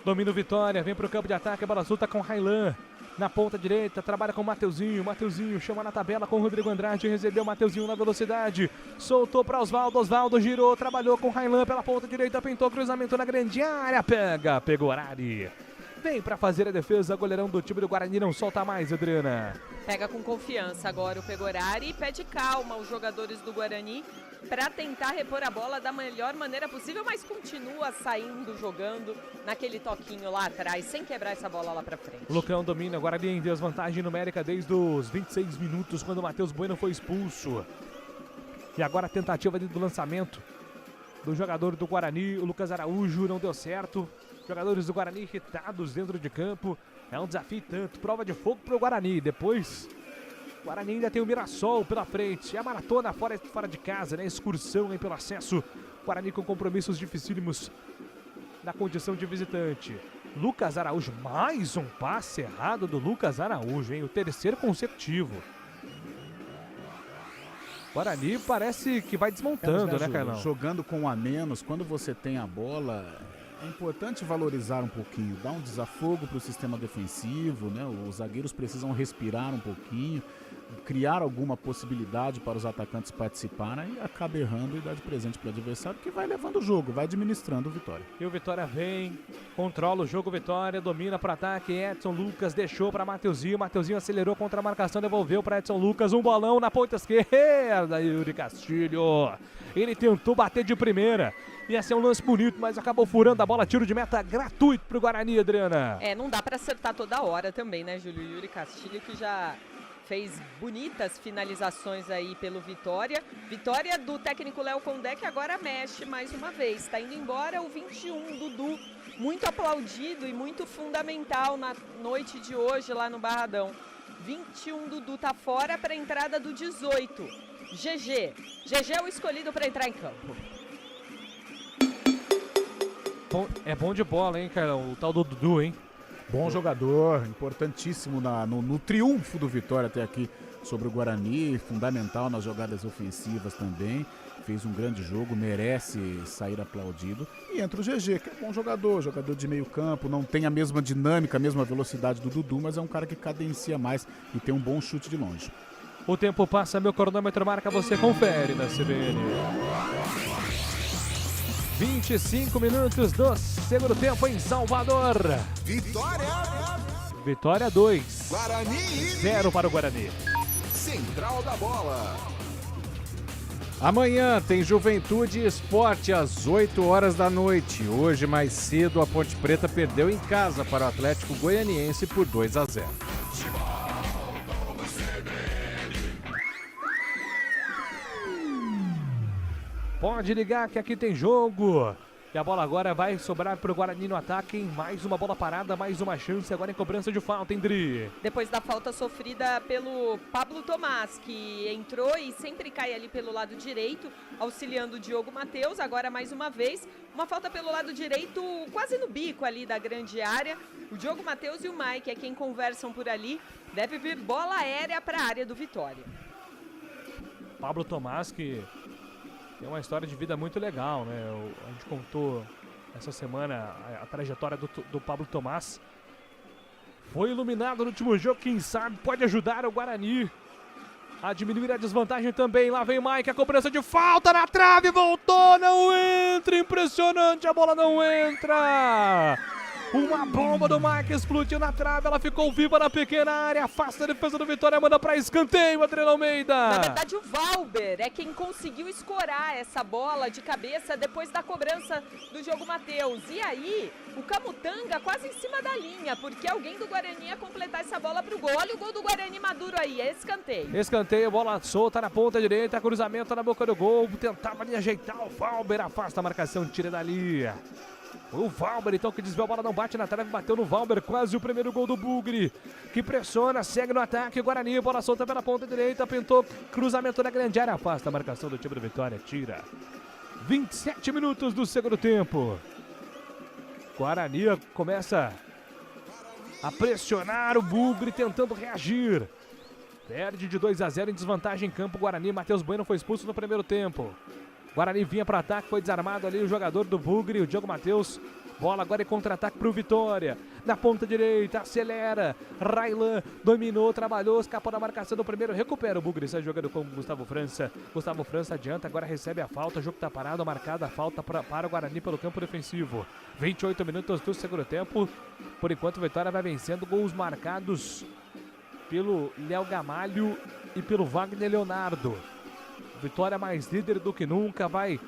Domina o Vitória, vem pro campo de ataque, a bola solta com Railan. Na ponta direita, trabalha com o Mateuzinho. Mateuzinho chama na tabela com o Rodrigo Andrade. Recebeu o Mateuzinho na velocidade. Soltou para Osvaldo. Osvaldo girou, trabalhou com o Railan pela ponta direita. Pintou cruzamento na grande área. Pegou Arari. Vem para fazer a defesa, goleirão do time do Guarani, não solta mais, Adriana. Pega com confiança agora o Pegorari e pede calma aos jogadores do Guarani para tentar repor a bola da melhor maneira possível, mas continua saindo, jogando naquele toquinho lá atrás, sem quebrar essa bola lá para frente. Lucão domina, Guarani em desvantagem numérica desde os 26 minutos, quando o Matheus Bueno foi expulso. E agora a tentativa do lançamento do jogador do Guarani, o Lucas Araújo, não deu certo. Jogadores do Guarani irritados dentro de campo. É um desafio tanto. Prova de fogo para o Guarani. Depois, o Guarani ainda tem o Mirassol pela frente. É a maratona fora de casa, né? Excursão aí pelo acesso. Guarani com compromissos dificílimos na condição de visitante. Lucas Araújo. Mais um passe errado do Lucas Araújo, hein? O terceiro consecutivo. Guarani parece que vai desmontando, né, Carlão? Jogando com um a menos, quando você tem a bola, é importante valorizar um pouquinho, dar um desafogo para o sistema defensivo, né? Os zagueiros precisam respirar um pouquinho, criar alguma possibilidade para os atacantes participarem e acaba errando e dá de presente para o adversário, que vai levando o jogo, vai administrando o Vitória. E o Vitória vem, controla o jogo, Vitória, domina para ataque, Edson Lucas deixou para Mateuzinho, Mateuzinho acelerou contra a marcação, devolveu para Edson Lucas, um bolão na ponta esquerda, Yuri Castilho, ele tentou bater de primeira, ia ser um lance bonito, mas acabou furando a bola, tiro de meta gratuito pro Guarani, Adriana. Não dá para acertar toda hora também, né, Júlio? Yuri Castilho que já fez bonitas finalizações aí pelo Vitória. Vitória do técnico Léo Condé, que agora mexe mais uma vez. Está indo embora o 21, Dudu, muito aplaudido e muito fundamental na noite de hoje lá no Barradão. 21, Dudu tá fora para a entrada do 18. GG é o escolhido para entrar em campo. É bom de bola, hein, Carlão? O tal do Dudu, hein? Bom jogador, importantíssimo no triunfo do Vitória até aqui sobre o Guarani, fundamental nas jogadas ofensivas também. Fez um grande jogo, merece sair aplaudido. E entra o GG, que é um bom jogador de meio campo, não tem a mesma dinâmica, a mesma velocidade do Dudu, mas é um cara que cadencia mais e tem um bom chute de longe. O tempo passa, meu cronômetro marca, você confere na CBN. 25 minutos do segundo tempo em Salvador. Vitória 2. Guarani 0 para o Guarani. Central da Bola. Amanhã tem Juventude e Sport às 8 horas da noite. Hoje, mais cedo, a Ponte Preta perdeu em casa para o Atlético Goianiense por 2-0. Pode ligar que aqui tem jogo. E a bola agora vai sobrar para o Guarani no ataque. Mais uma bola parada, mais uma chance agora em cobrança de falta, Indri. Depois da falta sofrida pelo Pablo Tomás, que entrou e sempre cai ali pelo lado direito, auxiliando o Diogo Matheus. Agora mais uma vez, uma falta pelo lado direito, quase no bico ali da grande área. O Diogo Matheus e o Mike é quem conversam por ali. Deve vir bola aérea para a área do Vitória. Pablo Tomás, que tem uma história de vida muito legal, né? A gente contou essa semana a trajetória do Pablo Tomás. Foi iluminado no último jogo, quem sabe pode ajudar o Guarani a diminuir a desvantagem também. Lá vem Mike, a cobrança de falta na trave, voltou, não entra, impressionante, a bola não entra. Uma bomba do Mike explodiu na trave, ela ficou viva na pequena área, afasta a defesa do Vitória, manda para escanteio, Adriano Almeida. Na verdade, o Valber é quem conseguiu escorar essa bola de cabeça depois da cobrança do Diogo Matheus. E aí, o Camutanga quase em cima da linha, porque alguém do Guarani ia completar essa bola pro gol. Olha o gol do Guarani maduro aí, é escanteio. Escanteio, bola solta na ponta direita, cruzamento na boca do gol, tentava ali ajeitar o Valber, afasta a marcação, tira dali. O Valber, então, que desviou a bola, não bate na trave, bateu no Valber, quase o primeiro gol do Bugre, que pressiona, segue no ataque, o Guarani, bola solta pela ponta direita, pintou, cruzamento na grande área, afasta a marcação do time do Vitória, tira. 27 minutos do segundo tempo. Guarani começa a pressionar o Bugre, tentando reagir. Perde de 2-0 em desvantagem em campo, Guarani, Matheus Bueno foi expulso no primeiro tempo. Guarani vinha para ataque, foi desarmado ali o jogador do Bugre, o Diogo Matheus. Bola agora em contra-ataque para o Vitória. Na ponta direita, acelera. Railan dominou, trabalhou, escapou da marcação do primeiro. Recupera o Bugre, sai jogando com o Gustavo França. Gustavo França adianta, agora recebe a falta. O jogo está parado, marcada a falta para o Guarani pelo campo defensivo. 28 minutos do segundo tempo. Por enquanto, o Vitória vai vencendo, gols marcados pelo Léo Gamalho e pelo Wagner Leonardo. Vitória mais líder do que nunca, vai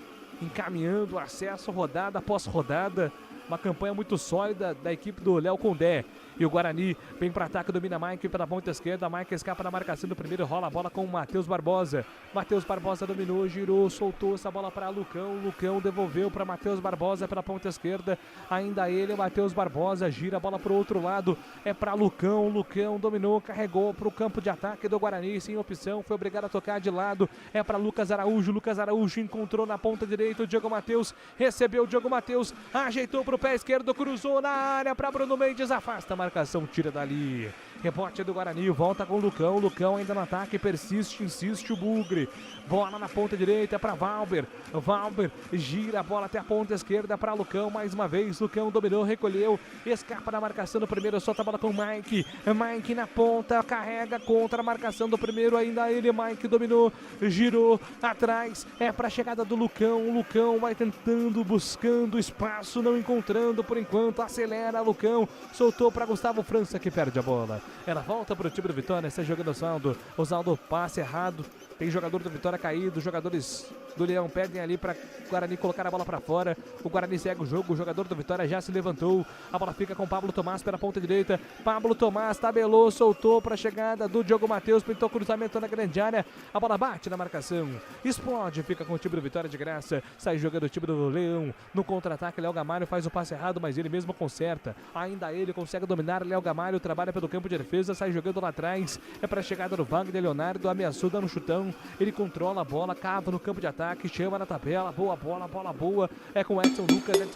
encaminhando acesso rodada após rodada. Uma campanha muito sólida da equipe do Léo Condé. E o Guarani vem para ataque, domina Mike pela ponta esquerda. Mike escapa na marcação do primeiro, rola a bola com o Matheus Barbosa. Matheus Barbosa dominou, girou, soltou essa bola para Lucão. Lucão devolveu para Matheus Barbosa pela ponta esquerda. Ainda ele, o Matheus Barbosa, gira a bola para o outro lado. É para Lucão. Lucão dominou, carregou para o campo de ataque do Guarani. Sem opção, foi obrigado a tocar de lado. É para Lucas Araújo. Lucas Araújo encontrou na ponta direita o Diogo Matheus. Recebeu o Diogo Matheus, ajeitou para o pé esquerdo, cruzou na área para Bruno Mendes, afasta a marcação, tira dali. Rebote do Guarani, volta com o Lucão. Lucão ainda no ataque, persiste, insiste o Bugre. Bola na ponta direita para Valber. Valber gira a bola até a ponta esquerda para Lucão. Mais uma vez, Lucão dominou, recolheu, escapa da marcação do primeiro, solta a bola com o Mike. Mike na ponta, carrega contra a marcação do primeiro. Ainda ele, Mike dominou, girou atrás. É para a chegada do Lucão. O Lucão vai tentando, buscando espaço, não encontrando por enquanto. Acelera Lucão, soltou para Gustavo França, que perde a bola. Ela volta para o time do Vitória, está jogando o Osvaldo. Osvaldo, passe errado. Tem jogador do Vitória caído, jogadores do Leão pedem ali para o Guarani colocar a bola para fora. O Guarani segue o jogo, o jogador do Vitória já se levantou. A bola fica com Pablo Tomás pela ponta direita. Pablo Tomás tabelou, soltou para a chegada do Diogo Matheus, pintou cruzamento na grande área. A bola bate na marcação, explode, fica com o time do Vitória de graça. Sai jogando o time do Leão. No contra-ataque, Léo Gamalho faz o passe errado, mas ele mesmo conserta. Ainda ele consegue dominar. Léo Gamalho trabalha pelo campo de de defesa, sai jogando lá atrás, é para a chegada do Wagner Leonardo, ameaçou dando um chutão, ele controla a bola, cava no campo de ataque, chama na tabela, boa bola boa, é com Edson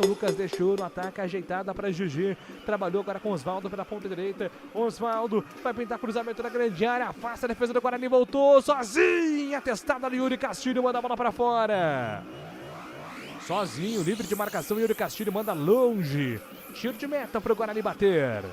Lucas deixou no ataque, ajeitada para GG, trabalhou agora com Osvaldo pela ponta direita, Osvaldo vai pintar cruzamento na grande área, afasta a defesa do Guarani, voltou sozinho, atestada do Yuri Castilho, manda a bola para fora. Sozinho, livre de marcação, Yuri Castilho manda longe. Tiro de meta para o Guarani bater.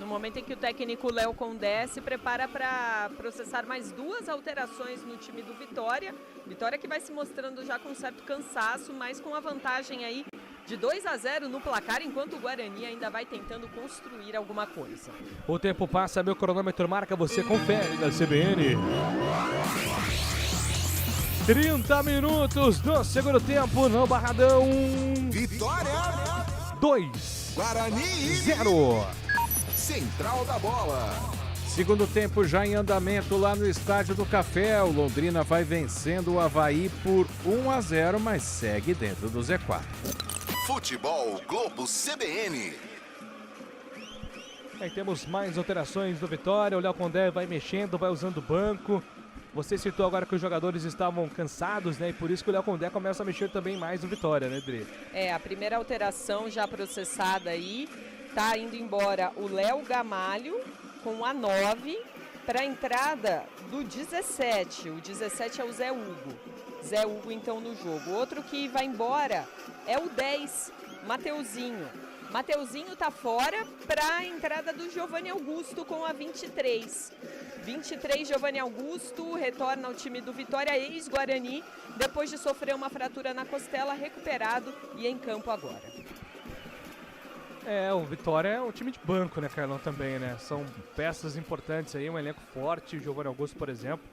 No momento em que o técnico Léo Condé se prepara para processar mais 2 alterações no time do Vitória. Vitória que vai se mostrando já com certo cansaço, mas com a vantagem aí de 2-0 no placar, enquanto o Guarani ainda vai tentando construir alguma coisa. O tempo passa, meu cronômetro marca, você confere na CBN. 30 minutos do segundo tempo no Barradão. Vitória! 2. Guarani 0. Central da Bola. Segundo tempo já em andamento lá no Estádio do Café. O Londrina vai vencendo o Avaí por 1-0, mas segue dentro do Z4. Futebol Globo CBN. Aí temos mais alterações do Vitória. O Léo Condé vai mexendo, vai usando o banco. Você citou agora que os jogadores estavam cansados, né? E por isso que o Léo Condé começa a mexer também mais no Vitória, né, Dri? A primeira alteração já processada aí. Tá indo embora o Léo Gamalho com a 9 para a entrada do 17. O 17 é o Zé Hugo. Zé Hugo, então, no jogo. Outro que vai embora é o 10, Mateuzinho. Mateuzinho tá fora para a entrada do Giovanni Augusto com a 23. 23, Giovanni Augusto retorna ao time do Vitória, ex-Guarani, depois de sofrer uma fratura na costela, recuperado e em campo agora. O Vitória é um time de banco, né, Carlão, também, né? São peças importantes aí, um elenco forte, Giovanni Augusto, por exemplo,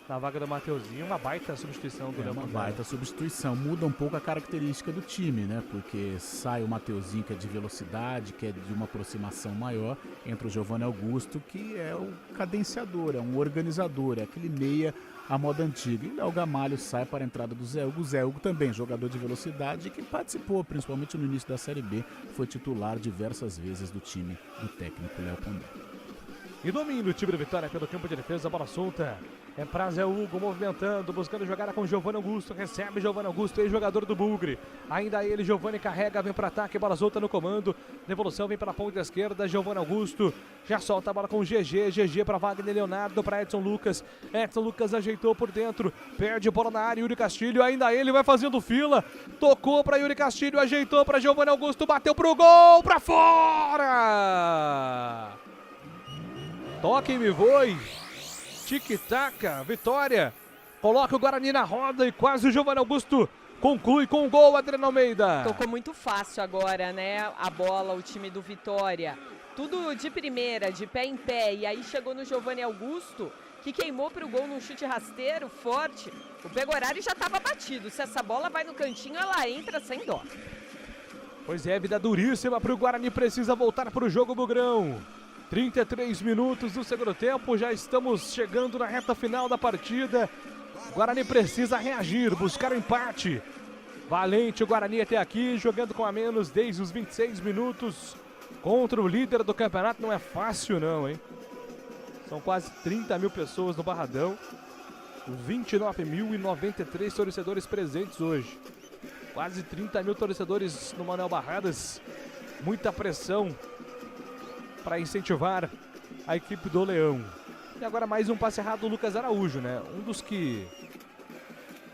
na vaga do Mateuzinho, uma baita substituição do Léo Condé. Uma baita substituição, muda um pouco a característica do time, né? Porque sai o Mateuzinho, que é de velocidade, que é de uma aproximação maior, entra o Giovanni Augusto, que é o cadenciador, é um organizador, é aquele meia à moda antiga. E o Léo Gamalho sai para a entrada do Zé Hugo. O Zé Hugo também, jogador de velocidade, que participou, principalmente no início da Série B, foi titular diversas vezes do time do técnico Léo Condé. E domina o time do Vitória pelo campo de defesa, a bola solta. É pra Zé Hugo movimentando, buscando jogada com Giovanni Augusto. Recebe Giovanni Augusto, ex-jogador do Bugre. Ainda ele, Giovanni carrega, vem para ataque, bola solta no comando. Devolução vem pela ponta esquerda, Giovanni Augusto. Já solta a bola com o GG. GG para Wagner Leonardo, para Edson Lucas. Edson Lucas ajeitou por dentro. Perde bola na área, Yuri Castilho. Ainda ele vai fazendo fila. Tocou para Yuri Castilho, ajeitou para Giovanni Augusto. Bateu pro gol, para fora! Toque e me voe. Tic-tac, Vitória. Coloca o Guarani na roda e quase o Giovanni Augusto conclui com o gol, Adriano Almeida. Tocou muito fácil agora, né? A bola, o time do Vitória. Tudo de primeira, de pé em pé. E aí chegou no Giovanni Augusto, que queimou pro gol num chute rasteiro, forte. O Pegorari já estava batido. Se essa bola vai no cantinho, ela entra sem dó. Pois é, vida duríssima pro Guarani. Precisa voltar pro jogo, Bugrão. 33 minutos do segundo tempo, já estamos chegando na reta final da partida. O Guarani precisa reagir, buscar o empate. Valente o Guarani até aqui, jogando com a menos desde os 26 minutos. Contra o líder do campeonato não é fácil não, hein? São quase 30 mil pessoas no Barradão. 29.093 torcedores presentes hoje. Quase 30 mil torcedores no Manuel Barradas. Muita pressão para incentivar a equipe do Leão. E agora mais um passe errado do Lucas Araújo, né? Um dos que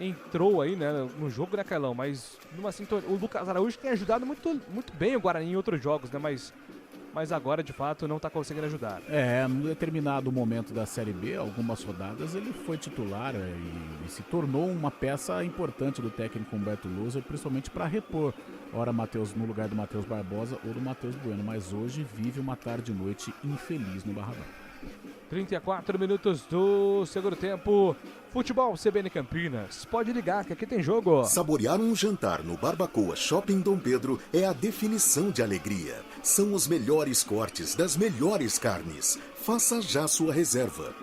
entrou aí, né, no jogo, né, Carlão? Mas numa sintonia, o Lucas Araújo tem ajudado muito bem o Guarani em outros jogos, né? Mas agora, de fato, não está conseguindo ajudar. Num determinado momento da Série B, algumas rodadas, ele foi titular e se tornou uma peça importante do técnico Humberto Louser, principalmente para repor, ora Matheus no lugar do Matheus Barbosa ou do Matheus Bueno, mas hoje vive uma tarde e noite infeliz no Barradão. 34 minutos do segundo tempo. Futebol CBN Campinas. Pode ligar que aqui tem jogo. Saborear um jantar no Barbacoa Shopping Dom Pedro é a definição de alegria. São os melhores cortes das melhores carnes. Faça já sua reserva.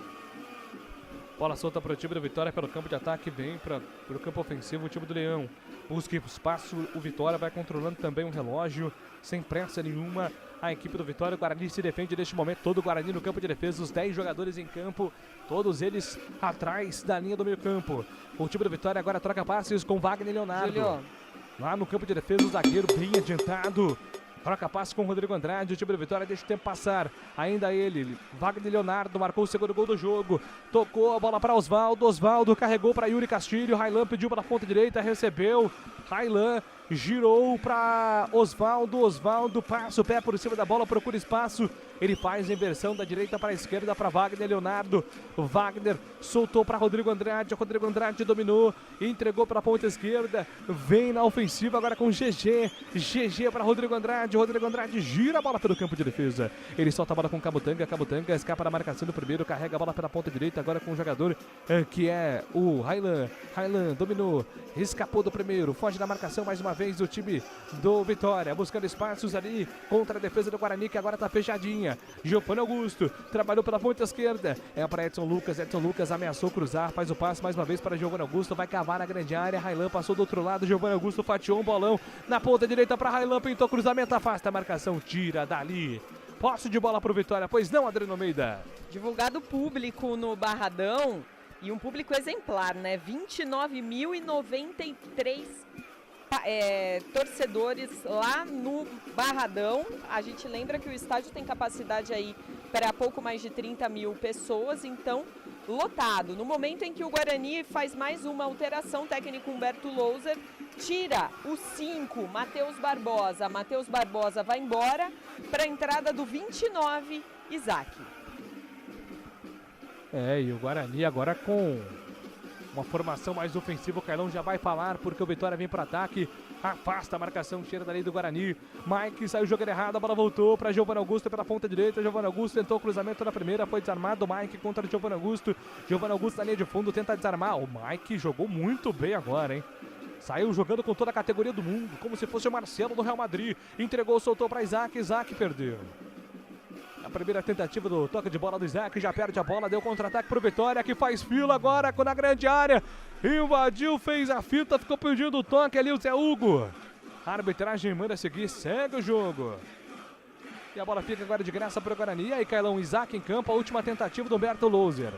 Bola solta para o time do Vitória pelo campo de ataque. Vem para o campo ofensivo o time do Leão. Busca espaço. O Vitória vai controlando também o relógio. Sem pressa nenhuma. a equipe do Vitória. O Guarani se defende neste momento, todo o Guarani no campo de defesa, os 10 jogadores em campo, todos eles atrás da linha do meio campo. O time do Vitória agora troca passes com Wagner Leonardo. Julio. Lá no campo de defesa, o zagueiro bem adiantado. Troca passe com o Rodrigo Andrade, o time do Vitória deixa o tempo passar. Ainda ele, Wagner Leonardo, marcou o segundo gol do jogo. Tocou a bola para Osvaldo, Osvaldo carregou para Yuri Castilho. Railan pediu para a ponta direita, recebeu. Railan girou para Osvaldo, Osvaldo passa o pé por cima da bola, procura espaço. Ele faz a inversão da direita para a esquerda para Wagner Leonardo. Wagner soltou para Rodrigo Andrade dominou, entregou para a ponta esquerda. Vem na ofensiva agora com GG. GG para Rodrigo Andrade gira a bola pelo campo de defesa. Ele solta a bola com Camutanga escapa da marcação do primeiro, carrega a bola pela ponta direita agora com o jogador que é o Railan. Railan dominou, escapou do primeiro, foge da marcação mais uma vez o time do Vitória, buscando espaços ali contra a defesa do Guarani, que agora está fechadinha. Giovanni Augusto trabalhou pela ponta esquerda, para Edson Lucas ameaçou cruzar, faz o passe mais uma vez para Giovanni Augusto, vai cavar na grande área. Railan passou do outro lado, Giovanni Augusto fatiou um bolão na ponta direita para Railan, pintou cruzamento, afasta a marcação, tira dali. Posse de bola para o Vitória, pois não, Adriano Almeida? Divulgado público no Barradão, e um público exemplar, né? 29.093 torcedores lá no Barradão. A gente lembra que o estádio tem capacidade aí para pouco mais de 30 mil pessoas, então lotado. No momento em que o Guarani faz mais uma alteração, o técnico Humberto Louser tira o 5, Matheus Barbosa. Matheus Barbosa vai embora para a entrada do 29, Isaac. E o Guarani agora com uma formação mais ofensiva. O Carlão já vai falar porque o Vitória vem para ataque, afasta a marcação, tira da lei do Guarani. Mike saiu jogando errado, a bola voltou para Giovanni Augusto pela ponta direita. Giovanni Augusto tentou o cruzamento na primeira, foi desarmado. Mike contra o Giovanni Augusto na linha de fundo, tenta desarmar. O Mike jogou muito bem agora, hein? Saiu jogando com toda a categoria do mundo, como se fosse o Marcelo do Real Madrid. Entregou, soltou para Isaac, Isaac perdeu. A primeira tentativa do toque de bola do Isaac, já perde a bola, deu contra-ataque pro Vitória, que faz fila agora na grande área. Invadiu, fez a fita, ficou pedindo o toque ali o Zé Hugo. A arbitragem manda seguir, segue o jogo. E a bola fica agora de graça para o Guarani. E aí, Carlão, Isaac em campo, a última tentativa do Humberto Louser.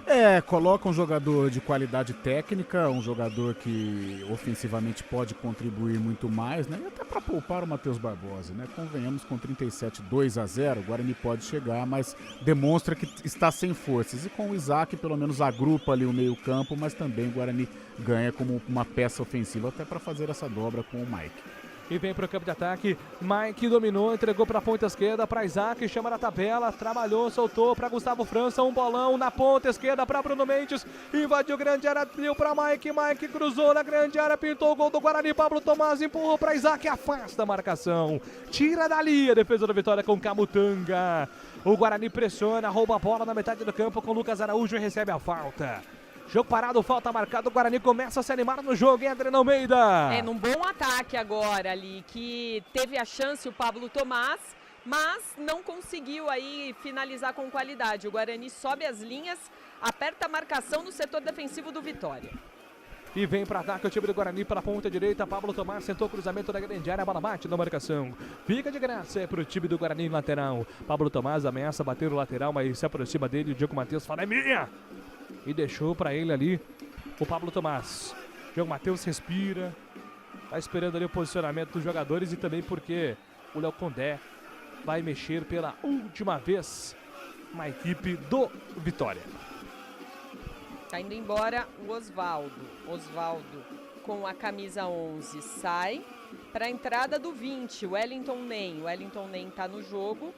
Coloca um jogador de qualidade técnica, um jogador que ofensivamente pode contribuir muito mais, né? E até para poupar o Matheus Barbosa, né? Convenhamos, com 37, 2-0, o Guarani pode chegar, mas demonstra que está sem forças. E com o Isaac, pelo menos agrupa ali o meio-campo, mas também o Guarani ganha como uma peça ofensiva, até para fazer essa dobra com o Mike. E vem para o campo de ataque, Mike dominou, entregou para a ponta esquerda, para Isaac, chama na tabela, trabalhou, soltou para Gustavo França, um bolão na ponta esquerda para Bruno Mendes, invadiu grande área, deu para Mike, Mike cruzou na grande área, pintou o gol do Guarani, Pablo Tomás empurrou para Isaac, afasta a marcação, tira dali a defesa da Vitória com Camutanga. O Guarani pressiona, rouba a bola na metade do campo com Lucas Araújo e recebe a falta. Jogo parado, falta marcada, o Guarani começa a se animar no jogo, hein, Adriano Almeida? Num bom ataque agora ali, que teve a chance o Pablo Tomás, mas não conseguiu aí finalizar com qualidade. O Guarani sobe as linhas, aperta a marcação no setor defensivo do Vitória. E vem para ataque o time do Guarani para a ponta direita, Pablo Tomás sentou o cruzamento da grande área, a bola bate na marcação. Fica de graça para o time do Guarani lateral. Pablo Tomás ameaça bater o lateral, mas se aproxima dele, o Diogo Matheus fala, é minha! E deixou para ele ali o Pablo Tomás. O Diogo Matheus respira, tá esperando ali o posicionamento dos jogadores e também porque o Léo Condé vai mexer pela última vez na equipe do Vitória. Tá indo embora o Osvaldo. Osvaldo com a camisa 11 sai para a entrada do 20, o Wellington Nem. O Wellington Nem tá no jogo.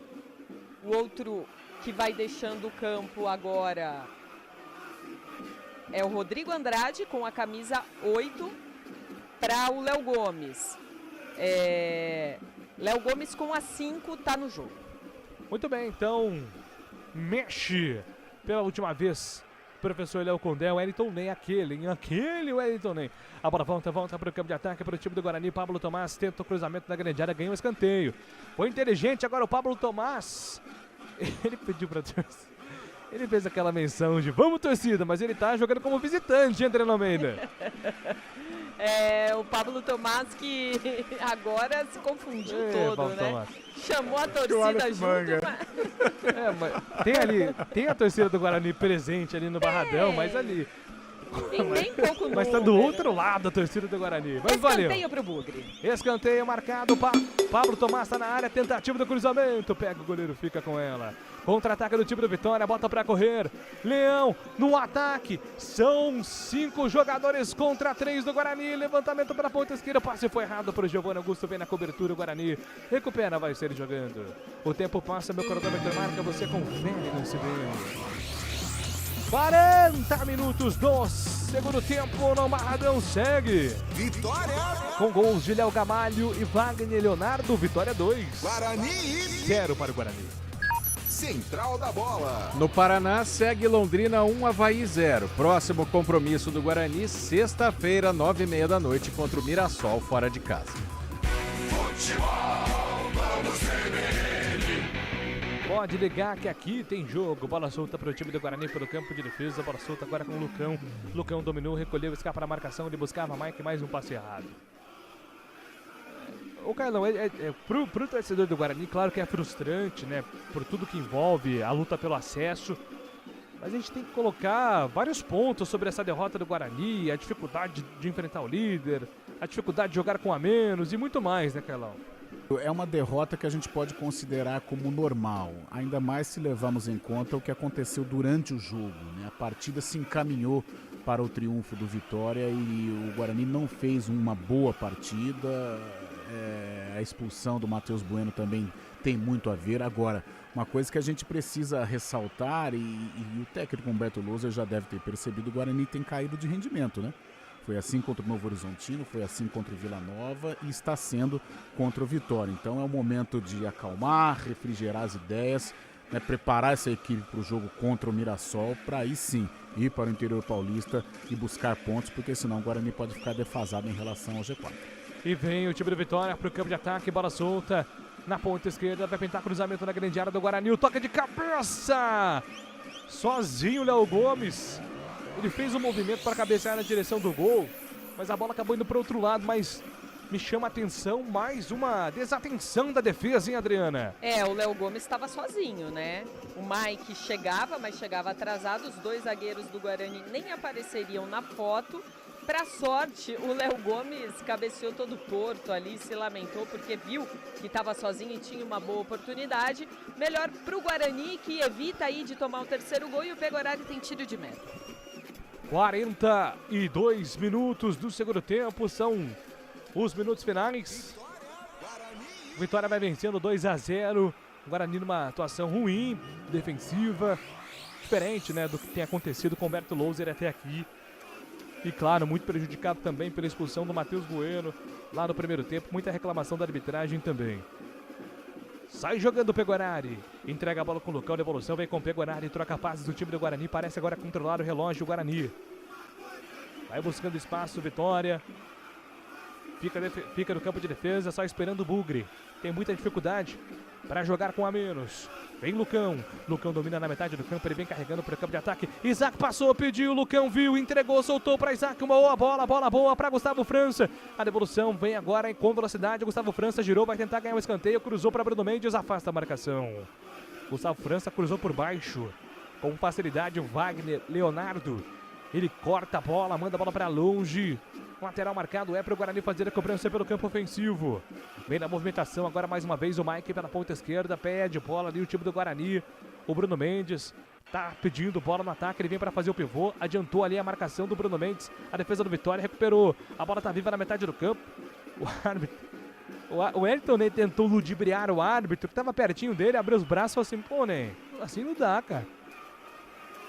O outro que vai deixando o campo agora é o Rodrigo Andrade com a camisa 8 para o Léo Gomes. Léo Gomes com a 5 tá no jogo. Muito bem, então mexe pela última vez professor Léo Condé, o Wellington Nem, aquele Wellington Nem. A bola volta para o campo de ataque para o time do Guarani. Pablo Tomás tenta o cruzamento na grande área, ganha um escanteio. Foi inteligente agora o Pablo Tomás. Ele pediu para torcer. Ele fez aquela menção de vamos torcida, mas ele tá jogando como visitante, Adriano Almeida. O Pablo Tomás que agora se confundiu todo, Pablo né? Tomás. Chamou a torcida junto, mas tem a torcida do Guarani presente ali no Barradão, mas ali... Tem bem pouco Mas tá do outro lado a torcida do Guarani. Mas valeu. Escanteio pro Bugre. Escanteio marcado. Pablo Tomás tá na área. Tentativa do cruzamento. Pega o goleiro, fica com ela. Contra-ataque do time do Vitória. Bota pra correr. Leão no ataque. São 5 jogadores contra 3 do Guarani. Levantamento pra ponta esquerda. O passe foi errado pro Giovanni Augusto. Vem na cobertura o Guarani. Recupera, vai ser jogando. O tempo passa, meu cronômetro marca. Você confere no CBN. 40 minutos do segundo tempo no Barradão segue. Vitória! Com gols de Léo Gamalho e Wagner Leonardo, Vitória 2. Guarani 0 para o Guarani. Central da Bola. No Paraná segue Londrina 1, Avaí 0. Próximo compromisso do Guarani, sexta-feira, 9h30 da noite, contra o Mirassol, fora de casa. Pode ligar que aqui tem jogo. Bola solta para o time do Guarani pelo campo de defesa. Bola solta agora com o Lucão. Lucão dominou, recolheu, escapa na marcação. Ele buscava Mike, mais um passe errado. O Carlão, pro torcedor do Guarani, claro que é frustrante, né? Por tudo que envolve a luta pelo acesso. Mas a gente tem que colocar vários pontos sobre essa derrota do Guarani. A dificuldade de enfrentar o líder. A dificuldade de jogar com a menos e muito mais, né, Carlão? É uma derrota que a gente pode considerar como normal, ainda mais se levarmos em conta o que aconteceu durante o jogo, né? A partida se encaminhou para o triunfo do Vitória e o Guarani não fez uma boa partida. A expulsão do Matheus Bueno também tem muito a ver. Agora, uma coisa que a gente precisa ressaltar, e o técnico Humberto Louser já deve ter percebido, o Guarani tem caído de rendimento, né? Foi assim contra o Novo Horizontino, foi assim contra o Vila Nova e está sendo contra o Vitória. Então é o momento de acalmar, refrigerar as ideias, né, preparar essa equipe para o jogo contra o Mirassol, para aí sim ir para o interior paulista e buscar pontos, porque senão o Guarani pode ficar defasado em relação ao G4. E vem o time do Vitória para o campo de ataque, bola solta na ponta esquerda, vai pintar cruzamento na grande área do Guarani, o toque de cabeça! Sozinho o Léo Gomes. Ele fez um movimento para cabecear na direção do gol, mas a bola acabou indo para o outro lado, mas me chama a atenção mais uma desatenção da defesa, hein, Adriana? O Léo Gomes estava sozinho, né? O Mike chegava, mas chegava atrasado, os dois zagueiros do Guarani nem apareceriam na foto. Pra sorte, o Léo Gomes cabeceou todo torto ali, se lamentou porque viu que estava sozinho e tinha uma boa oportunidade. Melhor pro Guarani, que evita aí de tomar o terceiro gol, e o Pegorari tem tiro de meta. 42 minutos do segundo tempo, são os minutos finais. Vitória vai vencendo 2-0. O Guarani numa atuação ruim, defensiva, diferente, né, do que tem acontecido com o Humberto Louser até aqui. E claro, muito prejudicado também pela expulsão do Matheus Bueno lá no primeiro tempo. Muita reclamação da arbitragem também. Sai jogando o Pegorari. Entrega a bola com o Lucão, devolução, vem com o Pegorari, troca passes do time do Guarani. Parece agora controlar o relógio, o Guarani. Vai buscando espaço, Vitória. Fica no campo de defesa, só esperando o Bugre. Tem muita dificuldade para jogar com a menos. Vem Lucão. Lucão domina na metade do campo, ele vem carregando para o campo de ataque. Isaac passou, pediu, Lucão viu, entregou, soltou para Isaac. Uma bola boa para Gustavo França. A devolução vem agora com velocidade. Gustavo França girou, vai tentar ganhar um escanteio. Cruzou para Bruno Mendes, afasta a marcação. Gustavo França cruzou por baixo. Com facilidade o Wagner Leonardo. Ele corta a bola, manda a bola para longe. Lateral marcado é para o Guarani fazer a cobrança pelo campo ofensivo. Vem na movimentação agora mais uma vez o Mike pela ponta esquerda. Pede bola ali o time do Guarani. O Bruno Mendes tá pedindo bola no ataque. Ele vem para fazer o pivô. Adiantou ali a marcação do Bruno Mendes. A defesa do Vitória recuperou. A bola tá viva na metade do campo. O árbitro, o Elton, né, tentou ludibriar o árbitro que tava pertinho dele. Abriu os braços e falou assim: pô, né? Assim não dá, cara.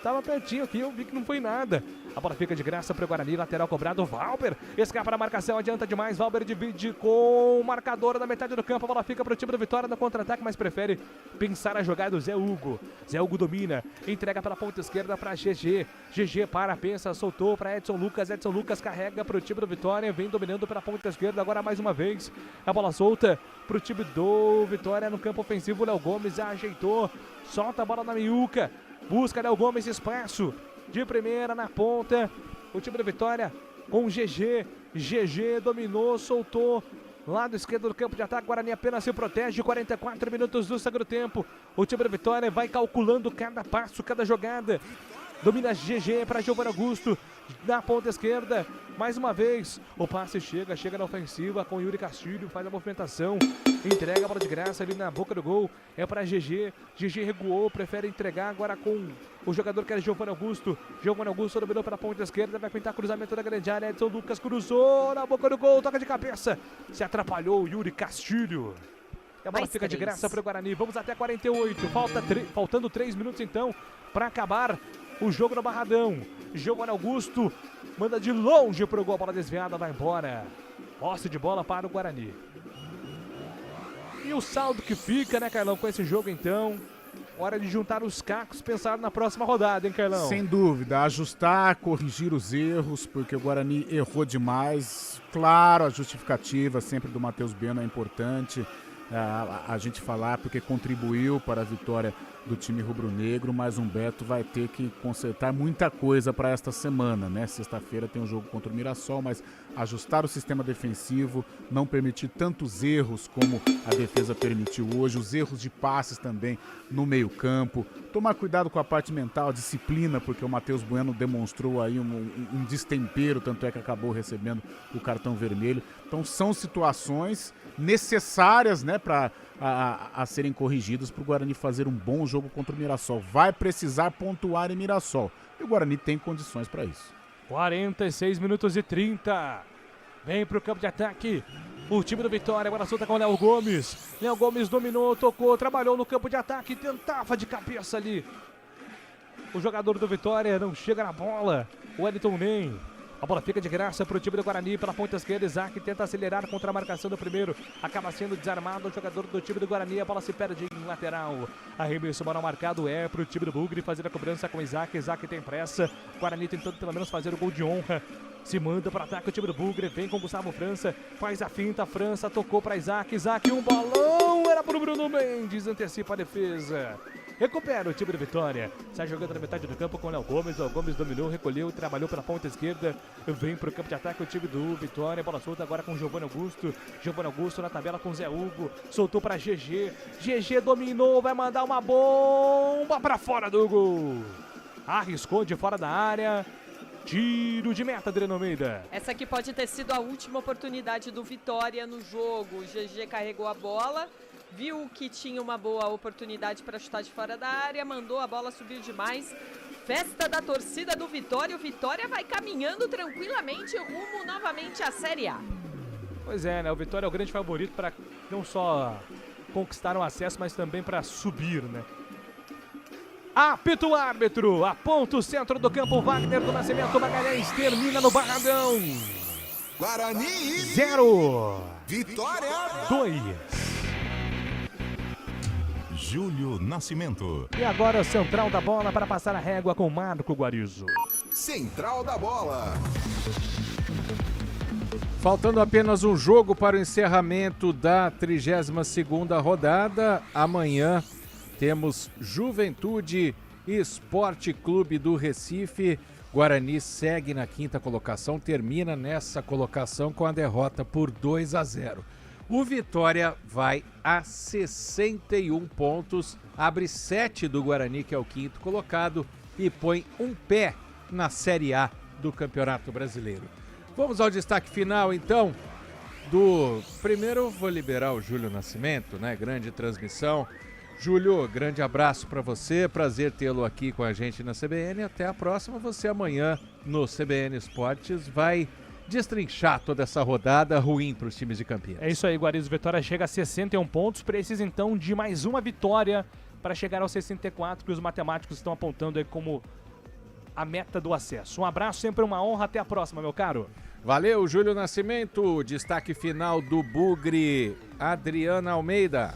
Tava pertinho aqui, eu vi que não foi nada. A bola fica de graça para o Guarani, lateral cobrado, Valber. Escapa na marcação, adianta demais, Valber divide com o marcador da metade do campo. A bola fica para o time do Vitória no contra-ataque, mas prefere pensar a jogada do Zé Hugo. Zé Hugo domina, entrega pela ponta esquerda para GG. GG para, pensa, soltou para Edson Lucas. Edson Lucas carrega para o time do Vitória, vem dominando pela ponta esquerda, agora mais uma vez. A bola solta para o time do Vitória no campo ofensivo. Léo Gomes ajeitou, solta a bola na miúca. Busca Léo Gomes espaço de primeira na ponta. O time do Vitória com GG. GG dominou, soltou. Lado esquerdo do campo de ataque, Guarani apenas se protege, 44 minutos do segundo tempo. O time da Vitória vai calculando cada passo, cada jogada. Domina GG para Giovanni Augusto, na ponta esquerda. Mais uma vez, o passe chega na ofensiva com Yuri Castilho, faz a movimentação. Entrega a bola de graça ali na boca do gol. É para GG. GG recuou, prefere entregar agora com o jogador que era Giovanni Augusto. Giovanni Augusto dominou pela ponta esquerda, vai pintar cruzamento da grande área. Edson Lucas cruzou na boca do gol, toca de cabeça. Se atrapalhou o Yuri Castilho. E a bola fica de graça para o Guarani. Vamos até 48. Faltando 3 minutos então para acabar o jogo no Barradão. Giovanni Augusto manda de longe pro gol, a bola desviada, vai embora. Posse de bola para o Guarani. E o saldo que fica, né, Carlão, com esse jogo então? Hora de juntar os cacos, pensar na próxima rodada, hein, Carlão? Sem dúvida, ajustar, corrigir os erros, porque o Guarani errou demais. Claro, a justificativa sempre do Matheus Bueno é importante. A gente falar porque contribuiu para a vitória do time rubro-negro, mas o Humberto vai ter que consertar muita coisa para esta semana, né? Sexta-feira tem um jogo contra o Mirassol, mas ajustar o sistema defensivo, não permitir tantos erros como a defesa permitiu hoje, os erros de passes também no meio-campo, tomar cuidado com a parte mental, a disciplina, porque o Matheus Bueno demonstrou aí um destempero, tanto é que acabou recebendo o cartão vermelho. Então são situações necessárias, né, a serem corrigidas para o Guarani fazer um bom jogo contra o Mirassol. Vai precisar pontuar em Mirassol. E o Guarani tem condições para isso. 46 minutos e 30. Vem para o campo de ataque o time do Vitória. Agora solta com o Léo Gomes. Léo Gomes dominou, tocou, trabalhou no campo de ataque. Tentava de cabeça ali. O jogador do Vitória não chega na bola. O Wellington nem. A bola fica de graça para o time do Guarani pela ponta esquerda. Isaac tenta acelerar contra a marcação do primeiro. Acaba sendo desarmado o jogador do time do Guarani. A bola se perde em lateral. Arremesso mal marcado é para o time do Bugre fazer a cobrança com Isaac. Isaac tem pressa. Guarani tentando pelo menos fazer o gol de honra. Se manda para ataque o time do Bugre. Vem com Gustavo França. Faz a finta. França tocou para Isaac. Isaac, um balão. Era para o Bruno Mendes. Antecipa a defesa. Recupera o time do Vitória. Sai jogando na metade do campo com o Léo Gomes. Léo Gomes dominou, recolheu e trabalhou pela ponta esquerda. Vem para o campo de ataque o time do Vitória. Bola solta agora com o Giovanni Augusto. Giovanni Augusto na tabela com o Zé Hugo. Soltou para GG. GG dominou, vai mandar uma bomba para fora do gol. Arriscou de fora da área. Tiro de meta, Adriano Almeida. Essa aqui pode ter sido a última oportunidade do Vitória no jogo. O GG carregou a bola. Viu que tinha uma boa oportunidade para chutar de fora da área, mandou a bola subir demais. Festa da torcida do Vitória. O Vitória vai caminhando tranquilamente rumo novamente à Série A. Pois é, né? O Vitória é o grande favorito para não só conquistar o acesso, mas também para subir, né? Apita o árbitro, aponta o centro do campo. Wagner do Nascimento Magalhães termina no Barradão. Guarani 0. Vitória 2. Júlio Nascimento. E agora o central da bola para passar a régua com Marco Guarizo. Central da bola. Faltando apenas um jogo para o encerramento da 32ª rodada. Amanhã temos Juventude e Esporte Clube do Recife. Guarani segue na 5ª colocação, termina nessa colocação com a derrota por 2-0. O Vitória vai a 61 pontos, abre 7 do Guarani, que é o 5º colocado, e põe um pé na Série A do Campeonato Brasileiro. Vamos ao destaque final, então, do... Primeiro, vou liberar o Júlio Nascimento, né? Grande transmissão. Júlio, grande abraço para você, prazer tê-lo aqui com a gente na CBN. Até a próxima, você amanhã no CBN Esportes vai destrinchar toda essa rodada ruim para os times de Campinas. É isso aí, Guarizo. Vitória chega a 61 pontos, precisa então de mais uma vitória para chegar aos 64 que os matemáticos estão apontando aí como a meta do acesso. Um abraço, sempre uma honra, até a próxima, meu caro. Valeu, Júlio Nascimento. Destaque final do Bugre, Adriana Almeida.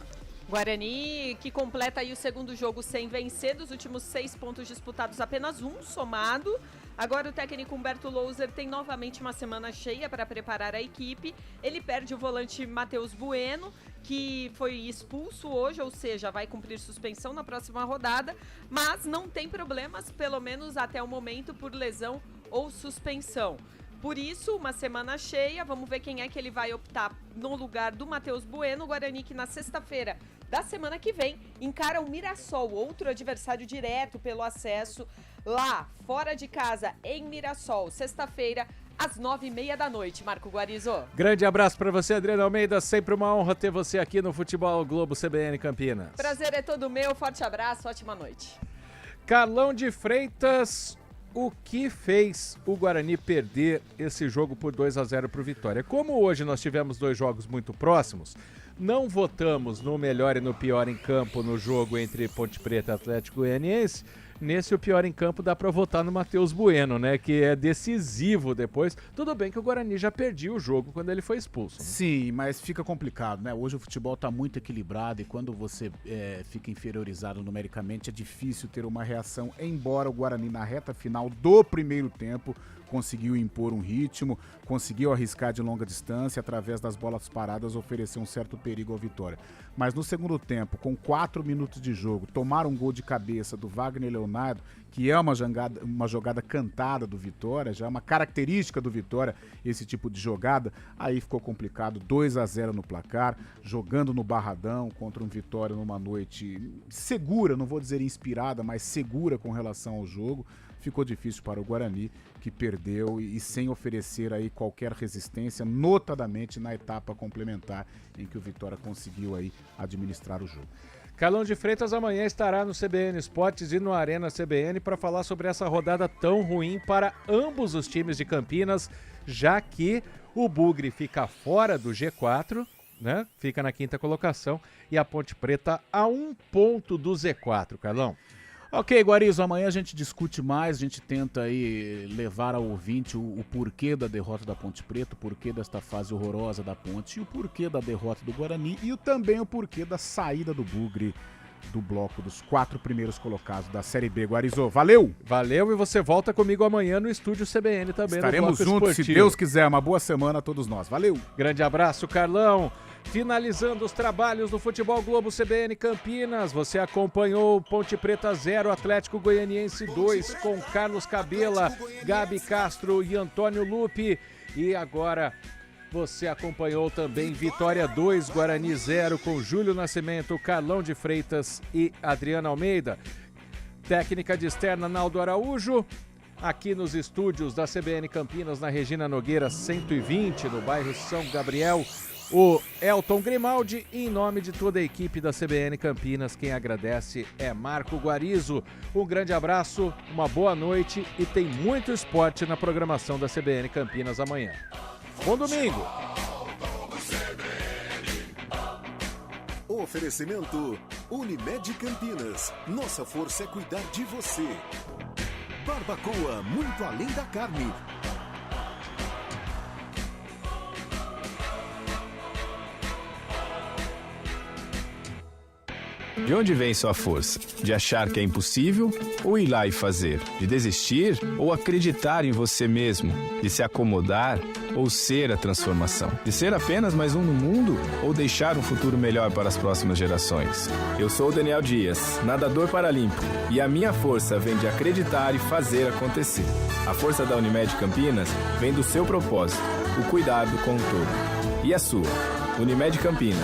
Guarani, que completa aí o segundo jogo sem vencer, dos últimos 6 pontos disputados, apenas um somado. Agora o técnico Humberto Louser tem novamente uma semana cheia para preparar a equipe. Ele perde o volante Matheus Bueno, que foi expulso hoje, ou seja, vai cumprir suspensão na próxima rodada, mas não tem problemas, pelo menos até o momento, por lesão ou suspensão. Por isso, uma semana cheia, vamos ver quem é que ele vai optar no lugar do Matheus Bueno. O Guarani que na sexta-feira da semana que vem encara o Mirassol, outro adversário direto pelo acesso lá, fora de casa, em Mirassol. Sexta-feira, às 9h30 da noite. Marco Guarizo. Grande abraço para você, Adriana Almeida. Sempre uma honra ter você aqui no Futebol Globo CBN Campinas. Prazer é todo meu. Forte abraço. Ótima noite. Carlão de Freitas, o que fez o Guarani perder esse jogo por 2-0 para o Vitória? Como hoje nós tivemos 2 jogos muito próximos, não votamos no melhor e no pior em campo no jogo entre Ponte Preta e Atlético Goianiense. Nesse, o pior em campo dá para votar no Matheus Bueno, né? Que é decisivo depois. Tudo bem que o Guarani já perdia o jogo quando ele foi expulso. Né? Sim, mas fica complicado, né? Hoje o futebol está muito equilibrado e quando você fica inferiorizado numericamente é difícil ter uma reação, embora o Guarani na reta final do primeiro tempo conseguiu impor um ritmo, conseguiu arriscar de longa distância, através das bolas paradas oferecer um certo perigo ao Vitória. Mas no segundo tempo, com 4 minutos de jogo, tomar um gol de cabeça do Wagner Leonardo, que é uma jogada cantada do Vitória, já é uma característica do Vitória esse tipo de jogada, aí ficou complicado, 2-0 no placar, jogando no Barradão contra um Vitória numa noite segura, não vou dizer inspirada, mas segura com relação ao jogo. Ficou difícil para o Guarani, que perdeu e sem oferecer aí qualquer resistência, notadamente na etapa complementar em que o Vitória conseguiu aí administrar o jogo. Carlão de Freitas amanhã estará no CBN Esportes e no Arena CBN para falar sobre essa rodada tão ruim para ambos os times de Campinas, já que o Bugre fica fora do G4, né? Fica na 5ª colocação e a Ponte Preta a 1 ponto do Z4, Carlão. Ok, Guarizo, amanhã a gente discute mais, a gente tenta aí levar ao ouvinte o porquê da derrota da Ponte Preta, o porquê desta fase horrorosa da Ponte, e o porquê da derrota do Guarani e também o porquê da saída do Bugre do bloco dos 4 primeiros colocados da Série B. Guarizo, valeu! Valeu, e você volta comigo amanhã no Estúdio CBN também. Estaremos juntos, se Deus quiser. Uma boa semana a todos nós. Valeu! Grande abraço, Carlão. Finalizando os trabalhos do Futebol Globo CBN Campinas, você acompanhou Ponte Preta 0, Atlético Goianiense 2, com Carlos Cabela, Gabi Castro e Antônio Lupe. E agora você acompanhou também Vitória 2, Guarani 0, com Júlio Nascimento, Carlão de Freitas e Adriana Almeida. Técnica de externa, Naldo Araújo. Aqui nos estúdios da CBN Campinas, na Regina Nogueira 120, no bairro São Gabriel, o Elton Grimaldi. E em nome de toda a equipe da CBN Campinas, quem agradece é Marco Guarizo. Um grande abraço, uma boa noite e tem muito esporte na programação da CBN Campinas amanhã. Bom domingo! Oferecimento Unimed Campinas. Nossa força é cuidar de você. Barbacoa, muito além da carne. De onde vem sua força? De achar que é impossível ou ir lá e fazer? De desistir ou acreditar em você mesmo? De se acomodar ou ser a transformação? De ser apenas mais um no mundo ou deixar um futuro melhor para as próximas gerações? Eu sou o Daniel Dias, nadador paralímpico, e a minha força vem de acreditar e fazer acontecer. A força da Unimed Campinas vem do seu propósito, o cuidado com o todo. E a sua? Unimed Campinas.